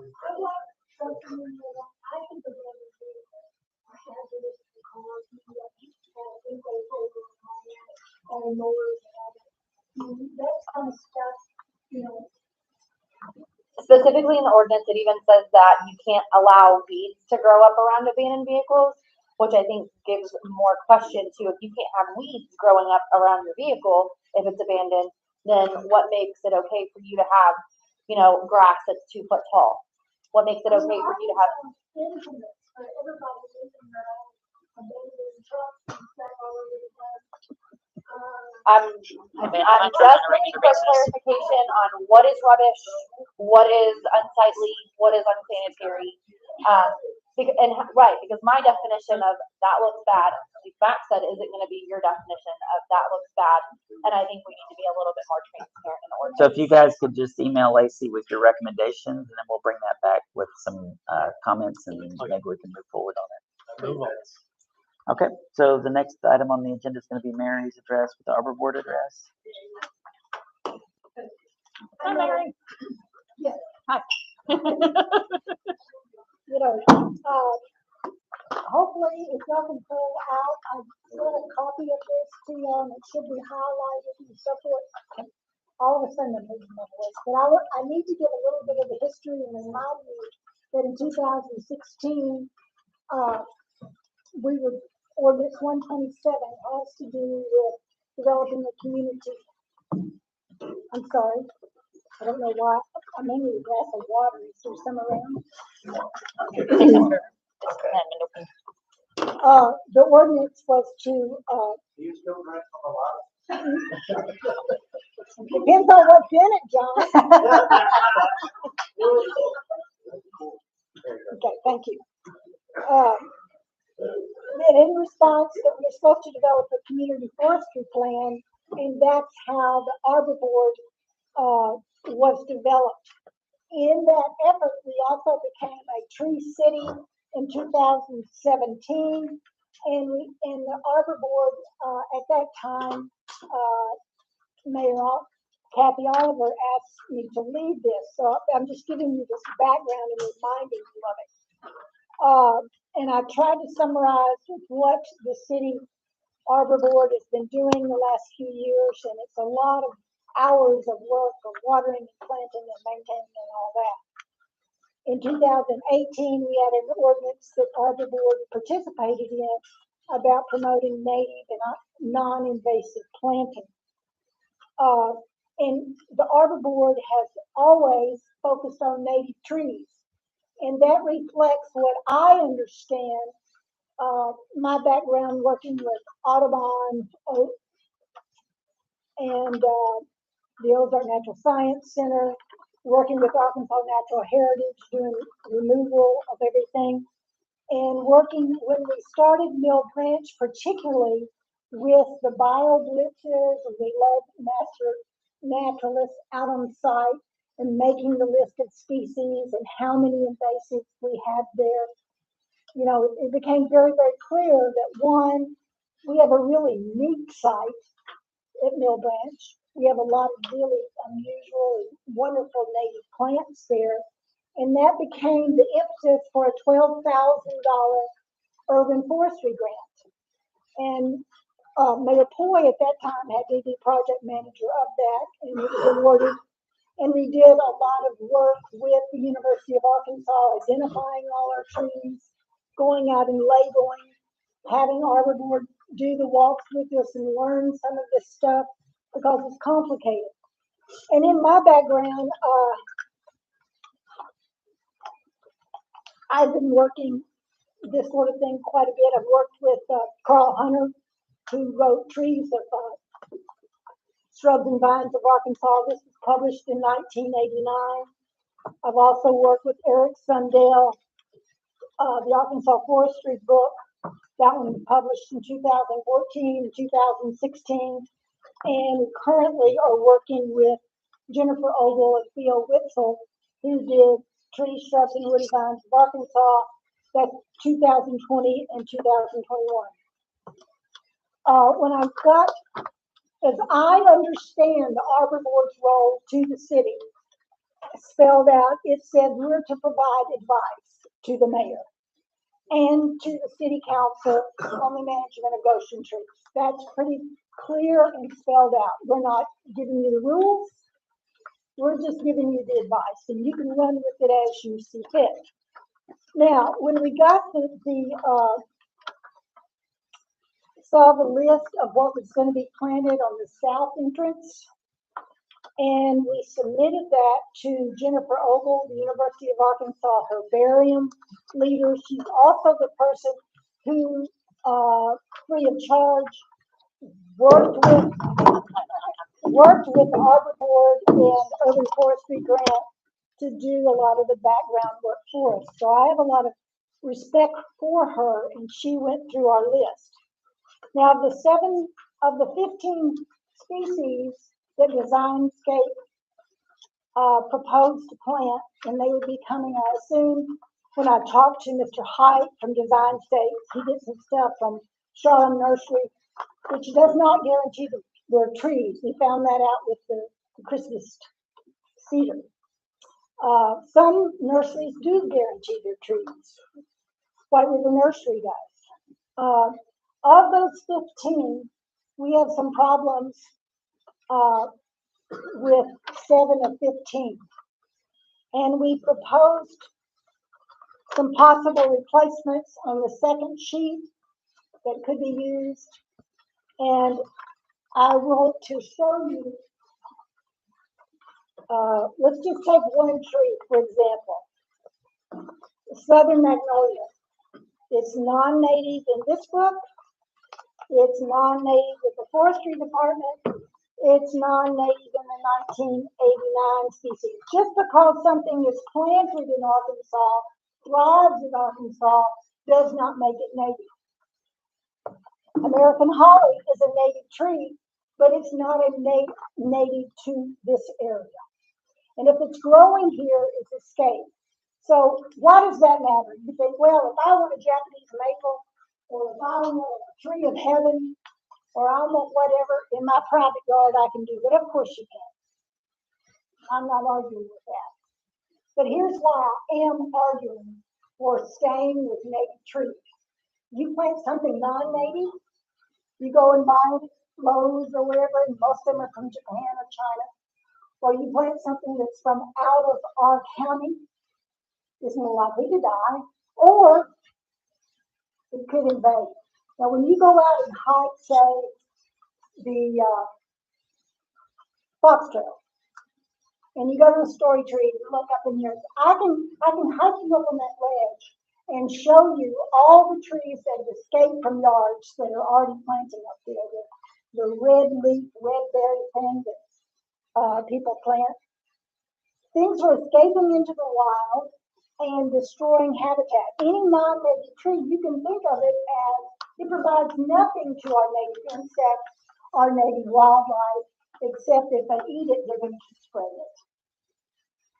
Specifically in the ordinance, it even says that you can't allow weeds to grow up around abandoned vehicles, which I think gives more question to if you can't have weeds growing up around your vehicle if it's abandoned, then what makes it okay for you to have, you know, grass that's 2 foot tall? What makes it okay for you to have? I'm just looking for clarification on what is rubbish, what is unsightly, what is unsanitary. Because my definition of that looks bad, like Matt said, isn't going to be your definition of that looks bad. And I think we need to be a little bit more transparent in the ordinance. So if you guys could just email Lacey with your recommendations, and then we'll bring that back with some comments, and maybe we can move forward on it. Okay, so the next item on the agenda is going to be Mary's address with the Arbor Board address. Hi, Mary. Yeah. Hi. You know, hopefully if y'all can pull out, I sent a copy of this to you, and it should be highlighted and so forth. All of a sudden, I'm losing my voice, but I need to give a little bit of the history and remind you that in 2016, we were, ordinance 127 has to do with developing a community. I'm sorry. I don't know why. I may need a glass of water. Is there some around? The ordinance was to, You still drink a lot? depends on what's in it, John. Okay, thank you. And in response, that we're supposed to develop a community forestry plan, and that's how the Arbor Board was developed. In that effort, we also became a tree city in 2017, and the Arbor Board at that time, Mayor Kathy Oliver asked me to lead this, so I'm just giving you this background and reminding you of it. And I tried to summarize what the city Arbor Board has been doing the last few years, and it's a lot of hours of work of watering and planting and maintaining and all that. In 2018, we had an ordinance that Arbor Board participated in about promoting native and non-invasive planting. And the Arbor Board has always focused on native trees. And that reflects what I understand, my background working with Audubon and the Ozark Natural Science Center, working with Arkansas Natural Heritage, doing removal of everything, and working when we started Mill Branch, particularly with the bio blitzes, and we led naturalists out on site and making the list of species and how many invasives we had there. You know, it became very, very clear that one, we have a really neat site at Mill Branch. We have a lot of really unusual and wonderful native plants there. And that became the impetus for a $12,000 urban forestry grant. And Mayor Ploy at that time had to be project manager of that, and it was awarded. And we did a lot of work with the University of Arkansas, identifying all our trees, going out and labeling, having Arbor Board do the walks with us and learn some of this stuff because it's complicated. And in my background, I've been working this sort of thing quite a bit. I've worked with Carl Hunter, who wrote Trees of Shrubs and Vines of Arkansas. This was published in 1989. I've also worked with Eric Sundell, the Arkansas Forestry book. That one was published in 2014 and 2016. And we currently are working with Jennifer Ogle and Theo Witzel, who did Trees, Shrubs, and Woody Vines of Arkansas. That's 2020 and 2021. When I got, as I understand the Arbor Board's role to the city, spelled out, it said we're to provide advice to the mayor and to the city council on the management of Goshen trees. That's pretty clear and spelled out. We're not giving you the rules. We're just giving you the advice, and you can run with it as you see fit. Now, when we got saw the list of what was going to be planted on the south entrance, and we submitted that to Jennifer Ogle, the University of Arkansas herbarium leader. She's also the person who, free of charge, worked with the Arbor Board and Urban Forestry Grant to do a lot of the background work for us. So I have a lot of respect for her, and she went through our list. Now, the 7 of the 15 species that Designscape proposed to plant, and they would be coming, I assume, when I talked to Mr. Height from Designscape, he did some stuff from Charlem Nursery, which does not guarantee their trees. We found that out with the Christmas cedar. Some nurseries do guarantee their trees. White River Nursery does. Of those 15, we have some problems with 7 of 15. And we proposed some possible replacements on the second sheet that could be used. And I want to show you, let's just take one tree, for example. Southern Magnolia. It's non-native in this book. It's non-native with the forestry department. It's non-native in the 1989 species. Just because something is planted in Arkansas, thrives in Arkansas, does not make it native. American holly is a native tree, but it's not a native to this area. And if it's growing here, it's escaped. So why does that matter? You think, well, if I want a Japanese maple, or if I want a tree of heaven, or I want whatever in my private yard, I can do it. Of course you can. I'm not arguing with that. But here's why I am arguing for staying with native trees. You plant something non-native, you go and buy it at Lowe's or wherever, and most of them are from Japan or China, or you plant something that's from out of our county, it's more likely to die, or it could invade. Now, when you go out and hike, say, the fox trail, and you go to the story tree and look up in here, I can hike you up on that ledge and show you all the trees that have escaped from yards that are already planting up there. The red leaf, red berry thing that people plant. Things are escaping into the wild and destroying habitat. Any non-native tree, you can think of it as it provides nothing to our native insects, our native wildlife, except if they eat it, they're going to spread it.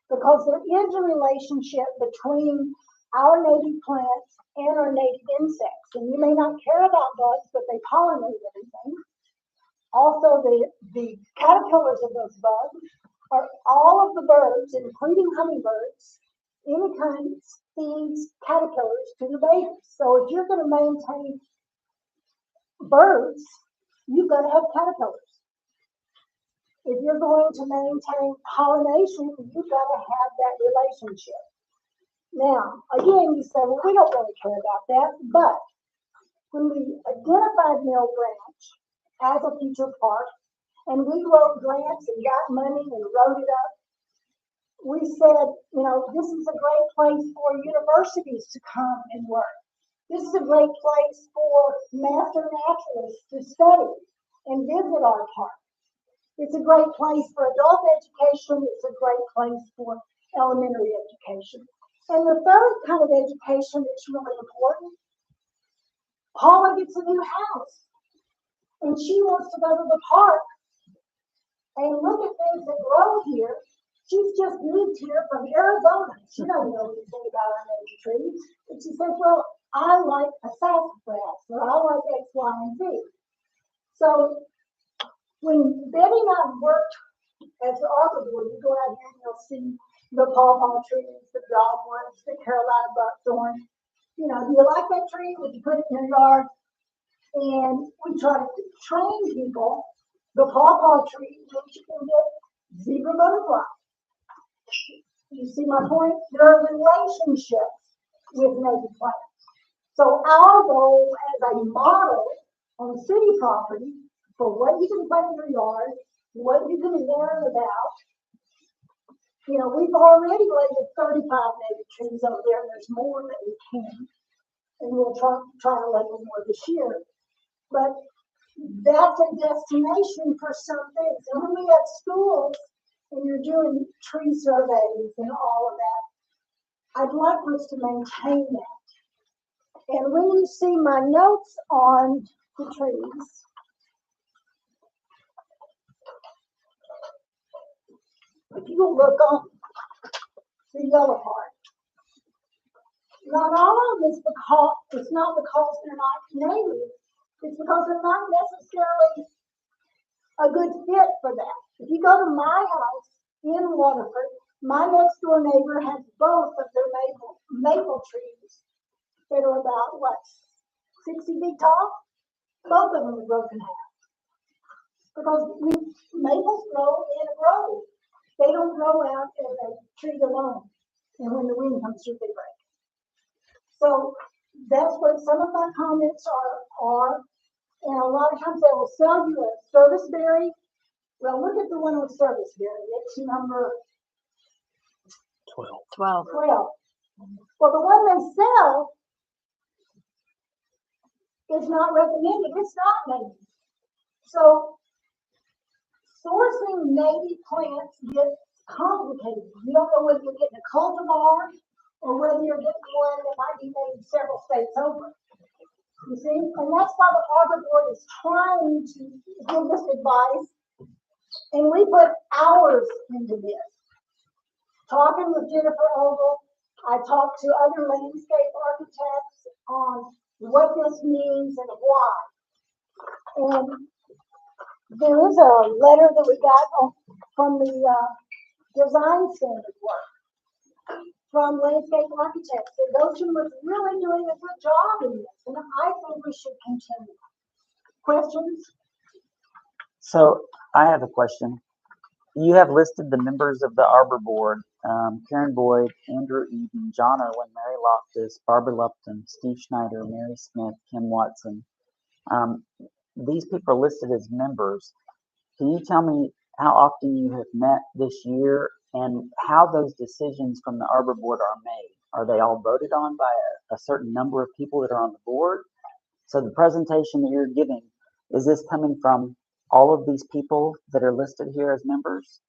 Because there is a relationship between our native plants and our native insects. And you may not care about bugs, but they pollinate everything. Also, the caterpillars of those bugs are all of the birds, including hummingbirds, any kind feeds caterpillars to the babies. So if you're going to maintain birds, you've got to have caterpillars. If you're going to maintain pollination, you've got to have that relationship. Now, again, you say, well, we don't really care about that, but when we identified Mill Branch as a future park, and we wrote grants and got money and wrote it up, we said, you know, this is a great place for universities to come and work. This is a great place for master naturalists to study and visit our park. It's a great place for adult education. It's a great place for elementary education. And the third kind of education that's really important, Paula gets a new house, and she wants to go to the park and look at things that grow here. She's just moved here from Arizona. She doesn't know anything about our native trees. And she says, well, I like a sassafras, or I like X, Y, and Z. So when Betty and I worked as the Arbor Board, you go out here and you'll see the pawpaw trees, the dogwoods, the Carolina buckthorn. You know, do you like that tree? Would you put it in your yard? And we try to train people. The pawpaw tree, which you can get zebra butterfly. You see my point? There are relationships with native plants. So our goal as a model on city property for what you can plant in your yard, what you can learn about. You know, we've already planted 35 native trees over there, and there's more that we can. And we'll try to label more this year. But that's a destination for some things. And when we have schools and you're doing tree surveys and all of that, I'd like us to maintain that. And when you see my notes on the trees, if you look on the yellow part, not all of them is because it's not because they're not native. It's because they're not necessarily a good fit for that. If you go to my house in Waterford, my next door neighbor has both of their maple trees that are about, 60 feet tall? Both of them are broken half. Because maples grow in a grove. They don't grow out as a tree alone. And when the wind comes through, they break. So that's what some of my comments are. And a lot of times they will sell you a service berry. Well, look at the one with service berry. It's number 12. 12. Well, the one they sell is not recommended. It's not native. So sourcing native plants gets complicated. You don't know whether you're getting a cultivar or whether you're getting one that might be made several states over. You see? And that's why the Arbor Board is trying to give this advice. And we put hours into this. Talking with Jennifer Ogle, I talked to other landscape architects on what this means and why. And there is a letter that we got from the design standard work from landscape architects. And Goshen was really doing a good job in this, and I think we should continue. Questions? So I have a question. You have listed the members of the Arbor Board, Karen Boyd, Andrew Eden, John Owen, Mary Loftus, Barbara Lupton, Steve Schneider, Mary Smith, Kim Watson. These people are listed as members. Can you tell me how often you have met this year and how those decisions from the Arbor Board are made? Are they all voted on by a certain number of people that are on the board? So the presentation that you're giving, is this coming from all of these people that are listed here as members?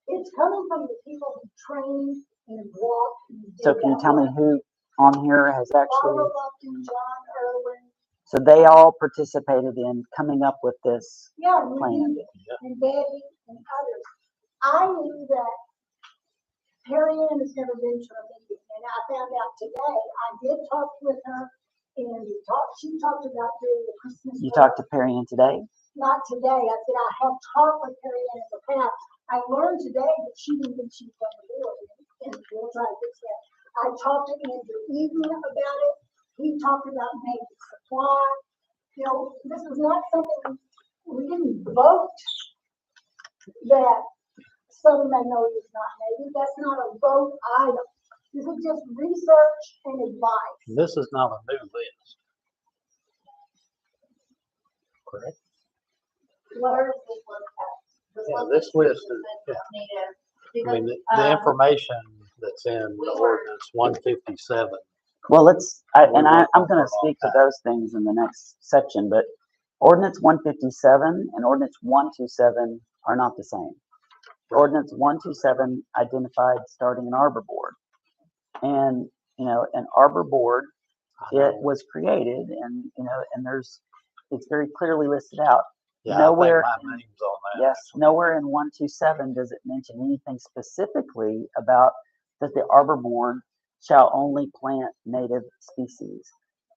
It's coming from the people who trained and walked. So can you tell me who on here has actually? Barbara Lupton, John Irwin. So they all participated in coming up with this Yeah, plan. and Betty and others. I knew that Perry Ann has never been to a meeting, and I found out today. I did talk with her, and she talked about doing the Christmas. You talked to Perry Ann today? Not today. I said I have talked with Perry Ann in the past. I learned today that she didn't think she was on the board, and we'll try to fix that. I talked to Andrew Eden about it. He talked about native supply. You know, this is not something, we didn't vote that Southern Magnolia is not native. That's not a vote item. This is just research and advice. This is not a new list. Correct? Where is this list at? Yeah, this list is, yeah. Native. I mean, the information that's in the ordinance 157. Well, I'm going to speak to those things in the next section, but Ordinance 157 and Ordinance 127 are not the same. Ordinance 127 identified starting an arbor board. And, an arbor board, it was created and, it's very clearly listed out. Yeah, Nowhere, I think my name's on that. yes, nowhere in 127 does it mention anything specifically about that the arbor board shall only plant native species.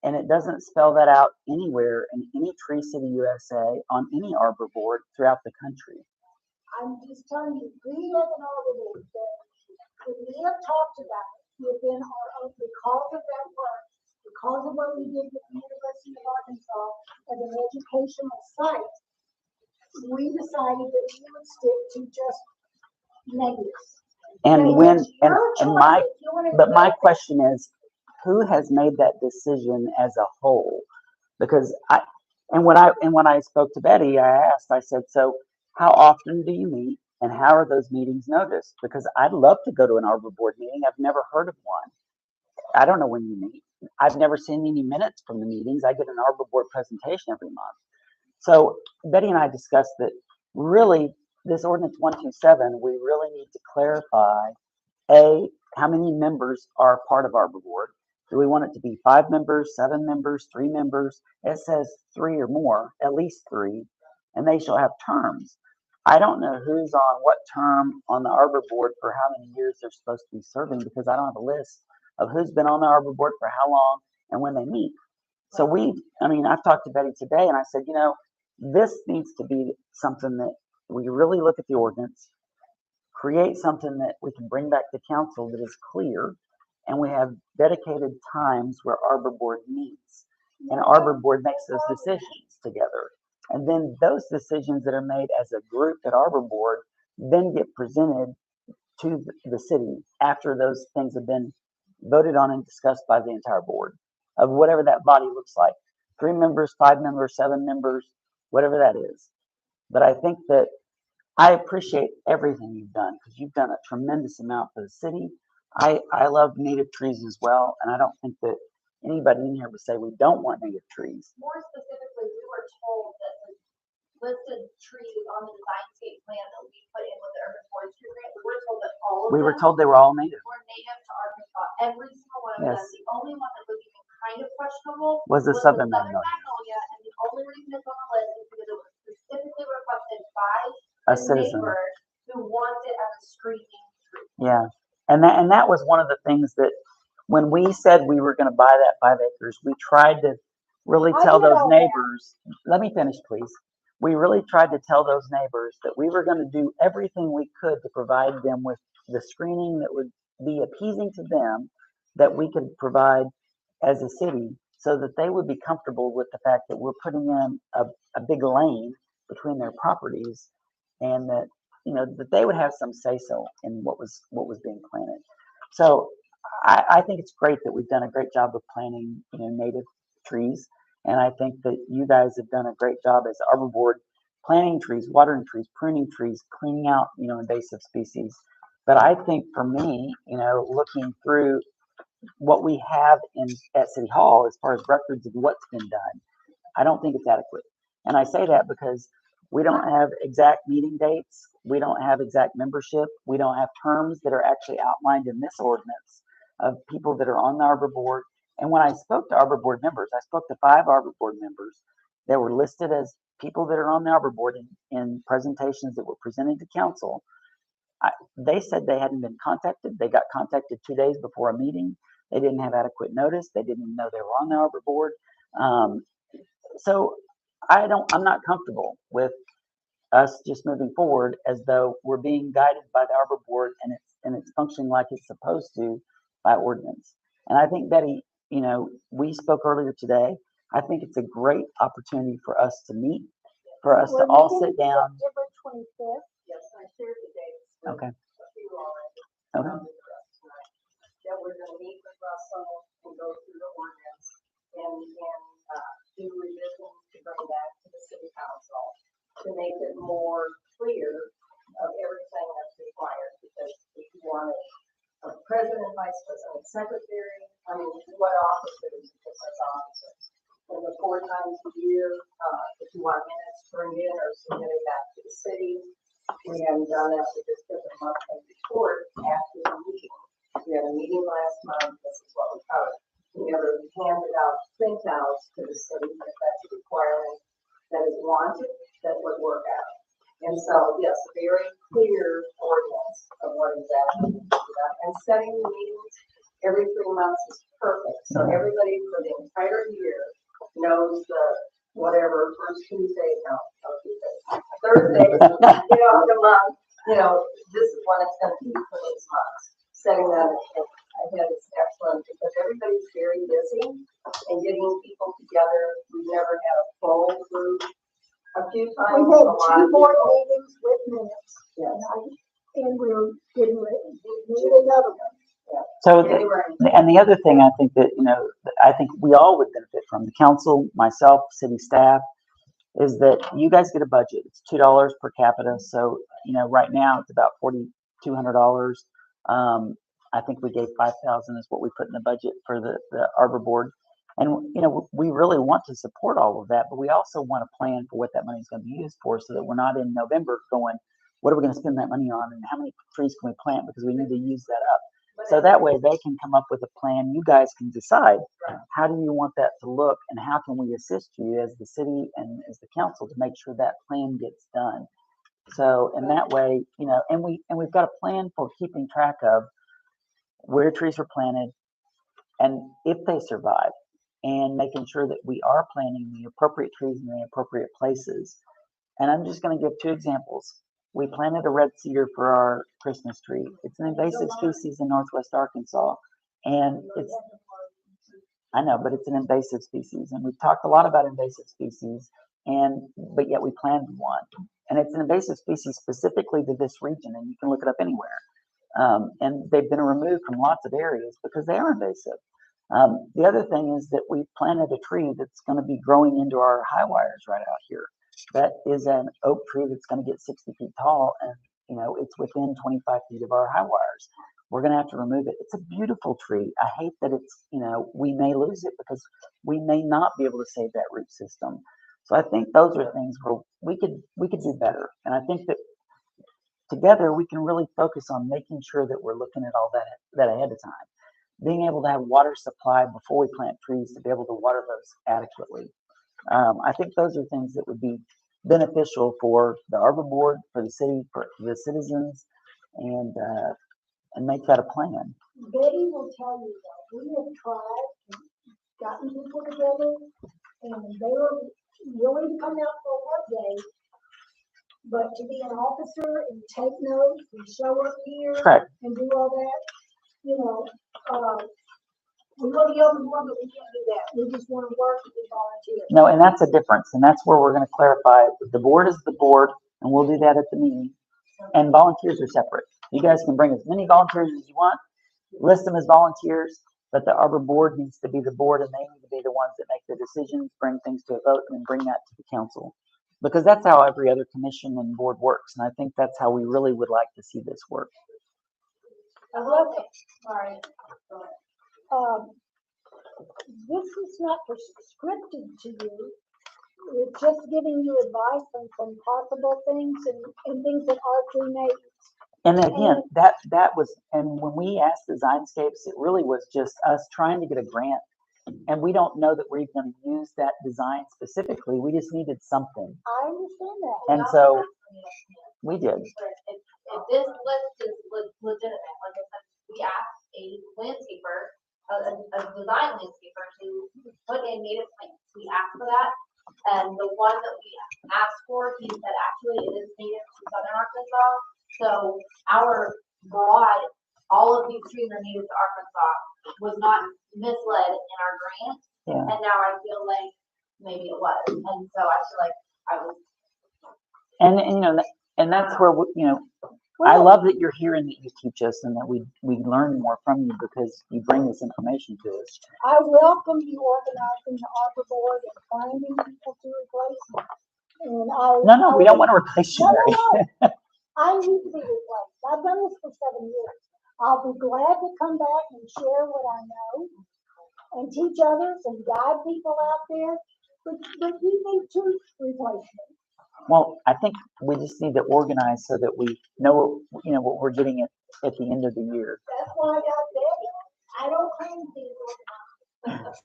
And it doesn't spell that out anywhere in any Tree City USA on any arbor board throughout the country. I'm just telling you, we as an arbor board, we have talked about it within our own, because of that work, because of what we did with the University of Arkansas as an educational site, we decided that we would stick to just negatives. And my question is, who has made that decision as a whole? Because when I spoke to Betty, I said, so how often do you meet and how are those meetings noticed? Because I'd love to go to an arbor board meeting. I've never heard of one. I don't know when you meet. I've never seen any minutes from the meetings. I get an arbor board presentation every month. So Betty and I discussed that really this ordinance 127, we really need to clarify, how many members are part of arbor board? Do we want it to be 5 members, 7 members, 3 members? It says 3 or more, at least 3, and they shall have terms. I don't know who's on what term on the arbor board for how many years they're supposed to be serving because I don't have a list of who's been on the arbor board for how long and when they meet. So I've talked to Betty today and I said, this needs to be something that we really look at the ordinance, create something that we can bring back to council that is clear, and we have dedicated times where arbor board meets and arbor board makes those decisions together. And then those decisions that are made as a group at arbor board then get presented to the city after those things have been voted on and discussed by the entire board of whatever that body looks like. 3 members, 5 members, 7 members, whatever that is. But I think that I appreciate everything you've done because you've done a tremendous amount for the city. I love native trees as well, and I don't think that anybody in here would say we don't want native trees. More specifically, we were told that the listed trees on the designscape plan that we put in with the urban forestry grant, we were told that all of We were them told they were all native. were native to Arkansas. Every single one of them. Yes. The only one that was even kind of questionable Was the Southern Magnolia. And the only reason it's on the list is because it was specifically requested by A the citizen. neighbors who wants it as a screening tree. Yeah. And that was one of the things that when we said we were going to buy that 5 acres, we tried to really tell those neighbors, let me finish, please. we really tried to tell those neighbors that we were going to do everything we could to provide them with the screening that would be appeasing to them, that we could provide as a city, so that they would be comfortable with the fact that we're putting in a big lane between their properties, and that, you know, that they would have some say so in what was being planted. So I think it's great that we've done a great job of planting, you know, native trees. And I think that you guys have done a great job as Arbor Board, planting trees, watering trees, pruning trees, cleaning out, you know, invasive species. But I think for me, you know, looking through what we have at City Hall as far as records of what's been done, I don't think it's adequate. And I say that because we don't have exact meeting dates. We don't have exact membership. We don't have terms that are actually outlined in this ordinance of people that are on the Arbor Board. And when I spoke to Arbor Board members, I spoke to 5 Arbor Board members that were listed as people that are on the Arbor Board in presentations that were presented to council. They said they hadn't been contacted. They got contacted 2 days before a meeting. They didn't have adequate notice. They didn't even know they were on the Arbor Board. So I'm not comfortable with us just moving forward as though we're being guided by the Arbor Board and it's functioning like it's supposed to by ordinance. And I think, Betty, you know, we spoke earlier today. I think it's a great opportunity for us to meet, for us to all sit down. September 25th. Yes, I shared the dates. Okay. Okay. That we're gonna meet with Russell and go through the ordinance and do revisions to bring back to the city council to make it more clear of everything that's required, because if you want a president, vice president, secretary, I mean, what officers, because that's officers. And the 4 times a year, if you want minutes turned in or submitted back to the city, we haven't done that, we just took a monthly report after the meeting. We had a meeting last month, this is what we covered. We never handed out printouts to the city, if that's a requirement that is wanted, that would work out. And so, yes, a very clear ordinance of what exactly needs to be done. And setting the meetings every 3 months is perfect. So everybody for the entire year knows the whatever, first Tuesday, no, Thursday, you know, of the month, you know, this is what it's gonna be for these months. Setting that ahead is excellent, because everybody's very busy and getting people together. We've never had a full group. A few times. We had 2 board meetings with minutes. Yes. And we're getting ready. We need another one. So, and the other thing I think that, you know, I think we all would benefit from, the council, myself, city staff, is that you guys get a budget. It's $2 per capita. So, you know, right now it's about $4,200. I think we gave 5,000 is what we put in the budget for the Arbor Board. And, you know, we really want to support all of that, but we also want to plan for what that money is going to be used for, so that we're not in November going, what are we going to spend that money on, and how many trees can we plant, because we need to use that up. So that way they can come up with a plan. You guys can decide, how do you want that to look, and how can we assist you as the city and as the council to make sure that plan gets done. So, and that way, you know, and we've got a plan for keeping track of where trees are planted and if they survive, and making sure that we are planting the appropriate trees in the appropriate places. And I'm just going to give 2 examples. We planted a red cedar for our Christmas tree. It's an invasive species in Northwest Arkansas. And I know, but it's an invasive species. And we've talked a lot about invasive species, but yet we planted one. And it's an invasive species specifically to this region, and you can look it up anywhere. And they've been removed from lots of areas because they are invasive. The other thing is that we planted a tree that's going to be growing into our high wires right out here. That is an oak tree that's going to get 60 feet tall, and, you know, it's within 25 feet of our high wires. We're going to have to remove it. It's a beautiful tree. I hate that it's, you know, we may lose it because we may not be able to save that root system. So I think those are things where we could do better. And I think that together we can really focus on making sure that we're looking at all that ahead of time. Being able to have water supply before we plant trees to be able to water those adequately. I think those are things that would be beneficial for the Arbor Board, for the city, for the citizens, and make that a plan. Betty will tell you that we have tried and gotten people together, and they were willing to come out for a work day, but to be an officer and take notes and show up here Correct. and do all that, you know, we want to be open one, but we can't do that. We just want to work and be volunteers. No, and that's a difference, and that's where we're gonna clarify, the board is the board, and we'll do that at the meeting. And volunteers are separate. You guys can bring as many volunteers as you want, list them as volunteers, but the Arbor board needs to be the board, and they need to be the ones that make the decisions, bring things to a vote, and then bring that to the council. Because that's how every other commission and board works, and I think that's how we really would like to see this work. I love it. Sorry. This is not prescriptive to you. It's just giving you advice on some possible things and things that are pre-made. And again, that was, and when we asked Designscapes, it really was just us trying to get a grant. And we don't know that we're even going to use that design specifically. We just needed something. I understand that. And so we did. If this list is legitimate, like I said, we asked a landscaper, a design landscaper to put in native plants. We asked for that. And the one that we asked for, he said actually it is native to southern Arkansas. So our broad, all of these trees are native to Arkansas, was not misled in our grant. Yeah. And now I feel like maybe it was. And so I feel like I was. And you know, and that's where you know, I love that you're here and that you teach us and that we learn more from you because you bring this information to us. I welcome you organizing the Arbor Board and finding people to replace me. And No, we don't want to replace you, Mary. No. I need to be replaced. I've done this for 7 years. I'll be glad to come back and share what I know and teach others and guide people out there. But you need to replace me. Well, I think we just need to organize so that we know, you know, what we're getting at the end of the year. That's why I got Debbie. I don't claim to be organized.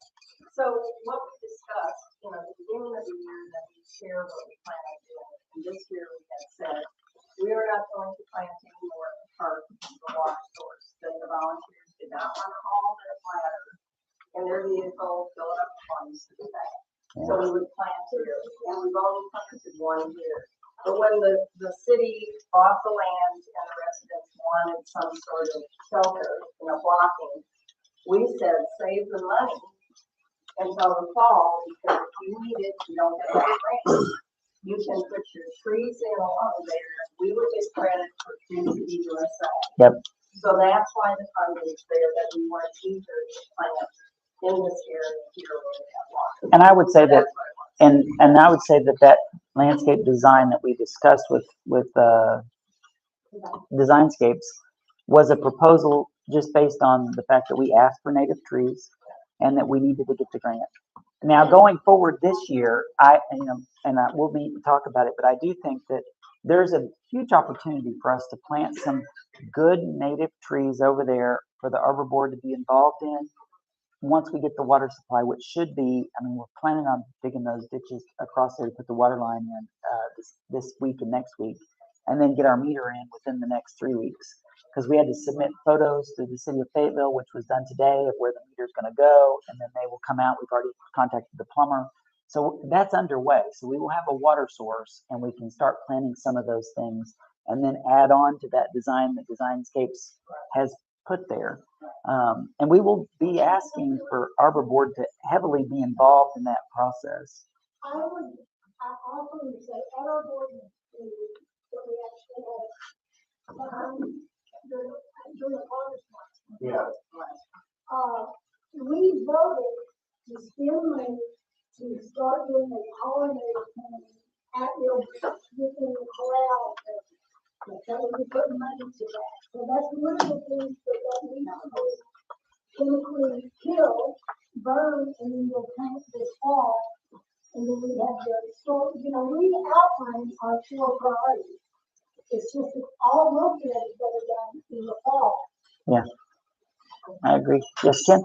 So what we discussed, you know, at the beginning of the year, that we share what we plan on doing. And this year we had said, we are not going to plant any more in the park and the water source. That the volunteers did not want to haul their planters in their vehicle, fill up funds to do that. So we would plant here, and we've only planted 1 year. But when the city bought the land and the residents wanted some sort of shelter, you know, blocking, we said, save the money until the fall, because if you need it, you don't get any rain. You can put your trees in along there. We would get credit for trees to be USA. Yep. So that's why the funding is there, that we want teachers to plant in this area here where we have water. And I would say that, and I would say that landscape design that we discussed with Designscapes was a proposal just based on the fact that we asked for native trees and that we needed to get the grant. Now, going forward this year, we'll meet and talk about it, but I do think that there's a huge opportunity for us to plant some good native trees over there for the Arbor Board to be involved in once we get the water supply, which should be, I mean, we're planning on digging those ditches across there to put the water line in this week and next week, and then get our meter in within the next 3 weeks. Because we had to submit photos to the city of Fayetteville, which was done today, of where the meter's going to go, and then they will come out. We've already contacted the plumber. So that's underway. So we will have a water source, and we can start planning some of those things, and then add on to that design that Designscapes has put there. And we will be asking for Arbor Board to heavily be involved in that process. I also would say at our board meeting that we actually had during the August month. Yeah. We voted to spend money to start doing a pollinator planting at your within the corral. So we put money to that. So that's one of the things that we chemically kill, burn, and then we'll plant this fall. And then we have the store, you know, we outline our 4 priorities. It's just that all those things that are done in the fall. Yeah, I agree. Yes, Ken?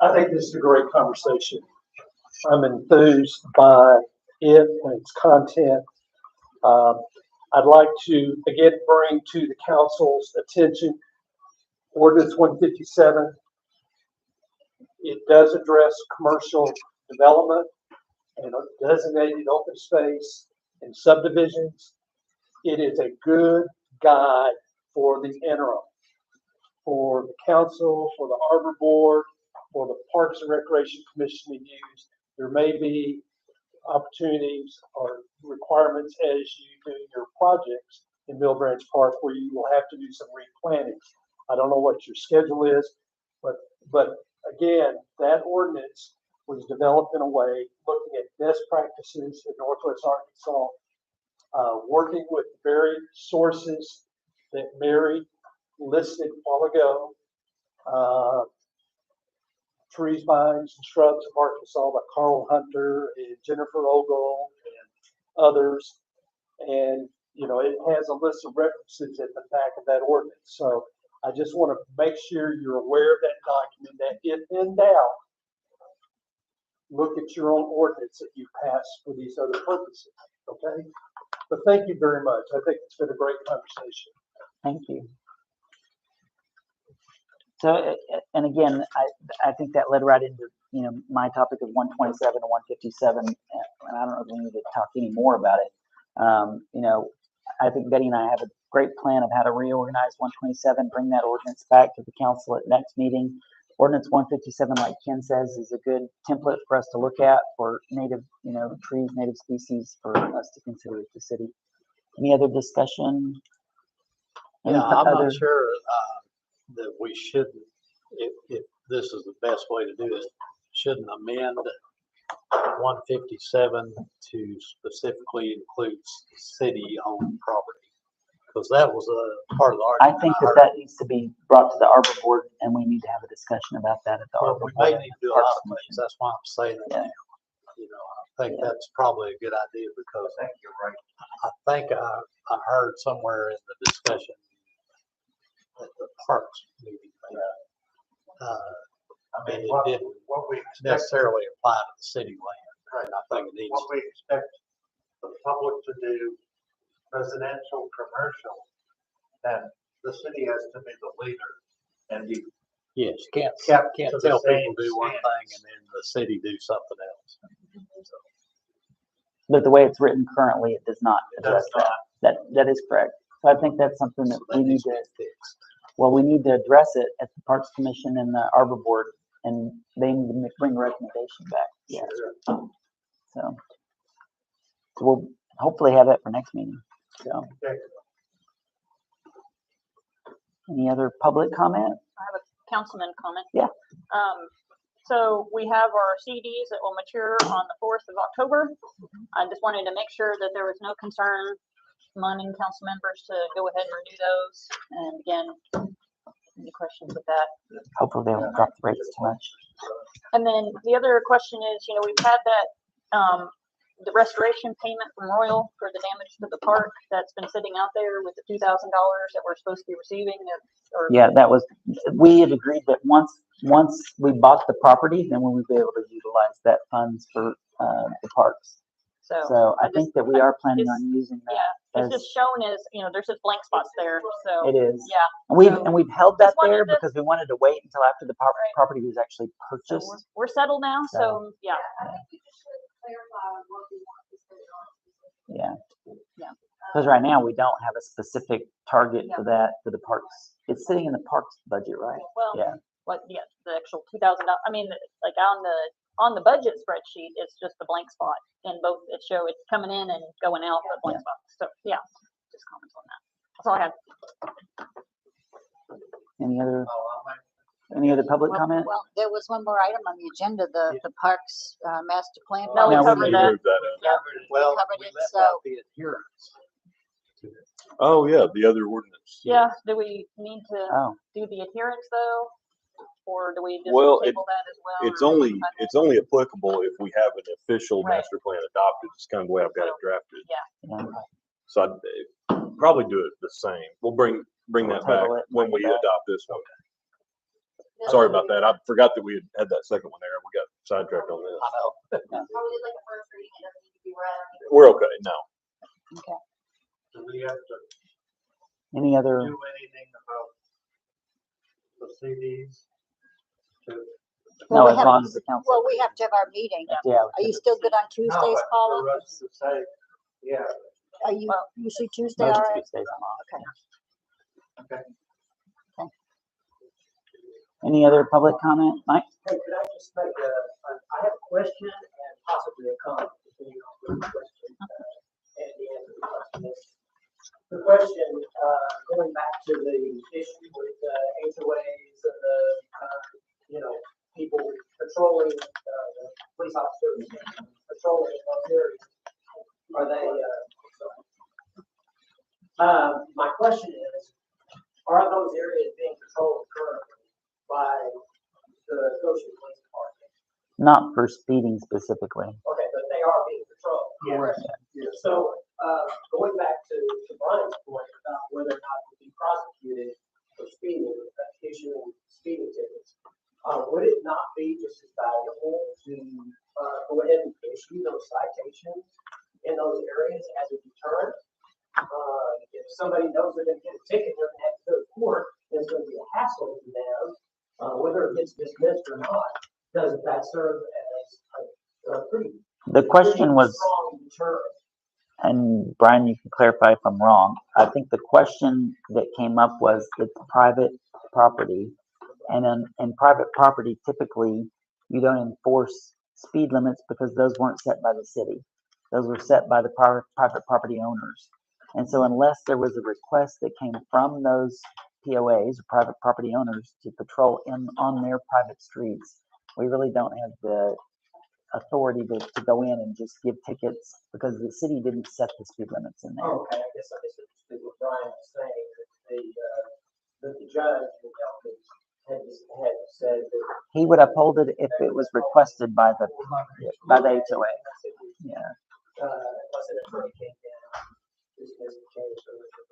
I think this is a great conversation. I'm enthused by it and its content. I'd like to again bring to the council's attention Ordinance 157. It does address commercial development and a designated open space in subdivisions, it is a good guide for the interim, for the council, for the Arbor Board, for the Parks and Recreation Commission to use. There may be opportunities or requirements as you do your projects in Mill Branch Park where you will have to do some replanting. I don't know what your schedule is, but again, that ordinance was developed in a way looking at best practices in Northwest Arkansas, working with the very sources that Mary listed a while ago, Trees, Vines, and Shrubs of Arkansas by Carl Hunter and Jennifer Ogle and others. And, you know, it has a list of references at the back of that ordinance. So I just want to make sure you're aware of that document, that if in doubt, look at your own ordinance that you passed for these other purposes, okay? But thank you very much. I think it's been a great conversation. Thank you. So, and again, I think that led right into, you know, my topic of 127 and 157, and I don't know if we need to talk any more about it. You know, I think Betty and I have a great plan of how to reorganize 127, bring that ordinance back to the council at next meeting. Ordinance 157, like Ken says, is a good template for us to look at for native, you know, trees, native species for us to consider at the city. Any other discussion? Yeah, I'm not sure that we shouldn't, if this is the best way to do it, shouldn't amend 157 to specifically include city-owned property. Because that was a part of the I argument. think that needs to be brought to the Arbor Board, and we need to have a discussion about that at the Arbor We Board. may need to do a lot of things. That's why I'm saying it now. You know, I think that's probably a good idea because I think you're right. I think I heard somewhere in the discussion at the Parks meeting. I mean, it didn't necessarily apply to the city land. Right. And I think it needs. What we expect the public to do, residential, commercial, and the city has to be the leader and be. Yes, can't kept tell to the people same do one stance. thing and then the city do something else. But the way it's written currently, it does not address that. That is correct. So I think that's something that we need to fix. Well, we need to address it at the Parks Commission and the Arbor Board, and they need to bring a recommendation back. Yeah. So we'll hopefully have that for next meeting. So. Any other public comment? I have a councilman comment. Yeah. So we have our CDs that will mature on the 4th of October. I just wanted to make sure that there was no concern among council members to go ahead and renew those. And again, any questions with that? Hopefully they won't drop the rates too much. And then the other question is, you know, we've had that, the restoration payment from Royal for the damage to the park that's been sitting out there with the $2,000 that we're supposed to be receiving. Yeah, that was, we had agreed that once we bought the property, then we would be able to utilize that funds for the parks. So I think that we are planning on using that. Yeah, it's just shown as, you know, there's just blank spots there, so. It is. Yeah. And we've held that there because we wanted to wait until after the property was actually purchased. So we're settled now, so, yeah. Yeah. Because right now we don't have a specific target for that, for the parks. It's sitting in the parks budget, right? Well, yeah. The actual $2,000. I mean, like on the budget spreadsheet, it's just a blank spot, and both it's coming in and going out, but blank spot. So yeah, just comments on that. That's all I have. Any other public comment? Well, there was one more item on the agenda, the Parks Master Plan. No, we covered that. Yeah, Well, covered we it, left so. out the adherence. Oh, yeah, the other ordinance. Yeah, do we need to Oh. do the adherence though? Or do we just Well, table that as well? it's only applicable if we have an official Right. master plan adopted. It's kind of the way I've got it drafted. Yeah. So I'd probably do it the same. We'll bring that back when we adopt this one. Sorry about that. I forgot that we had that second one there. We got sidetracked on this. I know. Probably like a first reading, it doesn't need to be read. We're okay now. Okay. Do we have to Any other? do anything about the CDs to No, we as have- long as the council. Well, we have to have our meeting. Yeah. Are you still good on Tuesdays, Paula? Yeah. Are you usually Tuesday, Most all right? Tuesdays I'm off. Okay. Any other public comment, Mike? Hey, could I just make I have a question and possibly a comment, depending on the question, and the answer to the question is. The question, going back to the issue with, HOAs and the, people patrolling, the police officers patrolling those areas. Are they, my question is, are those areas being patrolled currently by the Goshen Police Department? Not for speeding specifically. Okay, but they are being patrolled. Correct. Yeah. So, going back to Brian's point about whether or not to be prosecuted for speeding, issuing speeding tickets, would it not be just as valuable to, go ahead and issue those citations in those areas as a deterrent? If somebody knows they're gonna get a ticket, they're gonna have to go to court, there's gonna be a hassle to them, whether it gets dismissed or not, doesn't that serve as a pretty The question was, strong deterrent? and Brian, you can clarify if I'm wrong. I think the question that came up was it's private property. And in private property, typically, you don't enforce speed limits because those weren't set by the city. Those were set by the private property owners. And so unless there was a request that came from those POAs, or private property owners, to patrol on their private streets, we really don't have the authority to go in and just give tickets because the city didn't set the speed limits in there. Oh, okay, I guess I misunderstood what Brian was saying, that the judge in Elkins had said that. He would uphold it if it was requested by the HOA. Yeah. Unless an attorney came down, dismissed the case or whatever.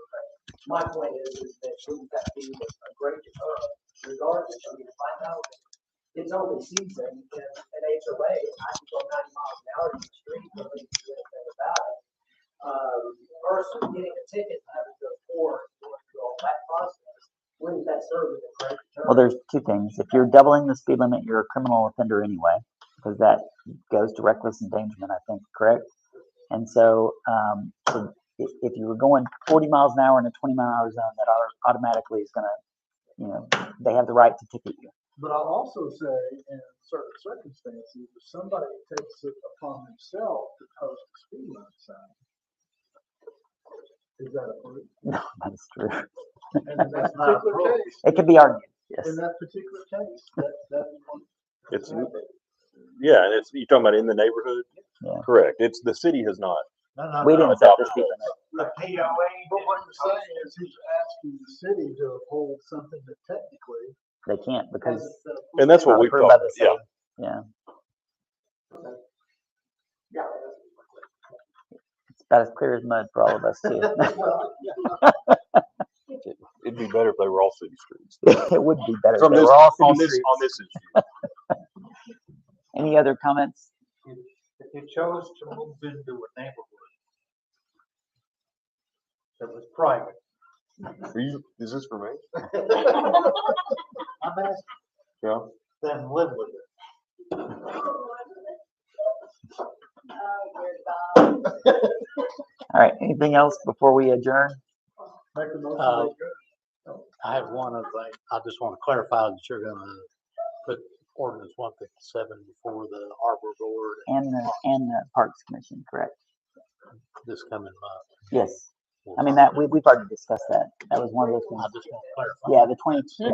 My point is that shouldn't that be a great deterrent regardless? I mean, if I know it's open season in an HOA, I can go 90 miles an hour in the street, nobody can do anything about it. Versus getting a ticket and having to go to court, going through all that process, wouldn't that serve as a great deterrent? Well, there's two things. If you're doubling the speed limit, you're a criminal offender anyway, because that goes to reckless endangerment, I think, correct? And so, so if you were going 40 miles an hour in a 20-mile-an-hour zone, that automatically is going to, they have the right to ticket you. But I'll also say, in certain circumstances, if somebody takes it upon themselves to post a speed limit sign, is that approved? No, that's true. And in that particular case. It could be argued, yes. In that particular case, that one. It's, yeah, and it's, you're talking about in the neighborhood? Yeah. Correct. It's, the city has not. We didn't set the speed limit. The POA. But what you're saying is he's asking the city to uphold something that technically. They can't because. And that's what not we've approved by talked the about, city. yeah. Yeah. It's about as clear as mud for all of us too. It'd be better if they were all city streets. It would be better. From if they this, were all city on this, streets. on this issue. Any other comments? If you chose to move into a neighborhood that was private, Is this for me? I'm asking, Yeah. then live with it. All right, anything else before we adjourn? Make a motion. I have one other thing. I just want to clarify that you're gonna put ordinance 157 before the Arbor Board And the Parks Commission, correct? this coming month. Yes. I mean, that, we've already discussed that. That was one of those I things. just want to clarify. Yeah, the 20, yeah.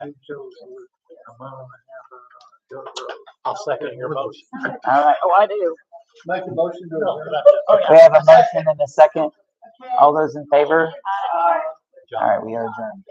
You chose a mile and a half on a dirt road. I'll second your motion. All right. Oh, I do. Make a motion to No, adjourn. but We have a motion and a second. All those in favor? All right, we are adjourned.